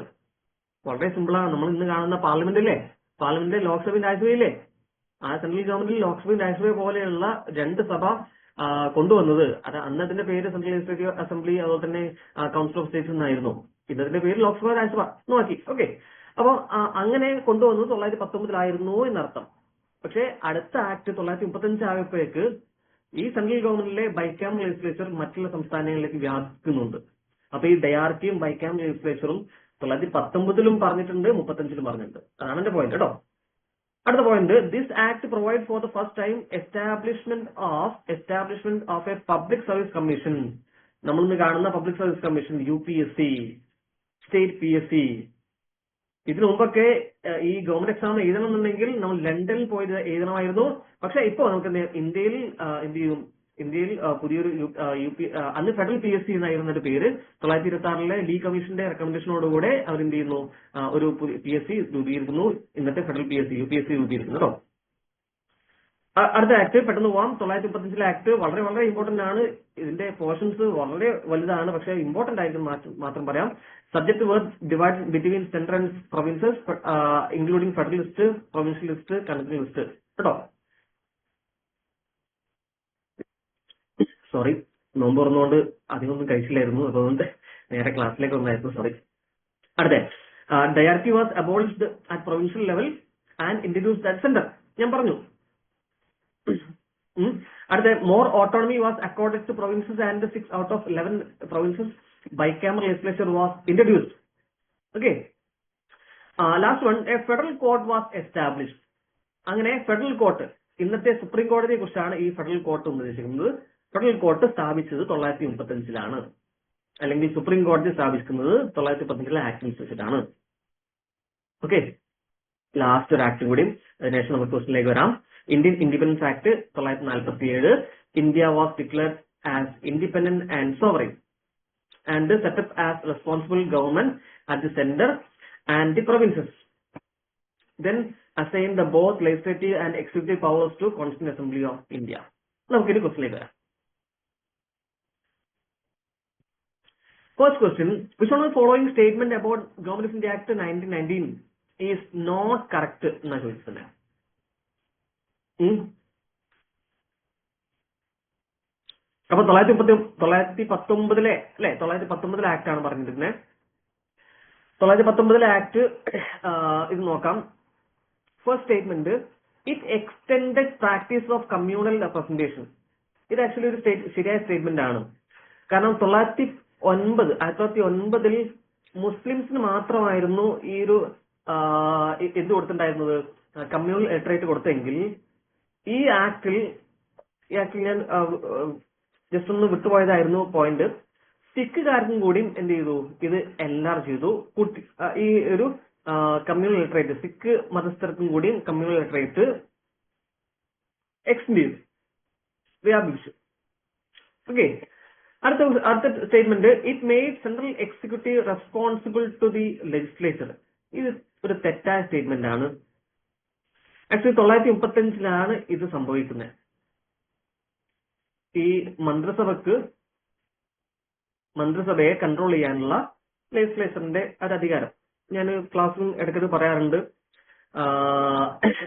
വളരെ സിമ്പിളാണ്. നമ്മൾ ഇന്ന് കാണുന്ന പാർലമെന്റിലെ ലോക്സഭയും രാജ്യസഭയില്ലേ, ആ സെൻട്രൽ ഗവൺമെന്റിൽ ലോക്സഭയും രാജ്യസഭയും പോലെയുള്ള 2 സഭ കൊണ്ടുവന്നത്. അത് അന്ന് അതിന്റെ പേര് സെൻട്രൽ ലെജിസ്ലേറ്റീവ് അസംബ്ലി, അതുപോലെ തന്നെ കൗൺസിൽ ഓഫ് സ്റ്റേറ്റ്സ് എന്നായിരുന്നു. ഇന്നതിന്റെ പേര് ലോക്സഭ രാജ്യസഭ നോക്കി. ഓക്കെ, അപ്പൊ അങ്ങനെ കൊണ്ടുവന്നത് 1919 എന്നർത്ഥം. പക്ഷെ അടുത്ത ആക്ട് 1935 ആയപ്പോഴേക്ക് ഈ സെൻട്രൽ ഗവൺമെന്റിലെ ബൈക്കാം ലെജിസ്ലേച്ചർ മറ്റുള്ള സംസ്ഥാനങ്ങളിലേക്ക് വ്യാപിക്കുന്നുണ്ട്. അപ്പൊ ഈ ഡയാർക്കിയും ബൈക്കാം ലെജിസ്ലേച്ചറും 1919 പറഞ്ഞിട്ടുണ്ട്, 35 പറഞ്ഞിട്ടുണ്ട്. അതാണ് എന്റെ പോയിന്റ് കേട്ടോ. അടുത്ത point, this act provide four the first time establishment of A public service commission. നമ്മളിന്ന് കാണുന്ന public service commission, UPSC, state PSC. ഇതിനു മുമ്പൊക്കെ ഈ ഗവൺമെന്റ് എക്സാം എഴുതണമെന്നുണ്ടെങ്കിൽ നമ്മൾ ലണ്ടനിൽ പോയി എഴുതണമായിരുന്നു. പക്ഷെ ഇപ്പോ നമുക്ക് ഇന്ത്യയിൽ പുതിയൊരു അന്ന് ഫെഡറൽ PSC എന്നായിരുന്ന ഒരു പേര് 1926 ലീ കമ്മീഷന്റെ റെക്കമെൻഡേഷനോടുകൂടെ അവർ എന്ത് ചെയ്യുന്നു, ഒരു PSC രൂപീകരിക്കുന്നു. ഇന്നത്തെ ഫെഡറൽ UPSC രൂപീകരിക്കുന്നു കേട്ടോ. അടുത്ത ആക്ട് പെട്ടെന്ന് പോവാം. 1935 ആക്ട് വളരെ വളരെ ഇമ്പോർട്ടന്റ് ആണ്. ഇതിന്റെ പോർഷൻസ് വളരെ വലുതാണ്, പക്ഷെ ഇമ്പോർട്ടന്റ് ആയിരിക്കും മാത്രം പറയാം. Subject word divide between central and provinces, including federal list, provincial list, country list കേട്ടോ. സോറി, നോമ്പ് തുറന്നുകൊണ്ട് അധികമൊന്നും കഴിച്ചില്ലായിരുന്നു, അതുകൊണ്ട് നേരെ ക്ലാസ്സിലേക്ക് വന്നായിരുന്നു. സോറി. അടുത്ത, dyarchy was abolished at provincial level and introduced at centre. ഞാൻ പറഞ്ഞു. അടുത്ത, more autonomy was accorded to provinces and 6 out of 11 provinces bicameral legislature was introduced. Okay. Last one, a federal court was established. അങ്ങനെ federal court, ഇന്നത്തെ supreme കോടതിയെ കുറിച്ചാണ് ഈ federal court ഉദ്ദേശിക്കുന്നത്. Federal court സ്ഥാപിച്ചത് 1935 അല്ലെങ്കിൽ സുപ്രീം കോടതി സ്ഥാപിക്കുന്നത് 1935 ആക്ട് അനുസരിച്ചിട്ടാണ്. ഓക്കെ, ലാസ്റ്റ് ഒരു ആക്ട് കൂടി, അതിനുശേഷം നമുക്ക് ക്വസ്റ്റിനിലേക്ക് വരാം. Indian independence act 1947. India was declared as independent and sovereign and set up as responsible government at the center and the provinces. Then assign the both legislative and executive powers to Constituent Assembly of India. നമുക്കൊരു ക്വസ്റ്റിലേക്ക് വരാം. First question, which one of the following statement about Government of India Act 1919 is not correct എന്നാ ചോദിച്ചത്? അപ്പൊ 1919 act ആണ് പറഞ്ഞിരുന്നത്. 1919 act ഇത് നോക്കാം. First statement, it extended practice of communal representation. ഇത് ആക്ച്വലി ഒരു ശരിയായ സ്റ്റേറ്റ്മെന്റ് ആണ്. കാരണം 1909 മുസ്ലിംസിന് മാത്രമായിരുന്നു ഈ ഒരു എന്ത് കൊടുത്തിട്ടുണ്ടായിരുന്നത്, കമ്മ്യൂണൽ ഇലക്ടറേറ്റ് കൊടുത്തെങ്കിൽ ഈ ആക്ടിൽ ഞാൻ ജസ്റ്റ് ഒന്ന് വിട്ടുപോയതായിരുന്നു പോയിന്റ്. സിഖുകാർക്കും കൂടിയും എന്ത് ചെയ്തു, ഇത് എൻലാർജ് ചെയ്തു. ഈ ഒരു കമ്മ്യൂണൽ ഇലക്ടറേറ്റ് സിഖ് മതസ്ഥർക്കും കൂടിയും കമ്മ്യൂണൽ ഇലക്ടറേറ്റ് എക്സ്റ്റെൻഡ് ചെയ്തു, വ്യാപിച്ചു. ഓക്കെ, അടുത്ത statement, it made central executive responsible to the legislature. ഇത് ഒരു തെറ്റായ സ്റ്റേറ്റ്മെന്റ് ആണ്. ആക്ച്വലി 1935 ഇത് സംഭവിക്കുന്നത്. ഈ മന്ത്രിസഭയെ കൺട്രോൾ ചെയ്യാനുള്ള ലെജിസ്ലേച്ചറിന്റെ ഒരു അധികാരം ഞാൻ ക്ലാസ്സിൽ ഇടയ്ക്കത് പറയാറുണ്ട്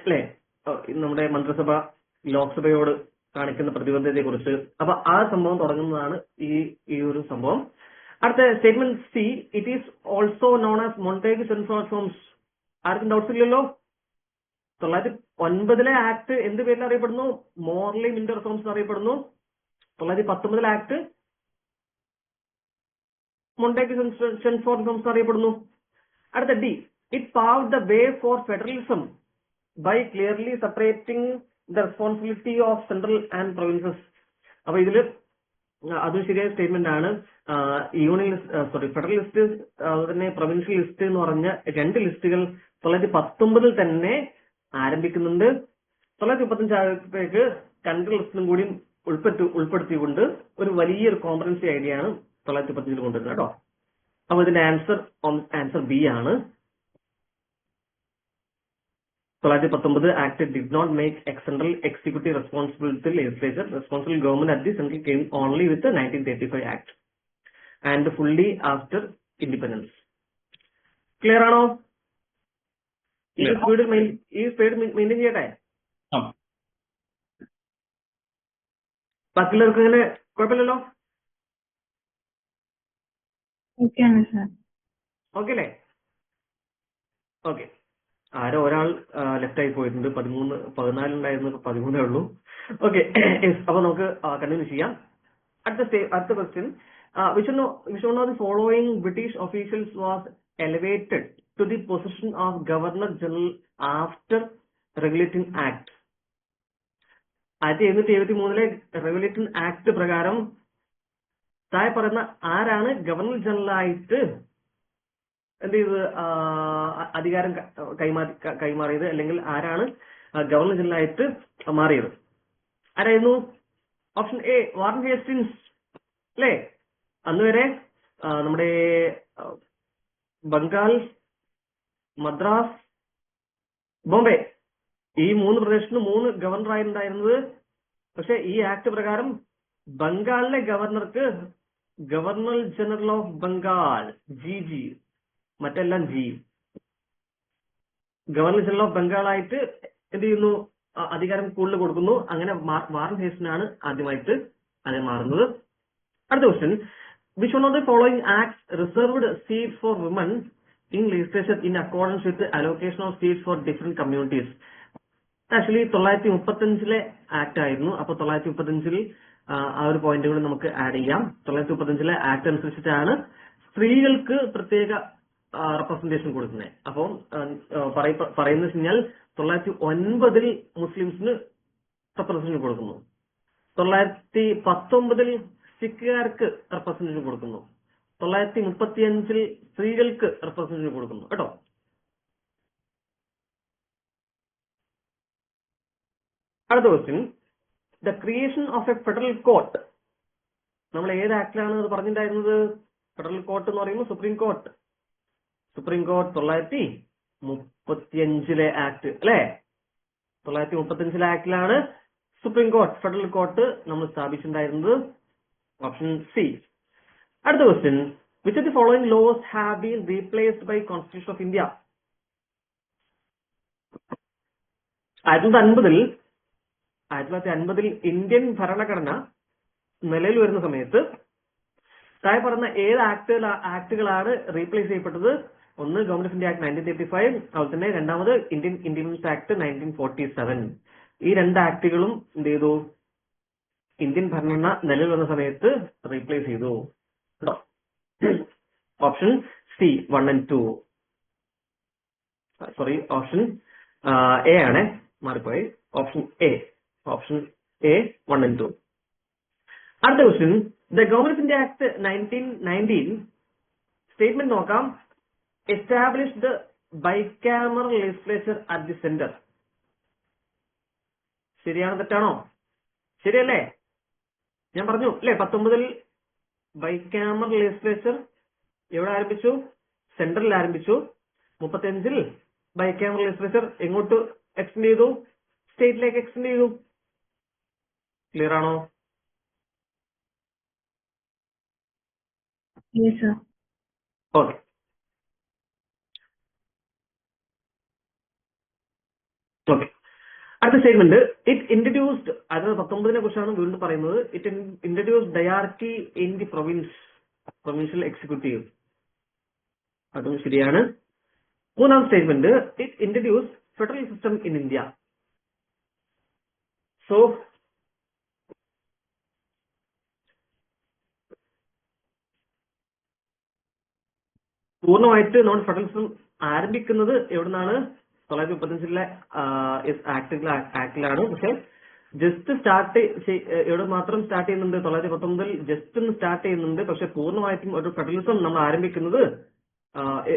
അല്ലേ, നമ്മുടെ മന്ത്രിസഭ ലോക്സഭയോട് കാണിക്കുന്ന പ്രതിബദ്ധതയെ കുറിച്ച്. അപ്പൊ ആ സംഭവം തുടങ്ങുന്നതാണ് ഈ ഒരു സംഭവം. അടുത്ത statement C, it is also known as Montagu Chelmsford reforms. ആർക്കും ഡൗട്ട്സ് ഇല്ലല്ലോ? 1909 ആക്ട് എന്ത് പേരിൽ അറിയപ്പെടുന്നു? മോർലി മിന്റർ ഫോംസ് അറിയപ്പെടുന്നു. 1919 ആക്ട് മൊണ്ടാക്കി ഷെൻഫോർഡ് സംസ്ഥ അറിയപ്പെടുന്നു. അടുത്ത D, it paved the way for federalism by clearly separating the responsibility of central and provinces. അപ്പൊ ഇതില് അതും ശരിയായ സ്റ്റേറ്റ്മെന്റ് ആണ്. യൂണിയൻ ഫെഡറൽ ലിസ്റ്റ് അതുപോലെ തന്നെ പ്രൊവിൻഷ്യൽ ലിസ്റ്റ് എന്ന് പറഞ്ഞ രണ്ട് ലിസ്റ്റുകൾ 1919 തന്നെ ആരംഭിക്കുന്നുണ്ട്. 1935 ആയപ്പോഴേക്ക് കൺട്രി ലിസ്റ്റിനും കൂടി ഉൾപ്പെടുത്തിക്കൊണ്ട് ഒരു വലിയൊരു കോംപ്രഹെൻസീവ് ഐഡിയ ആണ് 1935 കൊണ്ടുവരുന്നത് കേട്ടോ. അപ്പൊ ഇതിന്റെ ആൻസർ ബി ആണ്. 1919 Act did not make central executive responsible to the legislature. Responsible government at the central came only with the 1935 Act and fully after independence. Clear ആണോ? ഈ സ്പീഡ് മെയിൻറ്റെയിൻ ചെയ്യട്ടെ. ബാക്കിയുള്ളവർക്ക് ഇങ്ങനെ കുഴപ്പമില്ലല്ലോ? ഓക്കെയാണ് സാർ. ഓക്കെ അല്ലേ? Okay. ആരോ ഒരാൾ ലെഫ്റ്റ് ആയി പോയിട്ടുണ്ട്. 14 ഉണ്ടായിരുന്നു, 13 ഉള്ളൂ. ഓക്കെ, അപ്പൊ നമുക്ക് കണ്ടിന്യൂ ചെയ്യാം. അടുത്ത question, which one of the following British officials was elevated to the position of Governor General after Regulating Act? 1773 regulating act പ്രകാരം താഴെ പറയുന്ന ആരാണ് ഗവർണർ ജനറൽ ആയിട്ട് എന്ത് ചെയ്ത് അധികാരം കൈമാറിയത്, അല്ലെങ്കിൽ ആരാണ് ഗവർണർ ജനറൽ ആയിട്ട് മാറിയത്? ആരായിരുന്നു? ഓപ്ഷൻ എ വാറൻ ഹേസ്റ്റിങ്സ് അല്ലേ? അന്ന് വരെ നമ്മുടെ ബംഗാൾ, മദ്രാസ്, ബോംബെ ഈ 3 പ്രദേശത്തിന് 3 ഗവർണറായിട്ടുണ്ടായിരുന്നത്. പക്ഷെ ഈ ആക്ട് പ്രകാരം ബംഗാളിലെ ഗവർണർക്ക് governor general of Bengal GG, മറ്റെല്ലാം G, governor general of Bengal ആയിട്ട് എന്ത് ചെയ്യുന്നു, അധികാരം കൂടുതൽ കൊടുക്കുന്നു. അങ്ങനെ വാറൻ ഹേസ്റ്റിനാണ് ആദ്യമായിട്ട് അത് മാറുന്നത്. അടുത്ത question, which one of the following acts reserved seats for women in legislature in accordance with the allocation of seats for different communities? Actually 1935 act ആയിരുന്നു. അപ്പൊ 1935 ആ ഒരു പോയിന്റ് കൂടി നമുക്ക് ആഡ് ചെയ്യാം. 1935 ആക്ട് അനുസരിച്ചിട്ടാണ് സ്ത്രീകൾക്ക് പ്രത്യേക റെപ്രസെന്റേഷൻ കൊടുക്കുന്നത്. അപ്പം പറയുന്നത് വെച്ച് കഴിഞ്ഞാൽ 1909 മുസ്ലിംസിന് റെപ്രസെന്റേഷൻ കൊടുക്കുന്നു, 1919 സിഖുകാർക്ക് റെപ്രസെന്റേഷൻ കൊടുക്കുന്നു, 1935 സ്ത്രീകൾക്ക് റെപ്രസെന്റേഷൻ കൊടുക്കുന്നു കേട്ടോ. അടുത്ത question, the creation of a federal court. നമ്മൾ ഏത് ആക്ടിലാണ് അത് പറഞ്ഞിട്ടുണ്ടായിരുന്നത്? ഫെഡറൽ കോർട്ട് എന്ന് പറയുമ്പോൾ supreme court. Supreme court 1935 act അല്ലെ? 1935 ആക്ടിലാണ് സുപ്രീം കോർട്ട്, ഫെഡറൽ കോർട്ട് നമ്മൾ സ്ഥാപിച്ചിട്ടുണ്ടായിരുന്നത്. Option C. അടുത്ത question, which of the following laws have been replaced by Constitution of India? 1950 Indian ഭരണഘടന നിലവിൽ വരുന്ന സമയത്ത് താഴെ പറഞ്ഞ ഏത് ആക്ടുകളാണ് റീപ്ലേസ് ചെയ്യപ്പെട്ടത്? ഒന്ന് ഗവൺമെന്റ് ഓഫ് ഇന്ത്യ ആക്ട് 1935, അതുപോലെ തന്നെ രണ്ടാമത് ഇന്ത്യൻ ഇൻഡിപെൻഡൻസ് ആക്ട് 1947. ഈ രണ്ട് ആക്ടുകളും എന്ത് ചെയ്തു? ഇന്ത്യൻ ഭരണഘടന നിലവിൽ വന്ന സമയത്ത് റീപ്ലേസ് ചെയ്തു കേട്ടോ. Option C 1 and 2. Sorry, option A ആണ്, മാറിപ്പോയി. Option A 1 and 2. അടുത്ത question, the government of India act 1919 statement നോക്കാം. Established bicameral legislature at the centre. ശരിയാണോ തെറ്റാണോ? ശരിയല്ലേ? ഞാൻ പറഞ്ഞു അല്ലെ, 19 ബൈകാമറൽ ലെജിസ്ലേച്ചർ എവിടെ ആരംഭിച്ചു? സെൻട്രലിൽ ആരംഭിച്ചു. 35 ബൈകാമറൽ ലെജിസ്ലേച്ചർ എങ്ങോട്ട് എക്സ്റ്റെൻഡ് ചെയ്തു? സ്റ്റേറ്റിലേക്ക് എക്സ്റ്റെൻഡ് ചെയ്തു. ക്ലിയർ ആണോ? ഓക്കെ. ഓക്കെ, അടുത്ത സ്റ്റേറ്റ്മെന്റ്, ഇറ്റ് ഇൻട്രൊഡ്യൂസ്ഡ്, അത് 19 കുറിച്ചാണ് വീണ്ടും പറയുന്നത്. It introduced dyarchy in the provincial executive. അതും ശരിയാണ്. മൂന്നാം statement, it introduce federal system in India. So പൂർണ്ണമായിട്ട് നമ്മൾ ഫെഡറലിസം ആരംഭിക്കുന്നത് എവിടുന്നാണ്? 1935 ആക്ടിലാണ്. പക്ഷെ ജസ്റ്റ് സ്റ്റാർട്ട് എവിടെ മാത്രം സ്റ്റാർട്ട് ചെയ്യുന്നുണ്ട്? 1919 ജസ്റ്റ് ഒന്ന് സ്റ്റാർട്ട് ചെയ്യുന്നുണ്ട്. പക്ഷെ പൂർണ്ണമായിട്ടും ഒരു ഫെഡറലിസം നമ്മൾ ആരംഭിക്കുന്നത്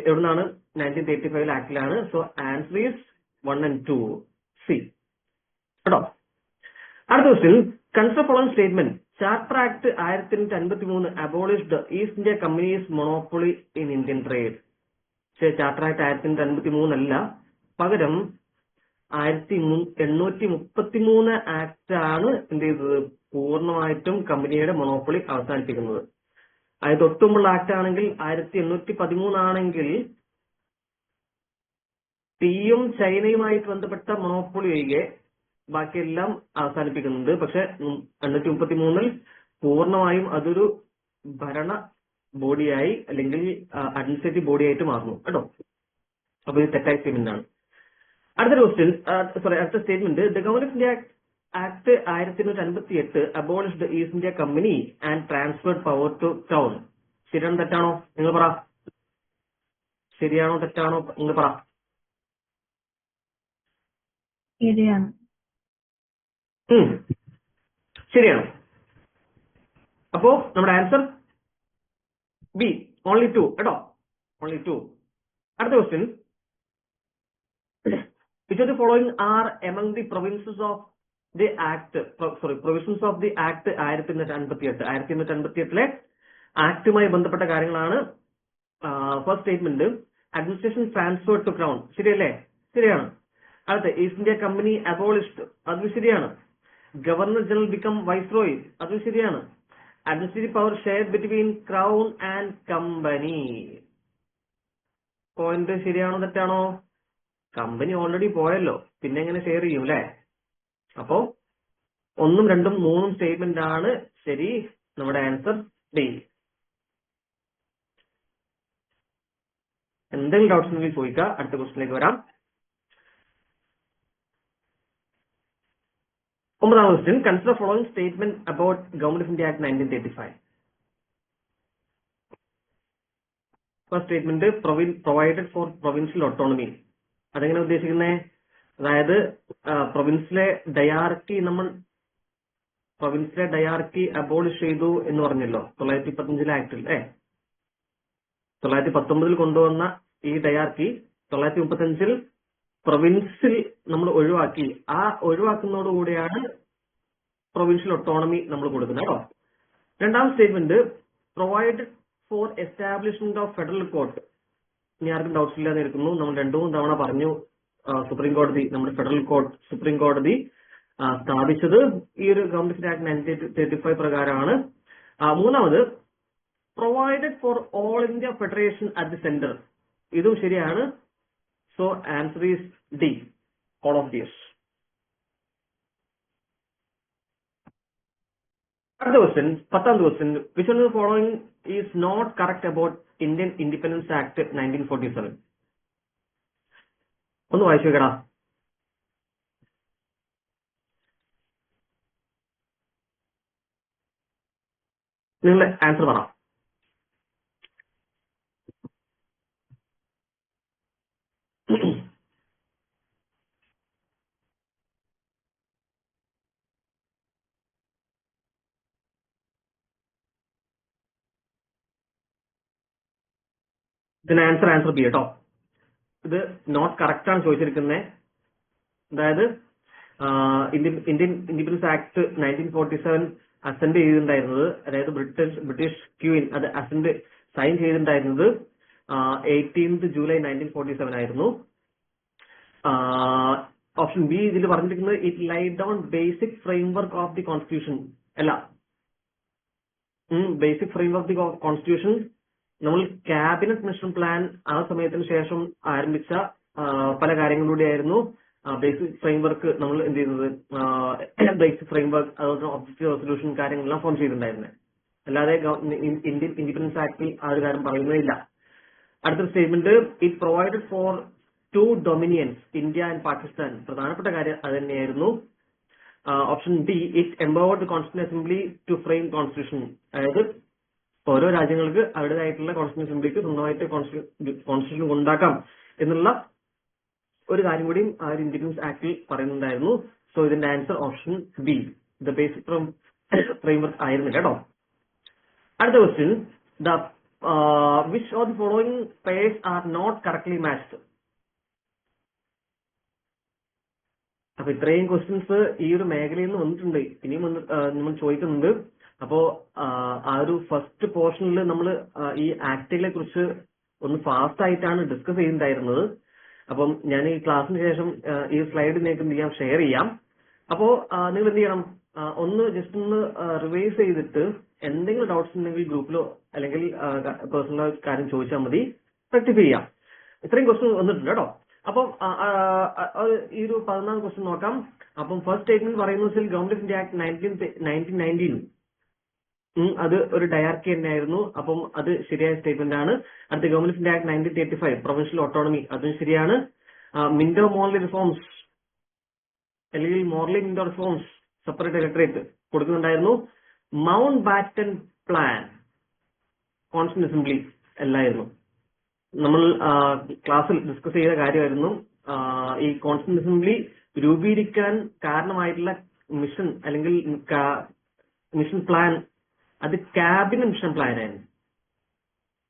എവിടുന്നാണ്? 1935 ആക്ടിലാണ്. So answer is 1 and 2 C കേട്ടോ. അടുത്ത question, consider following statement. Charter act 1853 abolished East India companies monopoly in Indian trade. പക്ഷേ ചാർട്ടർ ആക്ട് 1853 അല്ല, പകരം 1833 ആക്ട് ആണ് എന്ത് ചെയ്തത്? പൂർണ്ണമായിട്ടും കമ്പനിയുടെ മൊണോപ്പൊളി അവസാനിപ്പിക്കുന്നത്. അത് തൊട്ടുമുള്ള ആക്ട് ആണെങ്കിൽ 1813 ആണെങ്കിൽ ടീയും ചൈനയുമായിട്ട് ബന്ധപ്പെട്ട മൊണോപ്പൊളി ഒഴികെ ബാക്കിയെല്ലാം അവസാനിപ്പിക്കുന്നുണ്ട്. പക്ഷെ 1833 പൂർണ്ണമായും അതൊരു ഭരണ ബോഡിയായി അല്ലെങ്കിൽ അഡ്മിനിസ്ട്രേറ്റീവ് ബോഡിയായിട്ട് മാറുന്നു കേട്ടോ. അപ്പൊ ഇത് തെറ്റായ സ്റ്റേറ്റ്മെന്റ് ആണ്. അടുത്ത ക്വസ്റ്റ്യൻ, അടുത്ത statement, the government of India act 1858 abolished East India company and transferred power to town. ശരിയാണോ തെറ്റാണോ? നിങ്ങൾ പറ. ശരിയാണോ തെറ്റാണോ? നിങ്ങൾ പറ. ശരിയാണ്. ശരിയാണ്. അപ്പോ നമ്മുടെ ആൻസർ ബി, ഓൺലി 2 കേട്ടോ, ഓൺലി 2. അടുത്ത question, which of the following are among the provisions of the act, provisions of the act 1858 ആക്ടുമായി ബന്ധപ്പെട്ട കാര്യങ്ങളാണ്. First statement, administration transfer to crown. ശരിയല്ലേ? ശരിയാണ്. അടുത്ത, ഈസ്റ്റ് ഇന്ത്യ കമ്പനി അബോളിഷ്ഡ്. അതും ശരിയാണ്. Governor general become viceroy. അതും ശരിയാണ്. Administrative power share between crown and company. Point ശരിയാണോ തെറ്റാണോ? കമ്പനി ഓൾറെഡി പോയല്ലോ, പിന്നെ എങ്ങനെ ഷെയർ ചെയ്യും അല്ലെ? അപ്പോ 1, 2, 3 സ്റ്റേറ്റ്മെന്റ് ആണ് ശരി. നമ്മുടെ ആൻസർ ഡി. എന്തെങ്കിലും ഡൗട്ട്സ് ഉണ്ടെങ്കിൽ ചോദിക്കുക. അടുത്ത ക്വസ്റ്റിലേക്ക് വരാം. 9ാം question, consider following statement about government of India act 1935. First statement, provided four provincial autonomy. അതെങ്ങനെ ഉദ്ദേശിക്കുന്നത്? അതായത് പ്രൊവിൻസിലെ ഡയാർക്കി അബോളിഷ് ചെയ്തു എന്ന് പറഞ്ഞല്ലോ 1915 ആക്ടിൽ. 1919 കൊണ്ടുവന്ന ഈ ഡയാർക്കി 1935 പ്രൊവിൻസിൽ നമ്മൾ ഒഴിവാക്കി. ആ ഒഴിവാക്കുന്നതോടുകൂടിയാണ് പ്രൊവിൻഷ്യൽ ഓട്ടോണമി നമ്മൾ കൊടുക്കുന്നത് കേട്ടോ. രണ്ടാം statement, provided four establishment of federal court. ഇനി ആർക്കും ഡൗട്ട്സ് ഇല്ലാതെ ഇരിക്കുന്നു. നമ്മൾ 2-3 തവണ പറഞ്ഞു സുപ്രീം കോടതി, നമ്മുടെ ഫെഡറൽ കോർട്ട് സുപ്രീം കോടതി സ്ഥാപിച്ചത് ഈ ഒരു ഗവൺമെന്റ് ആക്ട് 1935 പ്രകാരമാണ്. മൂന്നാമത്, provided for all India federation at the centre. ഇതും ശരിയാണ്. So answer is D, all of these. അടുത്ത ക്വസ്റ്റ്യൻ, 10ാമത്തെ question, which one of the following is not correct about Indian independence act 1947? ഒന്ന് വായിച്ചു വെക്കടാ. നിങ്ങളുടെ ആൻസർ പറ. ഇതിന് ആൻസർ ബി കേട്ടോ. ഇത് നോട്ട് കറക്റ്റ് ആണ് ചോദിച്ചിരിക്കുന്നത്. അതായത് ഇന്ത്യൻ ഇൻഡിപെൻഡൻസ് ആക്ട് 1947 അസെന്റ് ചെയ്തിട്ടുണ്ടായിരുന്നത്, അതായത് ബ്രിട്ടീഷ് ക്യൂൻ അത് അസെന്റ് സൈൻ ചെയ്തിട്ടുണ്ടായിരുന്നത് 18th July 1947 ആയിരുന്നു. ഓപ്ഷൻ ബി ഇതിൽ പറഞ്ഞിരിക്കുന്നത് it laid down basic framework of the constitution. അല്ല, basic framework of the constitution നമ്മൾ ക്യാബിനറ്റ് മിഷൻ പ്ലാൻ ആ സമയത്തിന് ശേഷം ആരംഭിച്ച പല കാര്യങ്ങളിലൂടെയായിരുന്നു ബേസിക് ഫ്രെയിംവർക്ക് നമ്മൾ എന്ത് ചെയ്യുന്നത്, ബേസിക് ഫ്രെയിംവർക്ക് അതുപോലെ ഒബ്ജക്റ്റീവ് റെസൊല്യൂഷൻ കാര്യങ്ങളെല്ലാം ഫോം ചെയ്തിട്ടുണ്ടായിരുന്നത്. അല്ലാതെ ഇന്ത്യൻ ഇൻഡിപെൻഡൻസ് ആക്ടിൽ ആ ഒരു കാര്യം പറയുന്നതില്ല. അടുത്ത statement, it provided for 2 dominions, India and Pakistan. പ്രധാനപ്പെട്ട കാര്യം അത് തന്നെയായിരുന്നു. Option D, it empowered the constitution assembly to frame constitution. അതായത് ഓരോ രാജ്യങ്ങൾക്ക് അവരുടേതായിട്ടുള്ള കോൺസ്റ്റിറ്റ്യൂഷൻ അസംബ്ലിക്ക് സ്വന്തമായിട്ട് കോൺസ്റ്റിറ്റ്യൂഷൻ ഉണ്ടാക്കാം എന്നുള്ള ഒരു കാര്യം കൂടിയും ആ ഒരു ഇൻഡിപെൻഡൻസ് ആക്ടിൽ പറയുന്നുണ്ടായിരുന്നു. സോ ഇതിന്റെ answer option B, the basic framework ആയിരുന്നു കേട്ടോ. അടുത്ത question, the which of the following pairs are not correctly matched. അപ്പൊ ഇത്രയും ക്വസ്റ്റ്യൻസ് ഈ ഒരു മേഖലയിൽ നിന്ന് വന്നിട്ടുണ്ട്, ഇനിയും നമ്മൾ ചോദിക്കുന്നുണ്ട്. അപ്പോ ആ ഒരു ഫസ്റ്റ് പോർഷനിൽ നമ്മൾ ഈ ആക്ടിനെ കുറിച്ച് ഒന്ന് ഫാസ്റ്റ് ആയിട്ടാണ് ഡിസ്കസ് ചെയ്യുന്നുണ്ടായിരുന്നത്. അപ്പം ഞാൻ ഈ ക്ലാസ്സിന് ശേഷം ഈ സ്ലൈഡ് നിങ്ങൾക്ക് എന്ത് ചെയ്യാം, ഷെയർ ചെയ്യാം. അപ്പോ നിങ്ങൾ എന്ത് ചെയ്യണം, ഒന്ന് ജസ്റ്റ് ഒന്ന് റിവൈസ് ചെയ്തിട്ട് എന്തെങ്കിലും ഡൗട്ട്സ് ഉണ്ടെങ്കിൽ ഗ്രൂപ്പിലോ അല്ലെങ്കിൽ പേഴ്സണൽ കാര്യം ചോദിച്ചാൽ മതി, റെക്ടിഫൈ ചെയ്യാം. ഇത്രയും ക്വസ്റ്റ്യൻ വന്നിട്ടുണ്ട് കേട്ടോ. അപ്പം ഈ ഒരു 11ാം ക്വസ്റ്റ്യൻ നോക്കാം. അപ്പം ഫസ്റ്റ് സ്റ്റേറ്റ്മെന്റ് പറയുന്നത് വെച്ചാൽ ഗവൺമെന്റ് ഓഫ് ഇന്ത്യ ആക്ട് 1919 അത് ഒരു ഡയാർക്കി തന്നെയായിരുന്നു. അപ്പം അത് ശരിയായ സ്റ്റേറ്റ്മെന്റ് ആണ്. അടുത്ത government of India act 1935 provincial autonomy, അതും ശരിയാണ്. മിന്റോ മോർലി റിഫോംസ് അല്ലെങ്കിൽ Morley Minto reforms separate electorate കൊടുക്കുന്നുണ്ടായിരുന്നു. Mountbatten plan constitution assembly അല്ലായിരുന്നു. നമ്മൾ ക്ലാസ്സിൽ ഡിസ്കസ് ചെയ്ത കാര്യമായിരുന്നു. ഈ കോൺസ്റ്റിറ്റ്യൂഷൻ അസംബ്ലി രൂപീകരിക്കാൻ കാരണമായിട്ടുള്ള മിഷൻ അല്ലെങ്കിൽ മിഷൻ പ്ലാൻ അത് ക്യാബിനറ്റ് മിഷൻ പ്ലാൻ ആയിരുന്നു,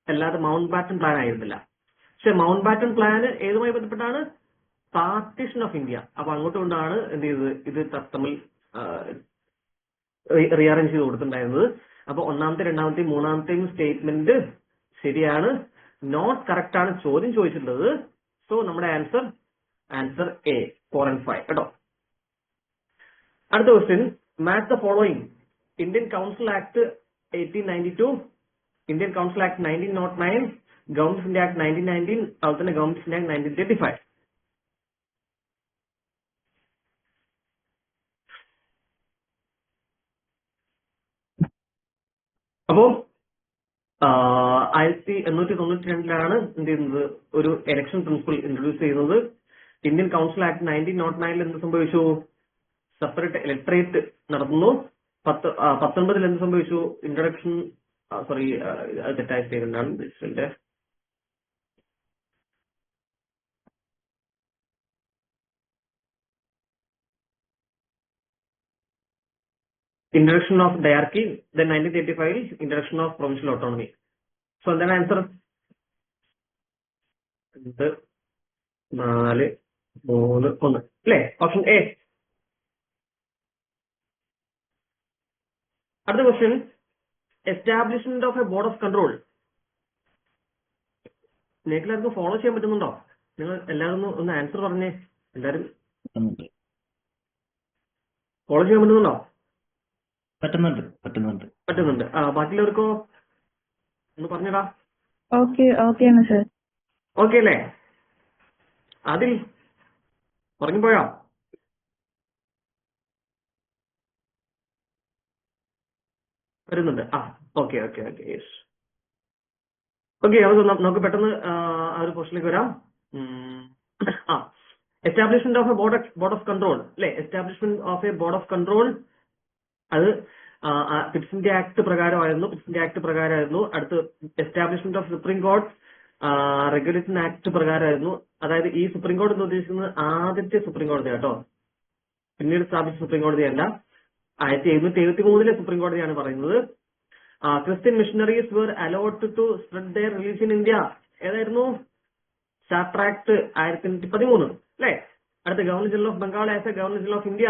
അല്ലാതെ മൗണ്ട് ബാറ്റൻ പ്ലാൻ ആയിരുന്നില്ല. പക്ഷെ മൗണ്ട് ബാറ്റൻ പ്ലാന് ഏതുമായി ബന്ധപ്പെട്ടാണ്? Partition of India. അപ്പൊ അങ്ങോട്ട് കൊണ്ടാണ് എന്ത് ചെയ്തത്, ഇത് തമ്മിൽ റീഅറേഞ്ച് ചെയ്ത് കൊടുത്തിട്ടുണ്ടായിരുന്നത്. അപ്പൊ ഒന്നാമത്തെ, രണ്ടാമത്തെയും മൂന്നാമത്തെയും സ്റ്റേറ്റ്മെന്റ് ശരിയാണ്. നോട്ട് കറക്റ്റ് ആണ് ചോദ്യം ചോദിച്ചിട്ടുള്ളത്. സോ നമ്മുടെ ആൻസർ എ, 4 and 5 കേട്ടോ. അടുത്ത question, match the following. Indian council act 1892, Indian council act 1909, government of India act 1919, അതുപോലെ തന്നെ ഗവൺമെന്റ് ഓഫ് ഇന്ത്യ ആക്ട് 1935. അപ്പോ 1892 എന്ത് ചെയ്യുന്നത്, ഒരു ഇലക്ഷൻ പ്രിൻസിപ്പിൾ ഇൻട്രൊഡ്യൂസ് ചെയ്യുന്നത്. ഇന്ത്യൻ കൗൺസിൽ ആക്ട് 1909 എന്ത് സംഭവിച്ചു? സെപ്പറേറ്റ് ഇലക്ടറേറ്റ് നടത്തുന്നു. 19 എന്ത് സംഭവിച്ചു? ഇൻട്രൊഡക്ഷൻ, സോറി തെറ്റായ സ്റ്റേറ്റ്മെന്റ് ആണ്. introduction of diarchy, then 1935 introduction of provincial autonomy. So then answer 4, 3, 1 അല്ലേ? Option A. അടുത്ത question, establishment of a board of control. നിങ്ങൾക്ക് എല്ലാവർക്കും ഫോളോ ചെയ്യാൻ പറ്റുന്നുണ്ടോ? നിങ്ങൾ എല്ലാവരും ഒന്ന് ആൻസർ പറഞ്ഞേ. എല്ലാവരും ഫോളോ ചെയ്യാൻ പറ്റുന്നുണ്ടോ? പറ്റുന്നുണ്ട്. ബാക്കിയുള്ളവർക്കോ ഒന്ന് പറഞ്ഞടാ. Okay sir. ഓക്കെ അല്ലേ? അതിൽ പറഞ്ഞുപോയോ? വരുന്നുണ്ട്. Okay yes. ഓക്കെ, നമുക്ക് പെട്ടെന്ന് ആ ഒരു പോർഷനിലേക്ക് വരാം. Establishment of a board of control അല്ലെ? Establishment of a board of control അത് പിറ്റ്സ് ഇന്ത്യ ആക്ട് പ്രകാരമായിരുന്നു. അടുത്ത് establishment of supreme court regulation act പ്രകാരമായിരുന്നു. അതായത് ഈ സുപ്രീം കോടതി എന്ന് ഉദ്ദേശിക്കുന്നത് ആദ്യത്തെ സുപ്രീം കോടതി കേട്ടോ, പിന്നീട് സ്ഥാപിച്ച സുപ്രീം കോടതിയല്ല. 1773 സുപ്രീം കോടതിയാണ് പറയുന്നത്. Christian missionaries were allowed to spread their religion in India. ഏതായിരുന്നു? ചാർട്ടർ ആക്ട് 1813 അല്ലെ? അടുത്ത governor general of Bengal as A governor general of India,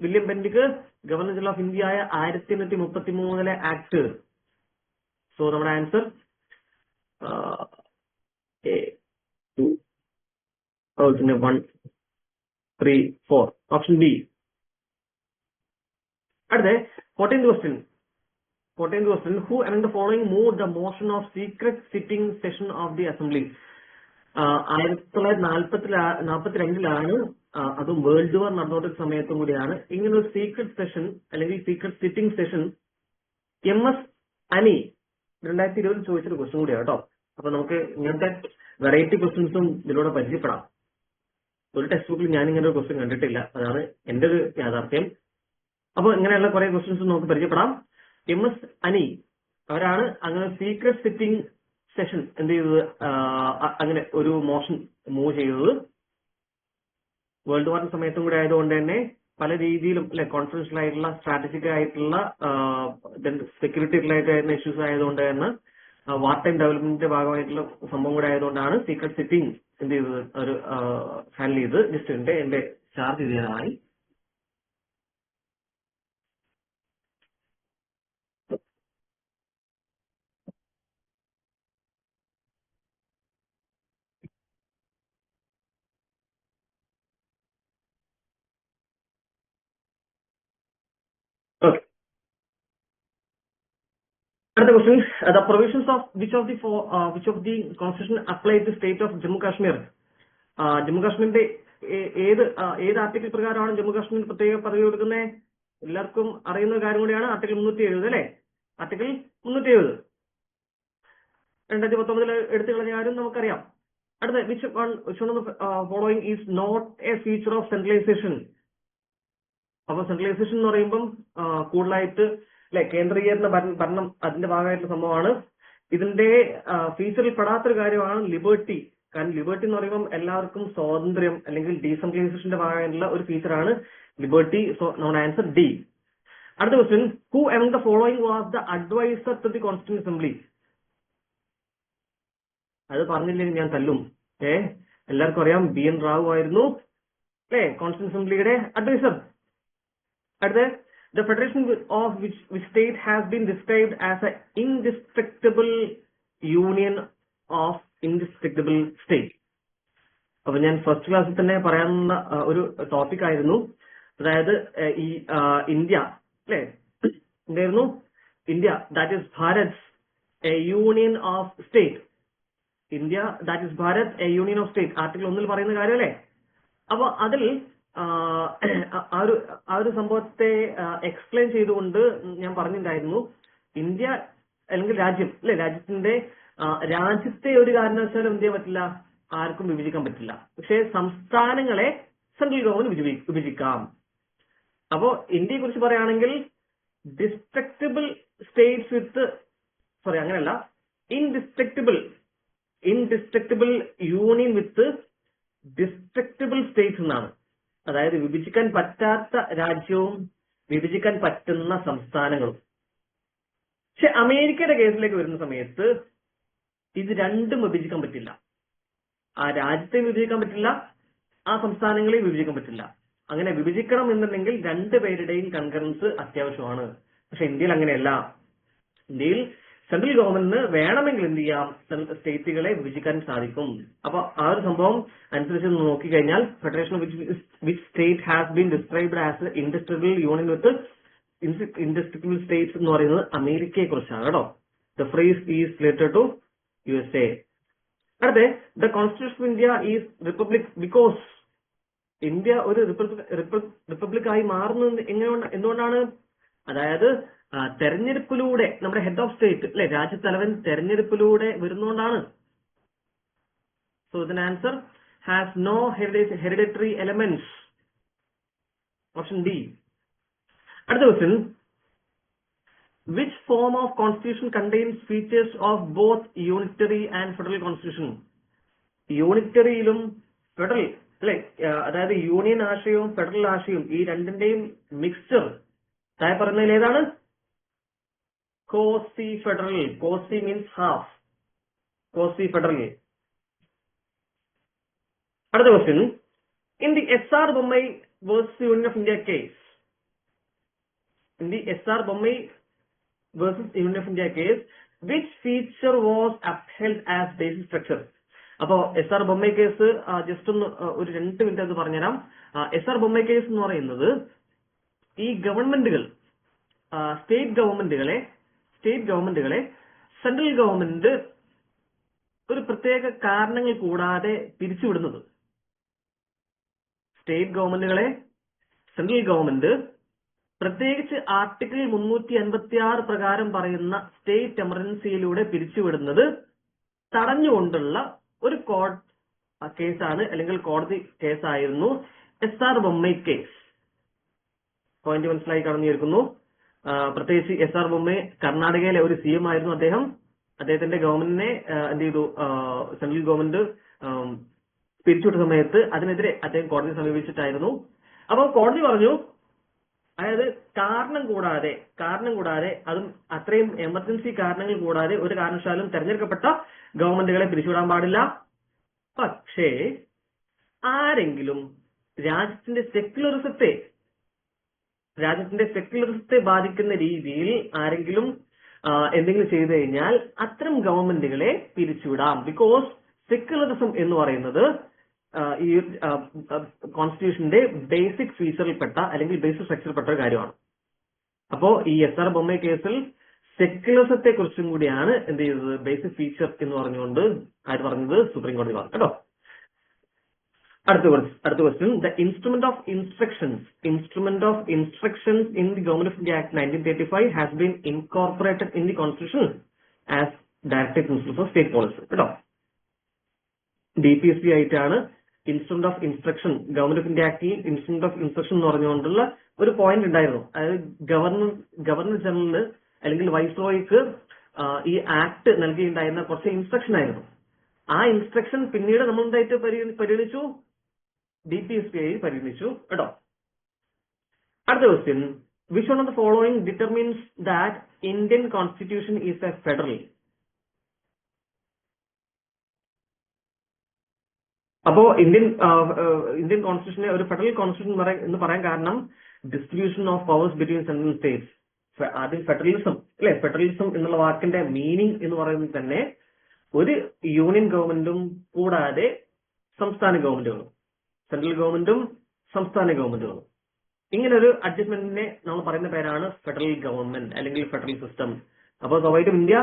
William Bentinck governor general of India ആയ 1833 ആക്ട്. സോ നമ്മുടെ answer 1, 3, 4 option B. അടുത്ത 14th question. Who among the following moved the motion of secret sitting session of the assembly? 1942 അതും world war നടന്നുകൊണ്ടിരുന്ന സമയത്തും കൂടിയാണ് ഇങ്ങനെ ഒരു secret session അല്ലെങ്കിൽ secret sitting session MS അനി 2020 ചോദിച്ചൊരു ക്വസ്റ്റ്യൻ കൂടിയാണ് കേട്ടോ. അപ്പൊ നമുക്ക് ഇങ്ങനത്തെ വെറൈറ്റി ക്വസ്റ്റ്യൻസും ഇതിലൂടെ പരിചയപ്പെടാം. ഒരു ടെക്സ്റ്റ് ബുക്കിൽ ഞാൻ ഇങ്ങനെ ഒരു ക്വസ്റ്റ്യൻ കണ്ടിട്ടില്ല, അതാണ് എന്റെ ഒരു യാഥാർത്ഥ്യം. അപ്പൊ ഇങ്ങനെയുള്ള കുറെ ക്വസ്റ്റ്യൻസ് നമുക്ക് പരിചയപ്പെടാം. MS അനി അവരാണ് അങ്ങനെ സീക്രട്ട് സിറ്റിംഗ് സെഷൻ എന്ത് ചെയ്തത്, അങ്ങനെ ഒരു മോഷൻ മൂവ് ചെയ്തത്. വേൾഡ് വാറിന്റെ സമയത്തും കൂടെ ആയതുകൊണ്ട് തന്നെ പല രീതിയിലും അല്ലെ കോൺഫിഡൻഷ്യൽ ആയിട്ടുള്ള സ്ട്രാറ്റജിക് ആയിട്ടുള്ള സെക്യൂരിറ്റി റിലേറ്റഡ് ആയിട്ടുള്ള ഇഷ്യൂസ് ആയതുകൊണ്ട് തന്നെ വാർ ടൈം ഡെവലപ്മെന്റിന്റെ ഭാഗമായിട്ടുള്ള സംഭവം കൂടെ ആയതുകൊണ്ടാണ് സീക്രട്ട് സിറ്റിംഗ് എന്ത് ചെയ്തത് ഒരു ഹാൻഡിൽ ചെയ്ത്. ജസ്റ്റ് എന്റെ ചാർജ് ചെയ്യാനായി. Okay. Another question: the provisions of which of the constitution apply to state of Jammu Kashmir? Jammu കാശ്മീരിന്റെ ഏത് ആർട്ടിക്കിൾ പ്രകാരമാണ് ജമ്മു കാശ്മീർ പ്രത്യേക പദവി കൊടുക്കുന്നത്? എല്ലാവർക്കും അറിയുന്ന കാര്യം കൂടിയാണ്. ആർട്ടിക്കിൾ 370 അല്ലെ? ആർട്ടിക്കിൾ 370 2019 എടുത്തു കളഞ്ഞ കാര്യം നമുക്കറിയാം. അടുത്ത which one of the following is not a feature of centralization? അപ്പൊ സെൻട്രലൈസേഷൻ എന്ന് പറയുമ്പം കൂടുതലായിട്ട് അല്ലെ കേന്ദ്രീകരണ ഭരണം അതിന്റെ ഭാഗമായിട്ടുള്ള സംഭവമാണ്. ഇതിന്റെ ഫീച്ചറിൽ പെടാത്തൊരു കാര്യമാണ് ലിബർട്ടി. കാരണം ലിബർട്ടി എന്ന് പറയുമ്പോൾ എല്ലാവർക്കും സ്വാതന്ത്ര്യം അല്ലെങ്കിൽ ഡീസെൻട്രലൈസേഷന്റെ ഭാഗമായിട്ടുള്ള ഒരു ഫീച്ചറാണ് ലിബർട്ടി. സോ നമ്മുടെ ആൻസർ ഡി. അടുത്ത question: who among the following was the advisor to the constituent assembly? അത് പറഞ്ഞില്ലെങ്കിൽ ഞാൻ തല്ലും. എല്ലാവർക്കും അറിയാം, BN റാവു ആയിരുന്നു അല്ലെ കോൺസ്റ്റിറ്റ്യൂന്റ് അസംബ്ലിയുടെ അഡ്വൈസർ. അടുത്ത the federation of which state has been described as an indestructible union of indestructible state. അപ്പൊ ഞാൻ ഫസ്റ്റ് ക്ലാസ്സിൽ തന്നെ പറയാവുന്ന ഒരു ടോപ്പിക് ആയിരുന്നു. അതായത് ഈ ഇന്ത്യ അല്ലെ എന്തായിരുന്നു? India that is Bharat A union of state. India that is Bharat A union of state article 1 പറയുന്ന കാര്യം അല്ലേ? അപ്പൊ അതിൽ ആ ഒരു സംഭവത്തെ എക്സ്പ്ലെയിൻ ചെയ്തുകൊണ്ട് ഞാൻ പറഞ്ഞിട്ടുണ്ടായിരുന്നു, ഇന്ത്യ അല്ലെങ്കിൽ രാജ്യം അല്ലെ രാജ്യത്തെ ഒരു കാരണവശാലും എന്ത് ചെയ്യാൻ പറ്റില്ല, ആർക്കും വിഭജിക്കാൻ പറ്റില്ല. പക്ഷെ സംസ്ഥാനങ്ങളെ സെൻട്രൽ ഗവൺമെന്റ് വിഭജിക്കാം. അപ്പോ ഇന്ത്യയെ കുറിച്ച് പറയുകയാണെങ്കിൽ ഡിസ്ട്രക്റ്റബിൾ സ്റ്റേറ്റ്സ് വിത്ത് അങ്ങനെയല്ല, ഇൻഡിസ്ട്രക്റ്റബിൾ യൂണിയൻ വിത്ത് ഡിസ്ട്രക്റ്റബിൾ സ്റ്റേറ്റ്സ് എന്നാണ്. അതായത് വിഭജിക്കാൻ പറ്റാത്ത രാജ്യവും വിഭജിക്കാൻ പറ്റുന്ന സംസ്ഥാനങ്ങളും. പക്ഷെ അമേരിക്കയുടെ കേസിലേക്ക് വരുന്ന സമയത്ത് ഇത് രണ്ടും വിഭജിക്കാൻ പറ്റില്ല. ആ രാജ്യത്തെ വിഭജിക്കാൻ പറ്റില്ല, ആ സംസ്ഥാനങ്ങളെ വിഭജിക്കാൻ പറ്റില്ല. അങ്ങനെ വിഭജിക്കണം എന്നുണ്ടെങ്കിൽ രണ്ടുപേരുടെയും കൺകറൻസ് അത്യാവശ്യമാണ്. പക്ഷെ ഇന്ത്യയിൽ അങ്ങനെയല്ല. ഇന്ത്യയിൽ സെൻട്രൽ ഗവൺമെന്റിന് വേണമെങ്കിൽ എന്ത് ചെയ്യാം, സ്റ്റേറ്റുകളെ വിഭജിക്കാൻ സാധിക്കും. അപ്പൊ ആ ഒരു സംഭവം അനുസരിച്ച് നോക്കിക്കഴിഞ്ഞാൽ federation which state has been described as industrial union with industrial states എന്ന് പറയുന്നത് അമേരിക്കയെ കുറിച്ചാണ് കേട്ടോ. The phrase is related to USA. അടുത്ത the constitution of India is republic because India ഒരു റിപ്പബ്ലിക് ആയി മാറുന്നത് എന്തുകൊണ്ടാണ്? അതായത് തെരഞ്ഞെടുപ്പിലൂടെ നമ്മുടെ ഹെഡ് ഓഫ് സ്റ്റേറ്റ് അല്ലെ രാജ്യത്തലവൻ തെരഞ്ഞെടുപ്പിലൂടെ വരുന്നതുകൊണ്ടാണ്. സോ ഇതിന് answer has no hereditary elements. Option D. അടുത്ത question: which form of constitution contains features of both unitary and federal constitution? യൂണിറ്ററിയിലും ഫെഡറൽ അല്ലെ അതായത് യൂണിയൻ ആശയവും ഫെഡറൽ ആശയവും ഈ രണ്ടിന്റെയും മിക്സ്ചർ താഴെ പറയുന്നതിൽ ഏതാണ്? Quasi federal. Quasi means half. Quasi federal. അടുത്ത question: in the SR Bommai versus Union of India case, which feature was upheld as basic structure? അപ്പോ SR Bommai കേസ് ജസ്റ്റ് ഒന്ന് ഒരു 2 മിനിറ്റ് അത് പറഞ്ഞുതരാം. SR Bommai കേസ് എന്ന് പറയുന്നത് ഈ ഗവൺമെന്റുകൾ സ്റ്റേറ്റ് ഗവൺമെന്റുകളെ സെൻട്രൽ ഗവൺമെന്റ് ഒരു പ്രത്യേക കാരണങ്ങൾ കൂടാതെ പിരിച്ചുവിടുന്നത്. സ്റ്റേറ്റ് ഗവൺമെന്റുകളെ സെൻട്രൽ ഗവൺമെന്റ് പ്രത്യേകിച്ച് ആർട്ടിക്കിൾ 356 പ്രകാരം പറയുന്ന സ്റ്റേറ്റ് എമർജൻസിയിലൂടെ പിരിച്ചുവിടുന്നത് തടഞ്ഞുകൊണ്ടുള്ള ഒരു കേസാണ് അല്ലെങ്കിൽ കോടതി കേസായിരുന്നു SR Bommai കേസ്. പോയിന്റ് മനസ്സിലായി കടന്നിരിക്കുന്നു. പ്രത്യേകിച്ച് SR ബൊമ്മെ കർണാടകയിലെ ഒരു CM ആയിരുന്നു അദ്ദേഹം. അദ്ദേഹത്തിന്റെ ഗവൺമെന്റിനെ എന്ത് ചെയ്തു, സെൻട്രൽ ഗവൺമെന്റ് പിരിച്ചുവിട്ട സമയത്ത് അതിനെതിരെ അദ്ദേഹം കോടതിയെ സമീപിച്ചിട്ടായിരുന്നു. അപ്പോൾ കോടതി പറഞ്ഞു, അതായത് കാരണം കൂടാതെ അതും അത്രയും എമർജൻസി കാരണങ്ങൾ കൂടാതെ ഒരു കാരണവശാലും തെരഞ്ഞെടുക്കപ്പെട്ട ഗവൺമെന്റുകളെ പിരിച്ചുവിടാൻ പാടില്ല. പക്ഷേ ആരെങ്കിലും രാജ്യത്തിന്റെ സെക്യുലറിസത്തെ ബാധിക്കുന്ന രീതിയിൽ ആരെങ്കിലും എന്തെങ്കിലും ചെയ്തു കഴിഞ്ഞാൽ അത്തരം ഗവൺമെന്റുകളെ പിരിച്ചുവിടാം. ബിക്കോസ് സെക്യുലറിസം എന്ന് പറയുന്നത് ഈ കോൺസ്റ്റിറ്റ്യൂഷന്റെ ബേസിക് ഫീച്ചറിൽപ്പെട്ട അല്ലെങ്കിൽ ബേസിക് സ്ട്രക്ചറിൽപ്പെട്ട ഒരു കാര്യമാണ്. അപ്പോ ഈ SR ബൊമ്മെ കേസിൽ സെക്യുലറിസത്തെ കുറിച്ചും കൂടിയാണ് എന്ത് ചെയ്തത്, ബേസിക് ഫീച്ചർ എന്ന് പറഞ്ഞുകൊണ്ട് ആര് പറഞ്ഞത്, സുപ്രീം കോടതി പറഞ്ഞു കേട്ടോ. അടുത്ത question, the instrument of instructions in the government of India act 1935 has been incorporated in the constitution as directive principles of state policy കേട്ടോ. DPSP ആയിട്ടാണ് instrument of instruction, government of India ആക്ടിൽ instrument of instruction എന്ന് പറഞ്ഞുകൊണ്ടുള്ള ഒരു point ഉണ്ടായിരുന്നു. അതായത് governor ജനറലിന് അല്ലെങ്കിൽ വൈസ്രോയ്ക്ക് ഈ ആക്ട് നൽകിയിട്ടുണ്ടായിരുന്ന കുറച്ച് ഇൻസ്ട്രക്ഷൻ ആയിരുന്നു. ആ ഇൻസ്ട്രക്ഷൻ പിന്നീട് നമ്മൾ എന്തായിട്ട് പരിഗണിച്ചു, DPSP ആയി പരിഗണിച്ചു കേട്ടോ. അടുത്ത question, which one of the following determines that Indian constitution is A federal? അപ്പോ ഇന്ത്യൻ കോൺസ്റ്റിറ്റ്യൂഷനെ ഒരു ഫെഡറൽ കോൺസ്റ്റിറ്റ്യൂഷൻ എന്ന് പറയാൻ കാരണം distribution of powers between central States. ആദ്യം ഫെഡറലിസം അല്ലെ, ഫെഡറലിസം എന്നുള്ള വാക്കിന്റെ മീനിങ് എന്ന് പറയുന്നത് തന്നെ ഒരു യൂണിയൻ ഗവൺമെന്റും കൂടാതെ സംസ്ഥാന ഗവൺമെന്റുകളും, സെൻട്രൽ ഗവൺമെന്റും സംസ്ഥാന ഗവൺമെന്റുകളും, ഇങ്ങനെ ഒരു അഡ്ജസ്റ്റ്മെന്റിനെ നമ്മൾ പറയുന്ന പേരാണ് ഫെഡറൽ ഗവൺമെന്റ് അല്ലെങ്കിൽ ഫെഡറൽ സിസ്റ്റം. അപ്പോൾ സ്വാഭാവികം ഇന്ത്യ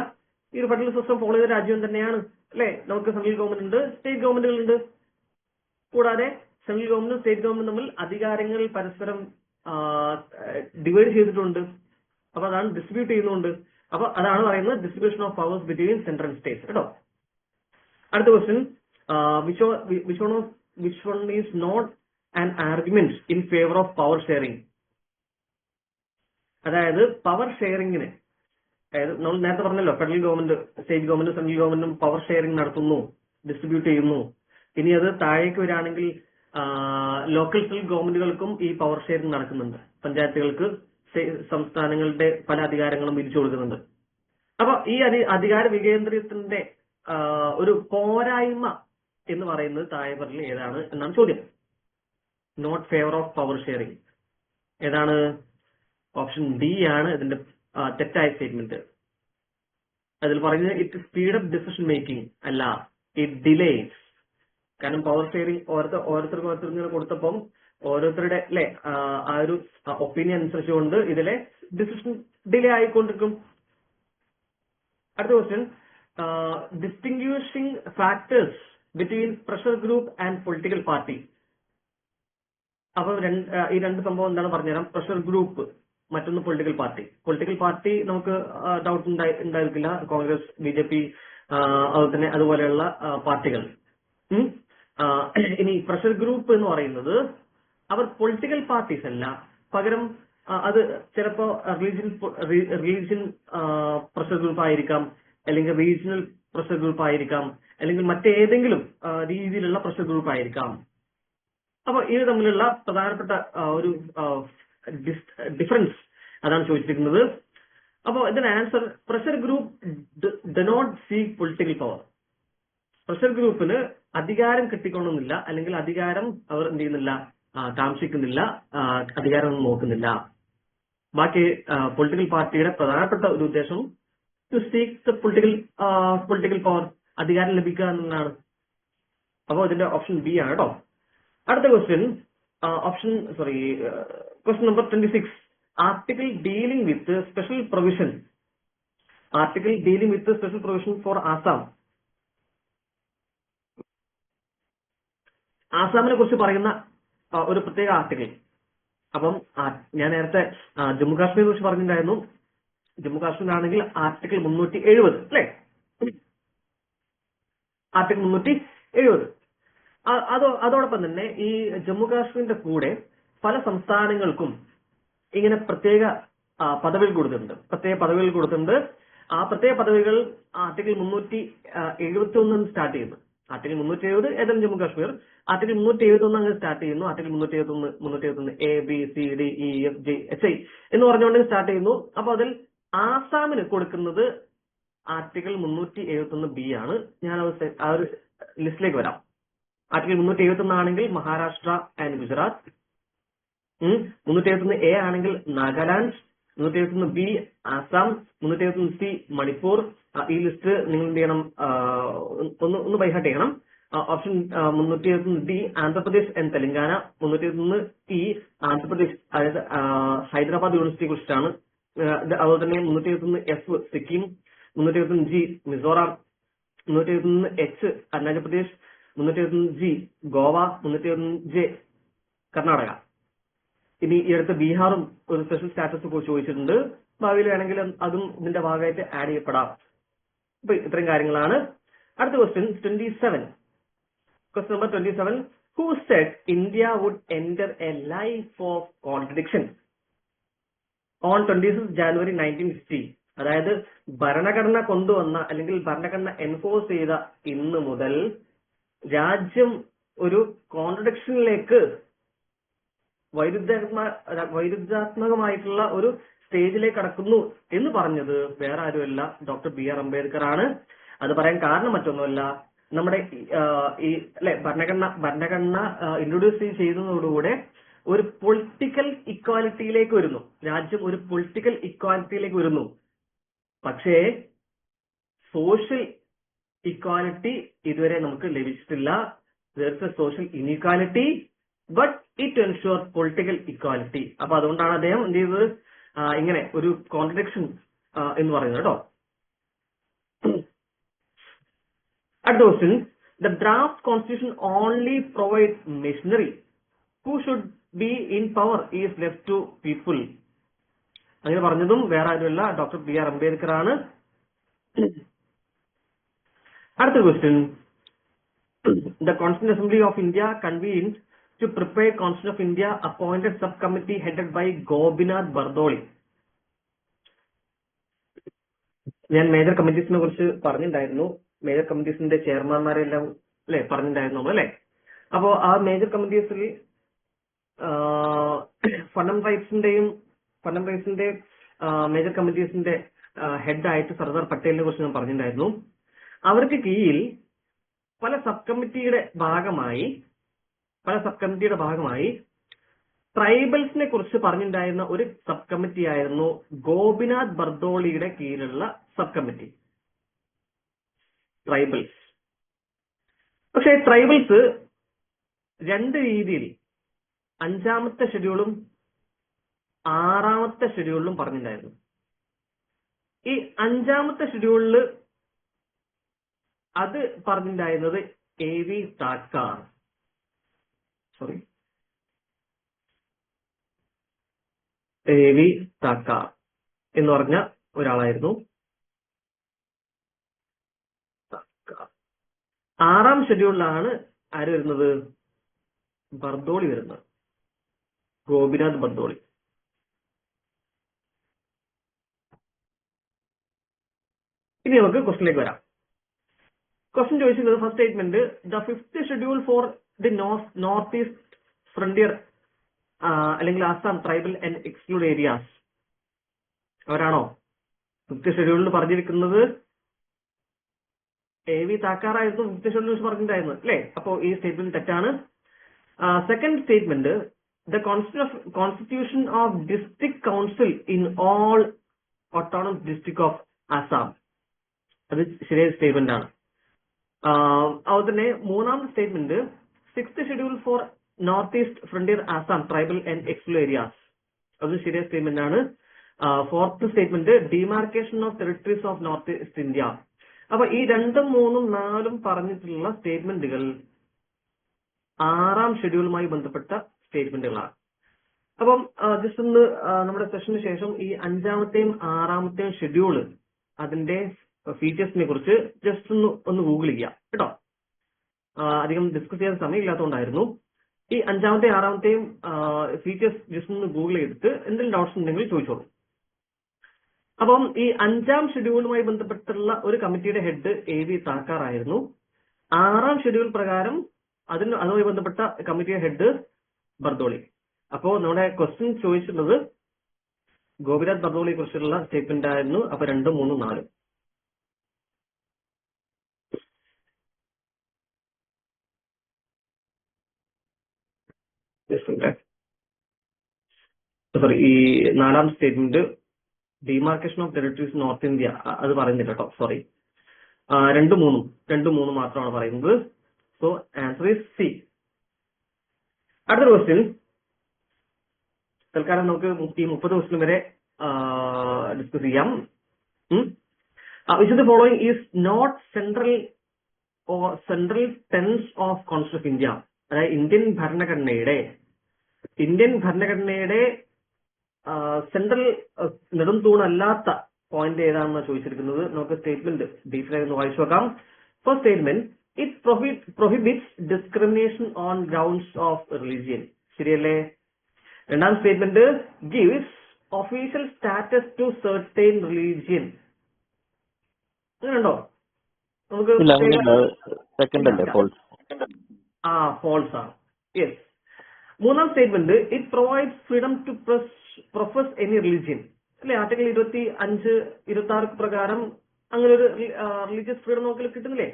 ഈ ഒരു ഫെഡറൽ സിസ്റ്റം ഫോളോ ചെയ്ത രാജ്യം തന്നെയാണ് അല്ലെ. നമുക്ക് സെൻട്രൽ ഗവൺമെന്റ് ഉണ്ട്, സ്റ്റേറ്റ് ഗവൺമെന്റുകളുണ്ട്. കൂടാതെ സെൻട്രൽ ഗവൺമെന്റും സ്റ്റേറ്റ് ഗവൺമെന്റും തമ്മിൽ അധികാരങ്ങൾ പരസ്പരം ഡിവൈഡ് ചെയ്തിട്ടുണ്ട്. അപ്പൊ അതാണ് ഡിസ്ട്രിബ്യൂട്ട് ചെയ്യുന്നുണ്ട്. അപ്പൊ അതാണ് പറയുന്നത് distribution of powers between central States കേട്ടോ. അടുത്ത question, which one is not an argument in favor of power sharing? അതായത് പവർ ഷെയറിങ്ങിന്, അതായത് നമ്മൾ നേരത്തെ പറഞ്ഞല്ലോ federal government, state government, central ഗവൺമെന്റും പവർ ഷെയറിംഗ് നടത്തുന്നു, ഡിസ്ട്രിബ്യൂട്ട് ചെയ്യുന്നു. ഇനി അത് താഴേക്ക് വരികയാണെങ്കിൽ ലോക്കൽ ഗവൺമെന്റുകൾക്കും ഈ പവർ ഷെയറിംഗ് നടക്കുന്നുണ്ട്. പഞ്ചായത്തുകൾക്ക് സംസ്ഥാനങ്ങളുടെ പല അധികാരങ്ങളും വിരിച്ചു കൊടുക്കുന്നുണ്ട്. അപ്പൊ ഈ അധികാര വികേന്ദ്രീകരണത്തിന്റെ ഒരു പോരായ്മ എന്ന് പറയുന്നത് താഴെ പറഞ്ഞ ഏതാണ് എന്നാണ് ചോദ്യം. Not favour of power sharing ഏതാണ്? ഓപ്ഷൻ ഡി ആണ് ഇതിന്റെ തെറ്റായ സ്റ്റേറ്റ്മെന്റ്. അതിൽ പറയുന്നത് ഇറ്റ് സ്പീഡ് ഡിസിഷൻ മേക്കിംഗ് അല്ല, ഇറ്റ് ഡിലേസ്. കാരണം പവർ ഷെയറിംഗ് ഓരോരുത്തർക്കും ഇങ്ങനെ കൊടുത്തപ്പം ഓരോരുത്തരുടെ അല്ലെ ആ ഒരു ഒപ്പീനിയൻ അനുസരിച്ചുകൊണ്ട് ഇതിലെ ഡിസിഷൻ ഡിലേ ആയിക്കൊണ്ടിരിക്കും. അടുത്ത question, distinguishing factors between pressure group and political party. അപ്പൊ ഈ രണ്ട് സംഭവം എന്താണ് പറഞ്ഞുതരാം. പ്രഷർ ഗ്രൂപ്പ്, മറ്റൊന്ന് പൊളിറ്റിക്കൽ പാർട്ടി. പൊളിറ്റിക്കൽ പാർട്ടി നമുക്ക് ഡൗട്ട് ഉണ്ടായിരിക്കില്ല, കോൺഗ്രസ്, BJP അതുപോലെയുള്ള പാർട്ടികൾ. ഇനി പ്രഷർ ഗ്രൂപ്പ് എന്ന് പറയുന്നത് അവർ പൊളിറ്റിക്കൽ പാർട്ടീസ് അല്ല, പകരം അത് ചിലപ്പോ റിലീജിയൻ പ്രഷർ ഗ്രൂപ്പ് ആയിരിക്കാം, അല്ലെങ്കിൽ റീജിയണൽ പ്രഷർ ഗ്രൂപ്പ് ആയിരിക്കാം, അല്ലെങ്കിൽ മറ്റേതെങ്കിലും രീതിയിലുള്ള പ്രഷർ ഗ്രൂപ്പ് ആയിരിക്കാം. അപ്പൊ ഇത് തമ്മിലുള്ള പ്രധാനപ്പെട്ട ഒരു ഡിഫറൻസ് അതാണ് ചോദിച്ചിരിക്കുന്നത്. അപ്പോ ഇതിന് answer, pressure group do not seek political power. Pressure ഗ്രൂപ്പിന് അധികാരം കിട്ടിക്കൊള്ളുന്നില്ല, അല്ലെങ്കിൽ അധികാരം അവർ എന്ത് ചെയ്യുന്നില്ല, കാംക്ഷിക്കുന്നില്ല, അധികാരം നോക്കുന്നില്ല. ബാക്കി പൊളിറ്റിക്കൽ പാർട്ടിയുടെ പ്രധാനപ്പെട്ട ഒരു ഉദ്ദേശം to seek the political power, അധികാരം ലഭിക്കുക എന്നതാണ്. അപ്പോൾ ഇതിന്റെ ഓപ്ഷൻ ബി ആണ് കേട്ടോ. അടുത്ത question, question number 26. Article dealing with special provision for Assam. ആസാമിനെ കുറിച്ച് പറയുന്ന ഒരു പ്രത്യേക ആർട്ടിക്കിൾ. അപ്പം ഞാൻ നേരത്തെ ജമ്മു കാശ്മീരിനെ കുറിച്ച് പറഞ്ഞിട്ടുണ്ടായിരുന്നു. ജമ്മു കാശ്മീരാണെങ്കിൽ ആർട്ടിക്കിൾ 370 അല്ലെ, ആർട്ടിക്കിൾ 370. അതോടൊപ്പം തന്നെ ഈ ജമ്മു കാശ്മീരിന്റെ കൂടെ പല സംസ്ഥാനങ്ങൾക്കും ഇങ്ങനെ പ്രത്യേക പദവികൾ കൊടുത്തിട്ടുണ്ട്. ആ പ്രത്യേക പദവികൾ ആർട്ടിക്കിൾ 371 സ്റ്റാർട്ട് ചെയ്യുന്നു. ആർട്ടിക്കിൾ 370 ഏതായാലും ജമ്മു കാശ്മീർ. ആർട്ടിക്കിൾ 371 അങ്ങ് സ്റ്റാർട്ട് ചെയ്യുന്നു. ആർട്ടിക്കിൾ 371 ABCDEFGHI എന്ന് പറഞ്ഞുകൊണ്ട് സ്റ്റാർട്ട് ചെയ്യുന്നു. അപ്പൊ അതിൽ ആസാമിന് കൊടുക്കുന്നത് ആർട്ടിക്കിൾ 371B ആണ്. ഞാൻ ആ ഒരു ലിസ്റ്റിലേക്ക് വരാം. ആർട്ടിക്കിൾ 371 ആണെങ്കിൽ മഹാരാഷ്ട്ര ആൻഡ് ഗുജറാത്ത്, 371A ആണെങ്കിൽ നാഗാലാൻഡ്, 371B ആസാം, 371C മണിപ്പൂർ. ഈ ലിസ്റ്റ് നിങ്ങൾ എന്ത് ചെയ്യണം, ഒന്ന് ബൈഹാർട്ട് ചെയ്യണം. Option 371D Andhra Pradesh and Telangana, 371E Andhra Pradesh, അതായത് ഹൈദരാബാദ് യൂണിവേഴ്സിറ്റിയെ കുറിച്ചിട്ടാണ്. അതുപോലെ തന്നെ 371F Sikkim, 371G Mizoram, 371H Arunachal Pradesh, 371G Goa, 371J Karnataka. ഇനി ഈ അടുത്ത് ബീഹാറും ഒരു സ്പെഷ്യൽ സ്റ്റാറ്റസ് ചോദിച്ചിട്ടുണ്ട്. ഭാവിയിൽ വേണമെങ്കിൽ അതും ഇതിന്റെ ഭാഗമായിട്ട് ആഡ് ചെയ്യപ്പെടാം. അപ്പൊ ഇത്രയും കാര്യങ്ങളാണ്. അടുത്ത question 27. Question number 27. Who said India would enter a life of contradiction on 26 January 1960? അതായത് ഭരണഘടന കൊണ്ടുവന്ന അല്ലെങ്കിൽ ഭരണഘടന എൻഫോഴ്സ് ചെയ്ത ഇന്ന് മുതൽ രാജ്യം ഒരു കോൺട്രഡിക്ഷനിലേക്ക് വൈരുദ്ധ്യാത്മകമായിട്ടുള്ള ഒരു സ്റ്റേജിലേക്ക് കടക്കുന്നു എന്ന് പറഞ്ഞത് വേറെ ആരുമല്ല, ഡോക്ടർ BR അംബേദ്കർ ആണ്. അത് പറയാൻ കാരണം മറ്റൊന്നുമല്ല, നമ്മുടെ ഈ ഭരണഘടന ഇൻട്രൊഡ്യൂസ് ചെയ്യുന്നതോടുകൂടെ ഒരു പൊളിറ്റിക്കൽ ഇക്വാലിറ്റിയിലേക്ക് വരുന്നു. രാജ്യം ഒരു പൊളിറ്റിക്കൽ ഇക്വാലിറ്റിയിലേക്ക് വരുന്നു. പക്ഷേ സോഷ്യൽ ഇക്വാലിറ്റി ഇതുവരെ നമുക്ക് ലഭിച്ചിട്ടില്ല. there is a social inequality but it ensures political equality. അപ്പൊ അതുകൊണ്ടാണ് അദ്ദേഹം എന്ത് ചെയ്തത്, ഇങ്ങനെ ഒരു കോൺട്രഡിക്ഷൻ എന്ന് പറയുന്നത് കേട്ടോ. അടുത്ത question. The draft constitution only provides machinery. Who should be in power is left to people. അങ്ങനെ പറഞ്ഞതും വേറെ ആരുമല്ല, ഡോക്ടർ BR അംബേദ്കർ ആണ്. അടുത്ത question. The Constituent Assembly of India convened to prepare Constitution of India appointed subcommittee headed by Gopinath Bardoli. ഞാൻ major കമ്മിറ്റീസിനെ കുറിച്ച് പറഞ്ഞിട്ടുണ്ടായിരുന്നു. Major കമ്മിറ്റീസിന്റെ ചെയർമാൻമാരെല്ലാം അല്ലെ പറഞ്ഞിട്ടുണ്ടായിരുന്നു നമ്മൾ അല്ലെ. അപ്പോ ആ മേജർ കമ്മിറ്റീസിൽ ഫണ്ടമെന്റൽ റൈറ്റ്സിന്റെ മേജർ കമ്മിറ്റീസിന്റെ ഹെഡായിട്ട് സർദാർ പട്ടേലിനെ കുറിച്ച് ഞാൻ പറഞ്ഞിട്ടുണ്ടായിരുന്നു. അവർക്ക് കീഴിൽ പല സബ് കമ്മിറ്റിയുടെ ഭാഗമായി ട്രൈബൽസിനെ കുറിച്ച് പറഞ്ഞിട്ടുണ്ടായിരുന്ന ഒരു സബ് കമ്മിറ്റി ആയിരുന്നു ഗോപിനാഥ് ബർദോളിയുടെ കീഴിലുള്ള സബ് കമ്മിറ്റി, ട്രൈബൽസ്. പക്ഷേ ട്രൈബൽസ് രണ്ട് രീതിയിൽ 5ാമത്തെ ഷെഡ്യൂളും 6ാമത്തെ ഷെഡ്യൂളിലും പറഞ്ഞിട്ടുണ്ടായിരുന്നു. ഈ 5ാമത്തെ ഷെഡ്യൂളില് അത് പറഞ്ഞിട്ടുണ്ടായിരുന്നത് AV താക്കാർ എന്ന് പറഞ്ഞ ഒരാളായിരുന്നു. 6ാം ഷെഡ്യൂളിലാണ് ആര് വരുന്നത്, ബർദോളി വരുന്നത്, ഗോപിനാഥ് ബർദോളി. ഇനി നമുക്ക് ക്വസ്റ്റിനിലേക്ക് വരാം. ക്വസ്റ്റ്യൻ ചോദിച്ചിരുന്നത് first statement, the 5th schedule for the north east frontier അല്ലെങ്കിൽ Assam tribal and exclude areas അവരാണോ? 5th ഷെഡ്യൂളിൽ പറഞ്ഞിരിക്കുന്നത് AV താക്കാറായിരുന്നു 5th ഷെഡ്യൂളിൽ പറഞ്ഞിട്ടുണ്ടായിരുന്നത് അല്ലെ. അപ്പോ ഈ സ്റ്റേറ്റ്മെന്റ് തെറ്റാണ്. Second statement, the constitution of district council in all autonomous district of Assam, അത് ശരിയായ സ്റ്റേറ്റ്മെന്റ് ആണ്. അതുപോലെ തന്നെ 3ാമത്തെ statement, 6th schedule for north east frontier Assam tribal and exclude areas, അത് ശരിയായ സ്റ്റേറ്റ്മെന്റ് ആണ്. 4th statement, demarcation of territories of north east India. അപ്പൊ ഈ 2, 3, 4 പറഞ്ഞിട്ടുള്ള സ്റ്റേറ്റ്മെന്റുകൾ 6ാം ഷെഡ്യൂളുമായി ബന്ധപ്പെട്ട സ്റ്റേറ്റ്മെന്റുകളാണ്. അപ്പം ജസ്റ്റ് ഒന്ന് നമ്മുടെ സെഷന് ശേഷം ഈ 5ാമത്തെയും 6ാമത്തെയും ഷെഡ്യൂള് അതിന്റെ ഫീച്ചേഴ്സിനെ കുറിച്ച് ജസ്റ്റ് ഒന്ന് ഗൂഗിൾ ചെയ്യാം കേട്ടോ. അധികം ഡിസ്കസ് ചെയ്യാൻ സമയമില്ലാത്തതുകൊണ്ടായിരുന്നു. ഈ 5ാമത്തെയും 6ാമത്തെയും ഫീച്ചേഴ്സ് ജസ്റ്റ് ഒന്ന് ഗൂഗിൾ ചെയ്തിട്ട് എന്തെങ്കിലും ഡൗട്ട്സ് ഉണ്ടെങ്കിൽ ചോദിച്ചോളൂ. അപ്പം ഈ 5ാം ഷെഡ്യൂളുമായി ബന്ധപ്പെട്ടുള്ള ഒരു കമ്മിറ്റിയുടെ ഹെഡ് AV താക്കാറായിരുന്നു. 6ാം ഷെഡ്യൂൾ പ്രകാരം അതുമായി ബന്ധപ്പെട്ട കമ്മിറ്റിയുടെ ഹെഡ് ബർദോളി. അപ്പോ നമ്മുടെ ക്വസ്റ്റ്യൻ ചോദിച്ചിട്ടുള്ളത് ഗോപിനാഥ് ബർദോളിയെ കുറിച്ചുള്ള സ്റ്റേറ്റ്മെന്റ് ആയിരുന്നു. അപ്പൊ 2, 3, 4. സോറി, ഈ 4ാം statement demarcation of territories north India അത് പറയുന്നില്ല കേട്ടോ, സോറി. 2, 3 മാത്രമാണ് പറയുന്നത്. So answer is C. അടുത്ത ക്വസ്റ്റ്യൻ തൽക്കാലം നമുക്ക് ഈ 30 ക്വസ്റ്റ്യൻ വരെ ഡിസ്കസ് ചെയ്യാം. Which of the following is not central tenets of constitution of India. അതായത് ഇന്ത്യൻ ഭരണഘടനയുടെ സെൻട്രൽ നെടുംതൂണല്ലാത്ത പോയിന്റ് ഏതാണെന്ന് ചോദിച്ചിരിക്കുന്നത്. നമുക്ക് സ്റ്റേറ്റ്മെന്റ് ഡീറ്റെയിൽ ഒന്ന് വായിച്ചു നോക്കാം. First statement, it prohibits discrimination on grounds of religion. ശരിയല്ലേ? 2ാം statement, gives official status to certain religion. അങ്ങനെയുണ്ടോ? നമുക്ക് ഫോൾസ് ആണ്. യെസ്. 3ാം statement, it provides freedom to profess any religion. അല്ലെ? ആർട്ടിക്കിൾ 25, 26 പ്രകാരം അങ്ങനെ ഒരു റിലീജിയസ് ഫ്രീഡം നമുക്ക് കിട്ടുന്നില്ലേ?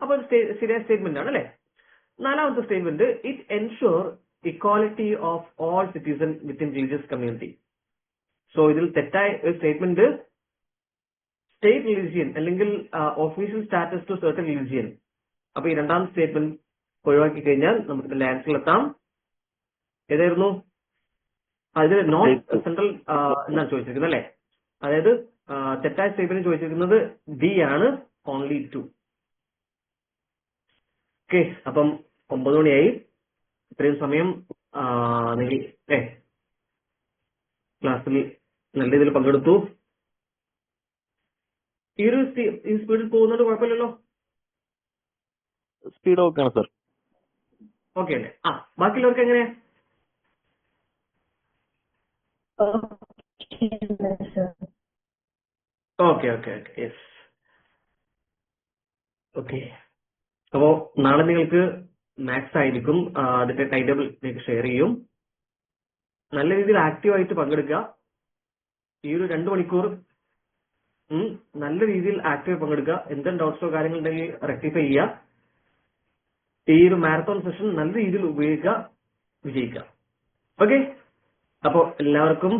അപ്പൊ ശരിയായ സ്റ്റേറ്റ്മെന്റ് ആണ് അല്ലെ? 4ാമത്തെ statement, it ensure equality of all citizen within religious community. So ഇതിൽ തെറ്റായ ഒരു സ്റ്റേറ്റ്മെന്റ് സ്റ്റേറ്റ് റിലീജിയൻ അല്ലെങ്കിൽ official status to certain religion. അപ്പൊ ഈ 2ാം സ്റ്റേറ്റ്മെന്റ് ഒഴിവാക്കി കഴിഞ്ഞാൽ നമുക്ക് ഇതിന്റെ ആൻസറിലെത്താം. ഏതായിരുന്നു? അതിൽ നോൺ സെൻട്രൽ എന്നാണ് ചോദിച്ചിരിക്കുന്നത് അല്ലെ? അതായത് തെറ്റായ സ്റ്റേറ്റ്മെന്റ് ചോദിച്ചിരിക്കുന്നത് ഡി ആണ്, ഓൺലി 2. ഓക്കെ, അപ്പം 9 മണിയായി. ഇത്രയും സമയം നിങ്ങൾ ക്ലാസ്സിൽ നല്ല രീതിയിൽ പങ്കെടുത്തു. ഈ സ്പീഡിൽ പോകുന്നത് കുഴപ്പമില്ലല്ലോ? സ്പീഡ് ഓക്കെ ആണ് സർ. ഓക്കെ അല്ലേ? ബാക്കിയുള്ളവർക്ക് എങ്ങനെയാ? Okay yes. ഓക്കെ, അപ്പോ നാളെ നിങ്ങൾക്ക് മാത്സ് ആയിരിക്കും. അതിന്റെ ടൈം ടേബിൾ നിങ്ങൾക്ക് ഷെയർ ചെയ്യും. നല്ല രീതിയിൽ ആക്റ്റീവായിട്ട് പങ്കെടുക്കുക. ഈ ഒരു 2 മണിക്കൂർ നല്ല രീതിയിൽ ആക്റ്റീവ് പങ്കെടുക്കുക. എന്തെങ്കിലും ഡൗട്ട്സോ കാര്യങ്ങളുണ്ടെങ്കിൽ റെക്ടിഫൈ ചെയ്യുക. ഈ ഒരു മാരത്തോൺ സെഷൻ നല്ല രീതിയിൽ ഉപയോഗിക്കുക, വിജയിക്കുക. ഓക്കെ, അപ്പോ എല്ലാവർക്കും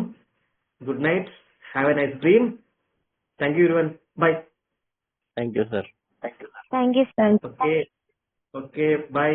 good night. Have a nice dream. Thank you everyone. Bye. Thank you sir. Thank you sir. Okay, by.